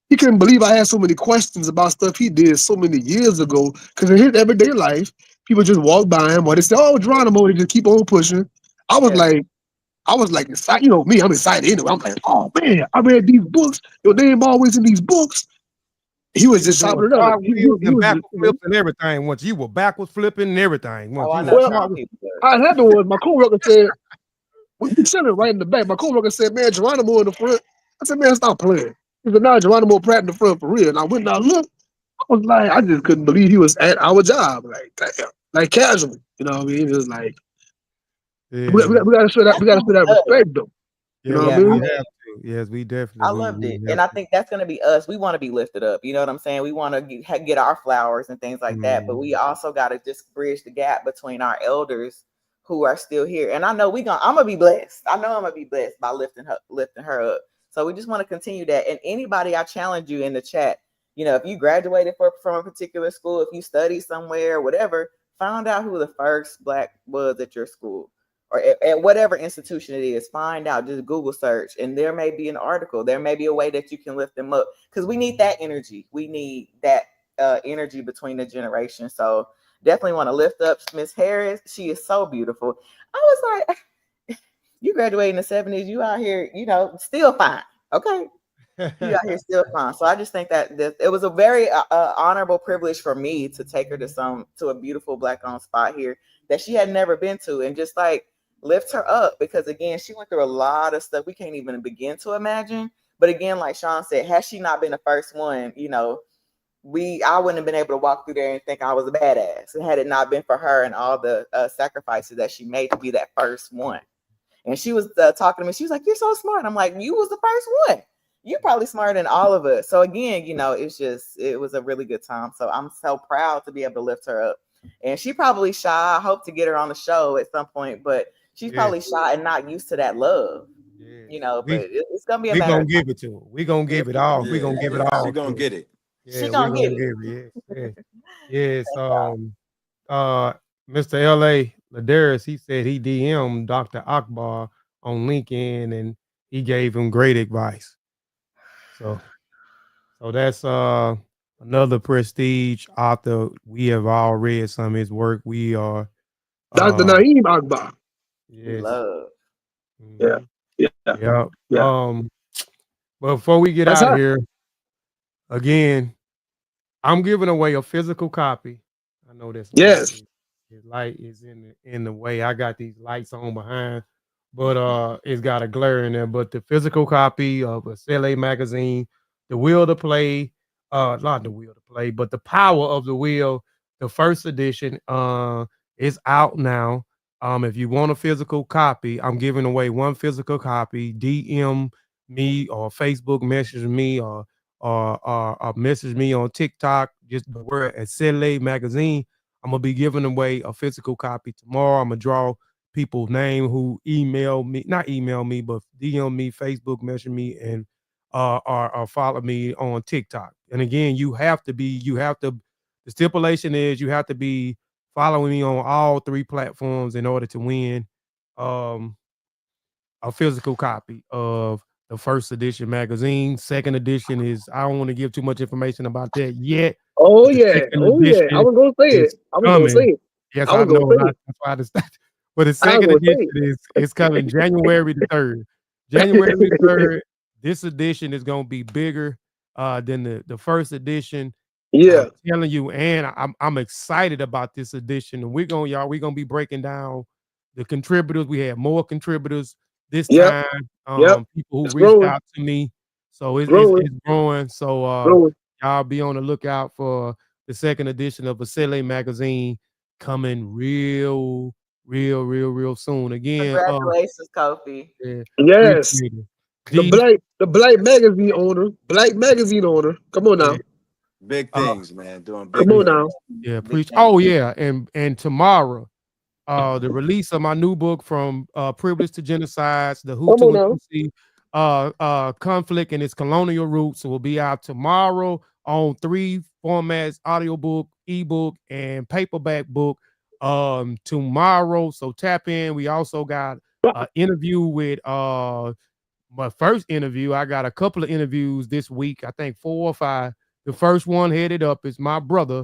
S5: He couldn't believe I had so many questions about stuff he did so many years ago. Because in his everyday life, people just walk by him or they say, "Oh, Geronimo," they just keep on pushing. I was
S4: yeah,
S5: like, excited. You know me, I'm excited anyway. I'm like, "Oh man, I read these books. Your name always in these books." He was
S2: You were
S5: just
S2: doing
S5: chopping it up.
S2: cartwheels
S5: He
S2: and
S5: was
S2: backward flips and everything. Once you were backwards flipping and everything.
S4: oh,
S2: Once
S4: I
S2: you were
S4: know
S5: well.
S4: Sean
S2: cartwheel.
S4: people
S5: What
S4: does.
S5: happened was my coworker said, "We sitting right in the back." My coworker said, "Man, Geronimo in the front." I said, "Man, stop playing." He said, "Nah, Geronimo Pratt in the front for real." And I went and I looked. I was like, I just couldn't believe he was at our job, like damn, like casually. You know what I mean? It was like
S2: Yeah.
S5: we got to show that
S4: That's gonna be us.
S5: respect though. You know
S2: Yes,
S5: what I
S4: Yeah,
S2: we
S5: mean?
S2: have to. Yes, we definitely
S4: I loved it,
S2: we have
S4: and I
S2: to.
S4: think that's gonna be us. We want to be lifted up. You know what I'm saying? We want to get our flowers and things like that, but we also got to just bridge the gap between our elders who are still here. And I know I'm gonna be blessed. I know I'm gonna be blessed by lifting her up. So we just want to continue that. And anybody, I challenge you in the chat. You know, if you graduated from a particular school, if you studied somewhere, whatever, find out who the first Black was at your school or at whatever institution it is. Find out, just Google search, and there may be an article. There may be a way that you can lift them up, because we need that energy. We need that energy between the generations. So definitely want to lift up Miss Harris. She is so beautiful. I was like, you graduated in the 70s. You out here, still fine. Okay. You out here still fine. So I just think that it was a very honorable privilege for me to take her to a beautiful Black owned spot here that she had never been to, and just like lift her up, because again, she went through a lot of stuff we can't even begin to imagine. But again, like Sean said, had she not been the first one, I wouldn't have been able to walk through there and think I was a badass. And had it not been for her and all the sacrifices that she made to be that first one. And she was talking to me. She was like, "You're so smart." I'm like, "You was the first one. You probably smarter than all of us." So again, it was a really good time. So I'm so proud to be able to lift her up. And she probably shy. I hope to get her on the show at some point, but she's
S2: Yes,
S4: probably shy and not used to that love,
S2: yes.
S4: but it's going to be a
S2: We
S4: matter
S2: gonna
S4: of time.
S2: give it to her. We gonna
S4: Yeah,
S2: give it all. We
S1: Yeah,
S2: gonna give it
S1: yeah. She
S2: all
S1: gonna
S2: to her.
S1: get it.
S4: she
S2: Yeah, we
S4: going to
S2: gonna
S4: get it.
S2: give it. Yes, yes. Yes. Mr. L.A. Ladarius, he said he DM'd Dr. Akbar on LinkedIn and he gave him great advice. So that's another prestige author. We have all read some of his work. We are
S5: Dr. Naeem Akbar.
S2: yes.
S4: Love.
S5: Yeah,
S2: Mhm.
S5: yeah,
S2: Yep.
S5: yeah.
S2: But before we get
S5: That's
S2: out of
S5: hot.
S2: here, again, I'm giving away a physical copy. I know this
S5: Yes.
S2: light is in the way. I got these lights on behind, but it's got a glare in there. But the physical copy of a CLA magazine, The Will to Play, not The Will to Play, but The Power of the Will, the first edition, is out now. If you want a physical copy, I'm giving away one physical copy. DM me or Facebook message me or message me on TikTok, just the word Accelerate Magazine. I'm gonna be giving away a physical copy tomorrow. I'm gonna draw people's name who email me, not email me, but DM me, Facebook message me, and or follow me on TikTok. And again, the stipulation is you have to be following me on all three platforms in order to win. Um, a physical copy of the first edition magazine. Second edition is I don't want to give too much information about that yet,
S5: Oh
S2: but the
S5: yeah.
S2: second
S5: Oh yeah. I
S2: edition
S5: was gonna say it.
S2: is
S5: I was gonna say
S2: coming.
S5: it.
S2: Yes,
S5: I
S2: I
S5: was gonna
S2: know.
S5: say it.
S2: That's why I just but the
S5: I was
S2: second
S5: gonna
S2: edition
S5: say it.
S2: is coming January the 3rd. January the 3rd. This edition is gonna be bigger than the first edition.
S5: Yeah.
S2: I'm telling you, and I'm excited about this edition. And we're gonna be breaking down the contributors. We had more contributors this
S5: Yep.
S2: time.
S5: Yep.
S2: People who
S5: It's
S2: reached
S5: growing.
S2: out to me. So
S5: Growing.
S2: it's growing. So
S5: Growing.
S2: y'all be on the lookout for the second edition of Vasile magazine coming real soon. Again,
S4: Congratulations, Kofi.
S2: yeah,
S5: Yes.
S2: appreciate it.
S5: The
S2: D,
S5: black magazine owner. Black magazine owner. Come on now.
S2: yeah,
S1: Big
S2: uh,
S1: things, man. Doing big
S5: Come on
S1: things.
S5: now.
S2: yeah,
S4: Big
S2: preach.
S4: thing.
S2: Oh yeah, and tomorrow, the release of my new book from Privilege to Genocides, the
S5: Come
S2: Hutu
S5: on
S2: and
S5: now.
S2: Tutsi conflict and its colonial roots will be out tomorrow on 3 formats: audiobook, ebook, and paperback book. Tomorrow, so tap in. We also got an interview with my first interview. I got a couple of interviews this week, I think 4 or 5. The first one headed up is my brother,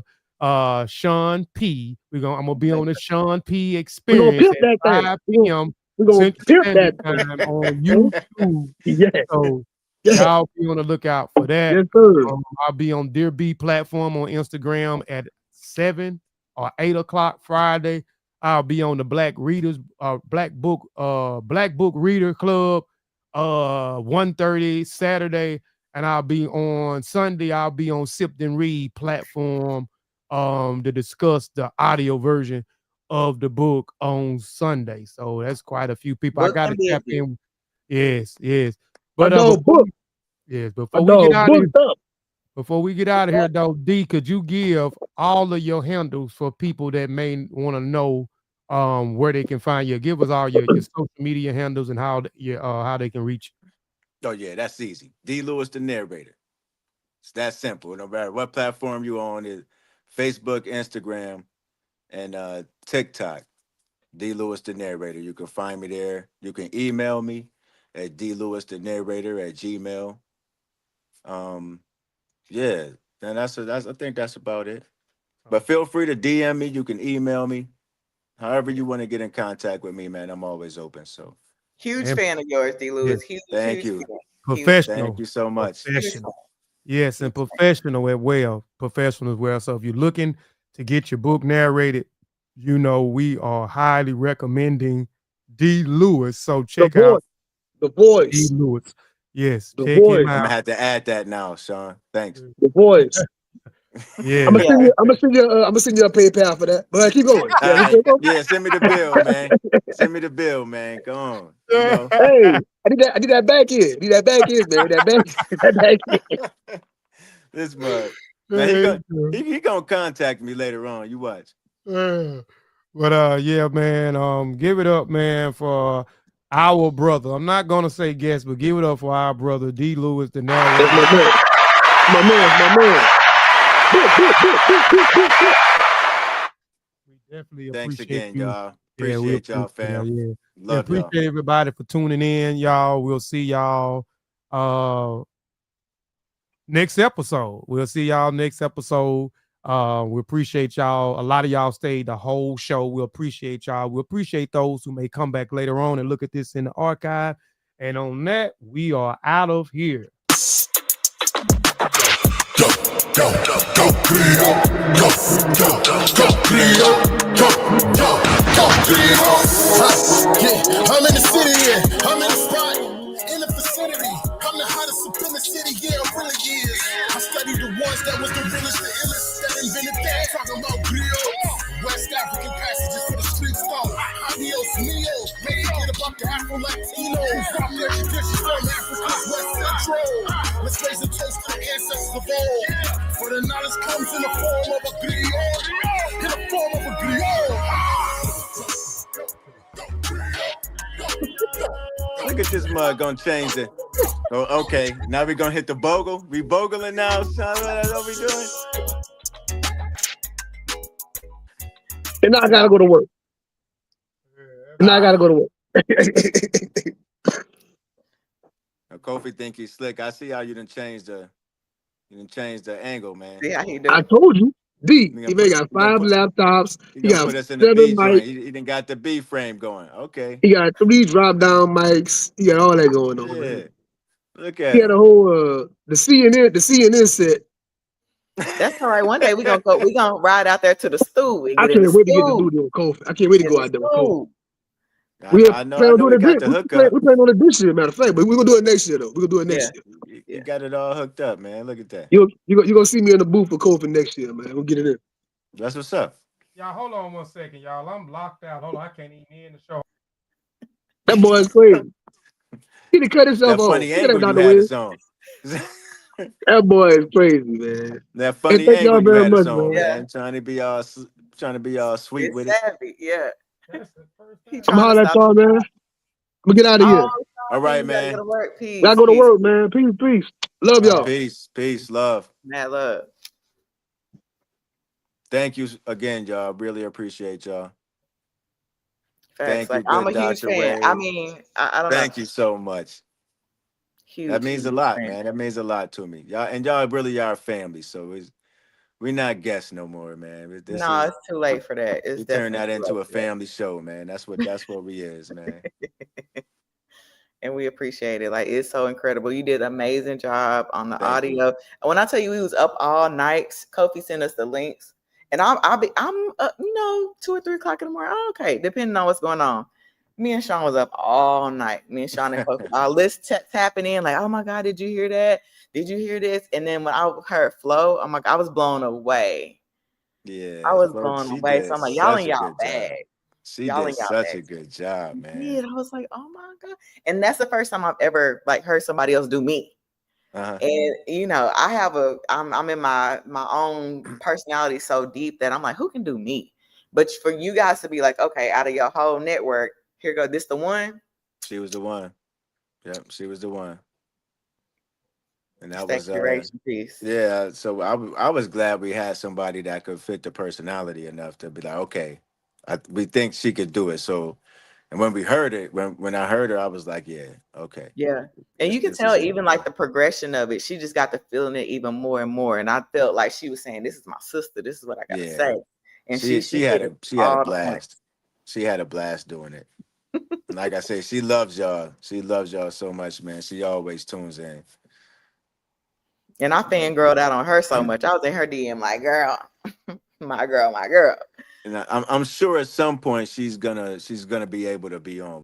S2: Sean P. I'm gonna be on the Sean P
S5: We're gonna
S2: experience
S5: pimp
S2: at
S5: that thing.
S2: 5 p.m.
S5: We're gonna
S2: Central
S5: pimp
S2: Standard
S5: that
S2: Time on
S5: thing.
S2: YouTube.
S5: Yes.
S2: So
S5: Yes.
S2: y'all be on the lookout for that.
S5: Yes, sir.
S2: I'll be on Dear B platform on Instagram at 7 or 8 o'clock Friday. I'll be on the Black Book Reader Club 1:30 Saturday, and I'll be on Sunday. I'll be on Sipped and Read platform to discuss the audio version of the book on Sunday. So that's quite a few people. I
S4: Book
S2: got to
S4: and
S2: tap
S4: busy.
S2: in. Yes.
S5: My
S2: But
S5: dog book.
S2: before
S5: My
S2: we get
S5: dog
S2: out of here,
S5: booked up.
S2: though, D, could you give all of your handles for people that may want to know where they can find you? Give us all your social media handles and how they can reach you.
S1: Oh yeah, that's easy. D Lewis, the narrator. It's that simple. No matter what platform you on, is Facebook, Instagram, and TikTok. D Lewis, the narrator. You can find me there. You can email me at dlewisTheNarrator@gmail. Um, yeah, and that's I think that's about it. But feel free to DM me. You can email me. However you want to get in contact with me, man. I'm always open. So
S4: Huge
S2: And
S4: fan of yours, D. Lewis. Huge,
S1: thank
S4: huge
S1: you.
S4: fan.
S1: Thank
S2: professional,
S1: you so much.
S4: Huge fan.
S2: yes, and professional as well. Professional as well. So if you're looking to get your book narrated, we are highly recommending D. Lewis. So
S5: The
S2: check out
S5: voice. The
S2: D.
S5: voice.
S2: Lewis. Yes,
S5: The
S2: check him
S5: voice.
S1: I'm
S2: out.
S1: gonna have to add that now, Sean. Thanks.
S5: The voice.
S2: Yeah.
S5: I'm gonna
S4: Yeah.
S5: send you. I'm gonna send you a PayPal for that. But keep going.
S1: All
S5: Yeah,
S1: right.
S5: keep going.
S1: Yeah, send me the bill, man. Send me the bill, man. Come on.
S5: Hey, I did that back end. Need that back end, man. That back end.
S1: This mug. Now he gonna contact me later on. You watch.
S2: But yeah, man, give it up, man, for our brother. I'm not gonna say guest, but give it up for our brother D. Lewis, the narrator.
S5: My man.
S2: We definitely
S1: Thanks
S2: appreciate
S1: again,
S2: you.
S1: y'all.
S2: Yeah, we
S1: Appreciate y'all,
S2: appreciate that.
S1: fam.
S2: Yeah.
S1: Love y'all.
S2: Appreciate everybody for tuning in, y'all. We'll see y'all next episode. We'll see y'all next episode. We appreciate y'all. A lot of y'all stayed the whole show. We appreciate y'all. We appreciate those who may come back later on and look at this in the archive. And on that, we are out of here.
S3: Yeah, I'm in the city, yeah. I'm in the spot, in the vicinity. I'm the hottest up in the city, yeah, it really is. I studied the ones that was the realest, the illest, that invented that. Talking about griots, West African passages for the street stone. Adios, mios, make it get about the Afro-Latinos. From their traditions from Africa's West Central. Let's raise a toast to the ancestors of old. For the knowledge comes in the form of a griot. In the form of a griot.
S1: Look at this mug gonna change it. Oh, okay. Now we're gonna hit the bogle. We bogling now, Sean. That's what we doing.
S5: And now I gotta go to work.
S1: Now, Kofi think he's slick. I see how you done changed the angle, man.
S4: See how he do.
S5: I told you. D.
S1: You
S5: He
S1: gonna
S5: got
S1: put-
S5: 5 laptops.
S1: He
S5: He
S1: gonna
S5: got
S1: put us in the
S5: 7
S1: B joint.
S5: mics.
S1: He done got the B frame going. Okay.
S5: He got 3 drop down mics. He got all that going on.
S1: Yeah.
S5: Man.
S1: Look at
S5: He had
S1: him.
S5: a whole the CNN set.
S4: That's all right. One day we gonna ride out there to the stew.
S5: I can't wait to get to do this with Kofi. I can't wait to go out there with Kofi.
S1: I know. I
S5: plan on
S1: know.
S5: doing
S1: We
S5: it
S1: got
S5: this.
S1: the hookup.
S5: We plan on it this year, matter of fact. But we're gonna do it next year though. We're gonna do it next year.
S1: You
S4: Yeah.
S1: got it all hooked up, man. Look at that.
S5: You gonna see me in the booth for Kofi next year, man. We'll get it in.
S1: That's what's up.
S2: Y'all, hold on 1 second, y'all. I'm blocked out. Hold on, I can't even end the show.
S5: That boy is crazy. He done cut himself
S1: That
S5: off.
S1: funny
S5: Look at
S1: angle
S5: that
S1: you
S5: Dr.
S1: had
S5: Wiz.
S1: us on.
S5: That boy is crazy, man.
S1: That
S5: Hey,
S1: funny
S5: thank y'all
S1: angle you
S5: very
S1: had us
S5: much,
S1: on,
S5: man.
S4: Yeah.
S1: man. Trying to be all sweet
S4: It's
S1: with it.
S4: savvy. Yeah.
S2: That's the first
S4: He
S2: time.
S5: I'm
S4: trying to
S5: hollering at
S4: stop.
S5: y'all, man. I'm gonna get out of here.
S4: Oh,
S1: All
S4: Sean,
S1: right,
S4: you gotta go
S1: man.
S4: to work.
S5: Gotta
S4: Peace.
S5: go to
S4: Peace.
S5: work, man. Peace. Love
S2: All
S5: y'all.
S2: right.
S1: Peace, love.
S4: Mad love.
S1: Thank you again, y'all. Really appreciate y'all.
S4: Facts.
S1: Thank you,
S4: Like I'm
S1: good
S4: a huge
S1: Dr.
S4: fan. I
S1: Wade.
S4: mean, I don't know.
S1: Thank you so much. That
S4: Huge,
S1: means a
S4: huge
S1: lot,
S4: fan.
S1: man. That means a lot to me. Y'all really are family. So we're not guests no more, man. This
S4: No,
S1: is
S4: it's too late for that. It's
S1: we turn
S4: definitely
S1: that
S4: too late
S1: into a
S4: for that.
S1: family show, man. That's what we is, man.
S4: And we appreciate it. Like it's so incredible. You did an amazing job on the
S1: Thank you.
S4: audio. And when I tell you we was up all night, Kofi sent us the links, and I'm 2 or 3 o'clock in the morning. Oh, okay, depending on what's going on. Me and Sean was up all night. Me and Sean and Kofi, our list tapping in, like, oh my God, did you hear that? Did you hear this? And then when I heard Flo, I'm like, I was blown away.
S1: Yeah,
S4: I was
S1: folks,
S4: blown
S1: she
S4: away. So
S1: did
S4: I'm like, y'all in
S1: such a
S4: y'all
S1: good
S4: bag.
S1: job. She
S4: Y'all
S1: did
S4: in y'all
S1: such
S4: bag.
S1: a good job,
S4: She
S1: man.
S4: did. I was like, oh my God. And that's the first time I've ever like heard somebody else do me.
S1: Uh-huh.
S4: And I'm in my own personality so deep that I'm like, who can do me? But for you guys to be like, okay, out of your whole network, here go this the one.
S1: She was the one. Yep, she was the one. And
S4: It's
S1: that
S4: that
S1: was
S4: curation piece.
S1: yeah, so I was glad we had somebody that could fit the personality enough to be like, okay, we think she could do it. So, and when we heard it, when I heard her, I was like, yeah, okay,
S4: Yeah. And you can
S1: this
S4: tell
S1: is it.
S4: even like the progression of it. She just got to feeling it even more and more. And I felt like she was saying, this is my sister. This is what I gotta
S1: Yeah,
S4: say. And she
S1: she
S4: hit
S1: had
S4: it
S1: a
S4: all the point.
S1: blast. She had a blast doing it. And like I say, she loves y'all. She loves y'all so much, man. She always tunes in.
S4: And I fangirled out on her so much. I was in her DM like, girl, my girl.
S1: And I'm sure at some point she's gonna be able to be on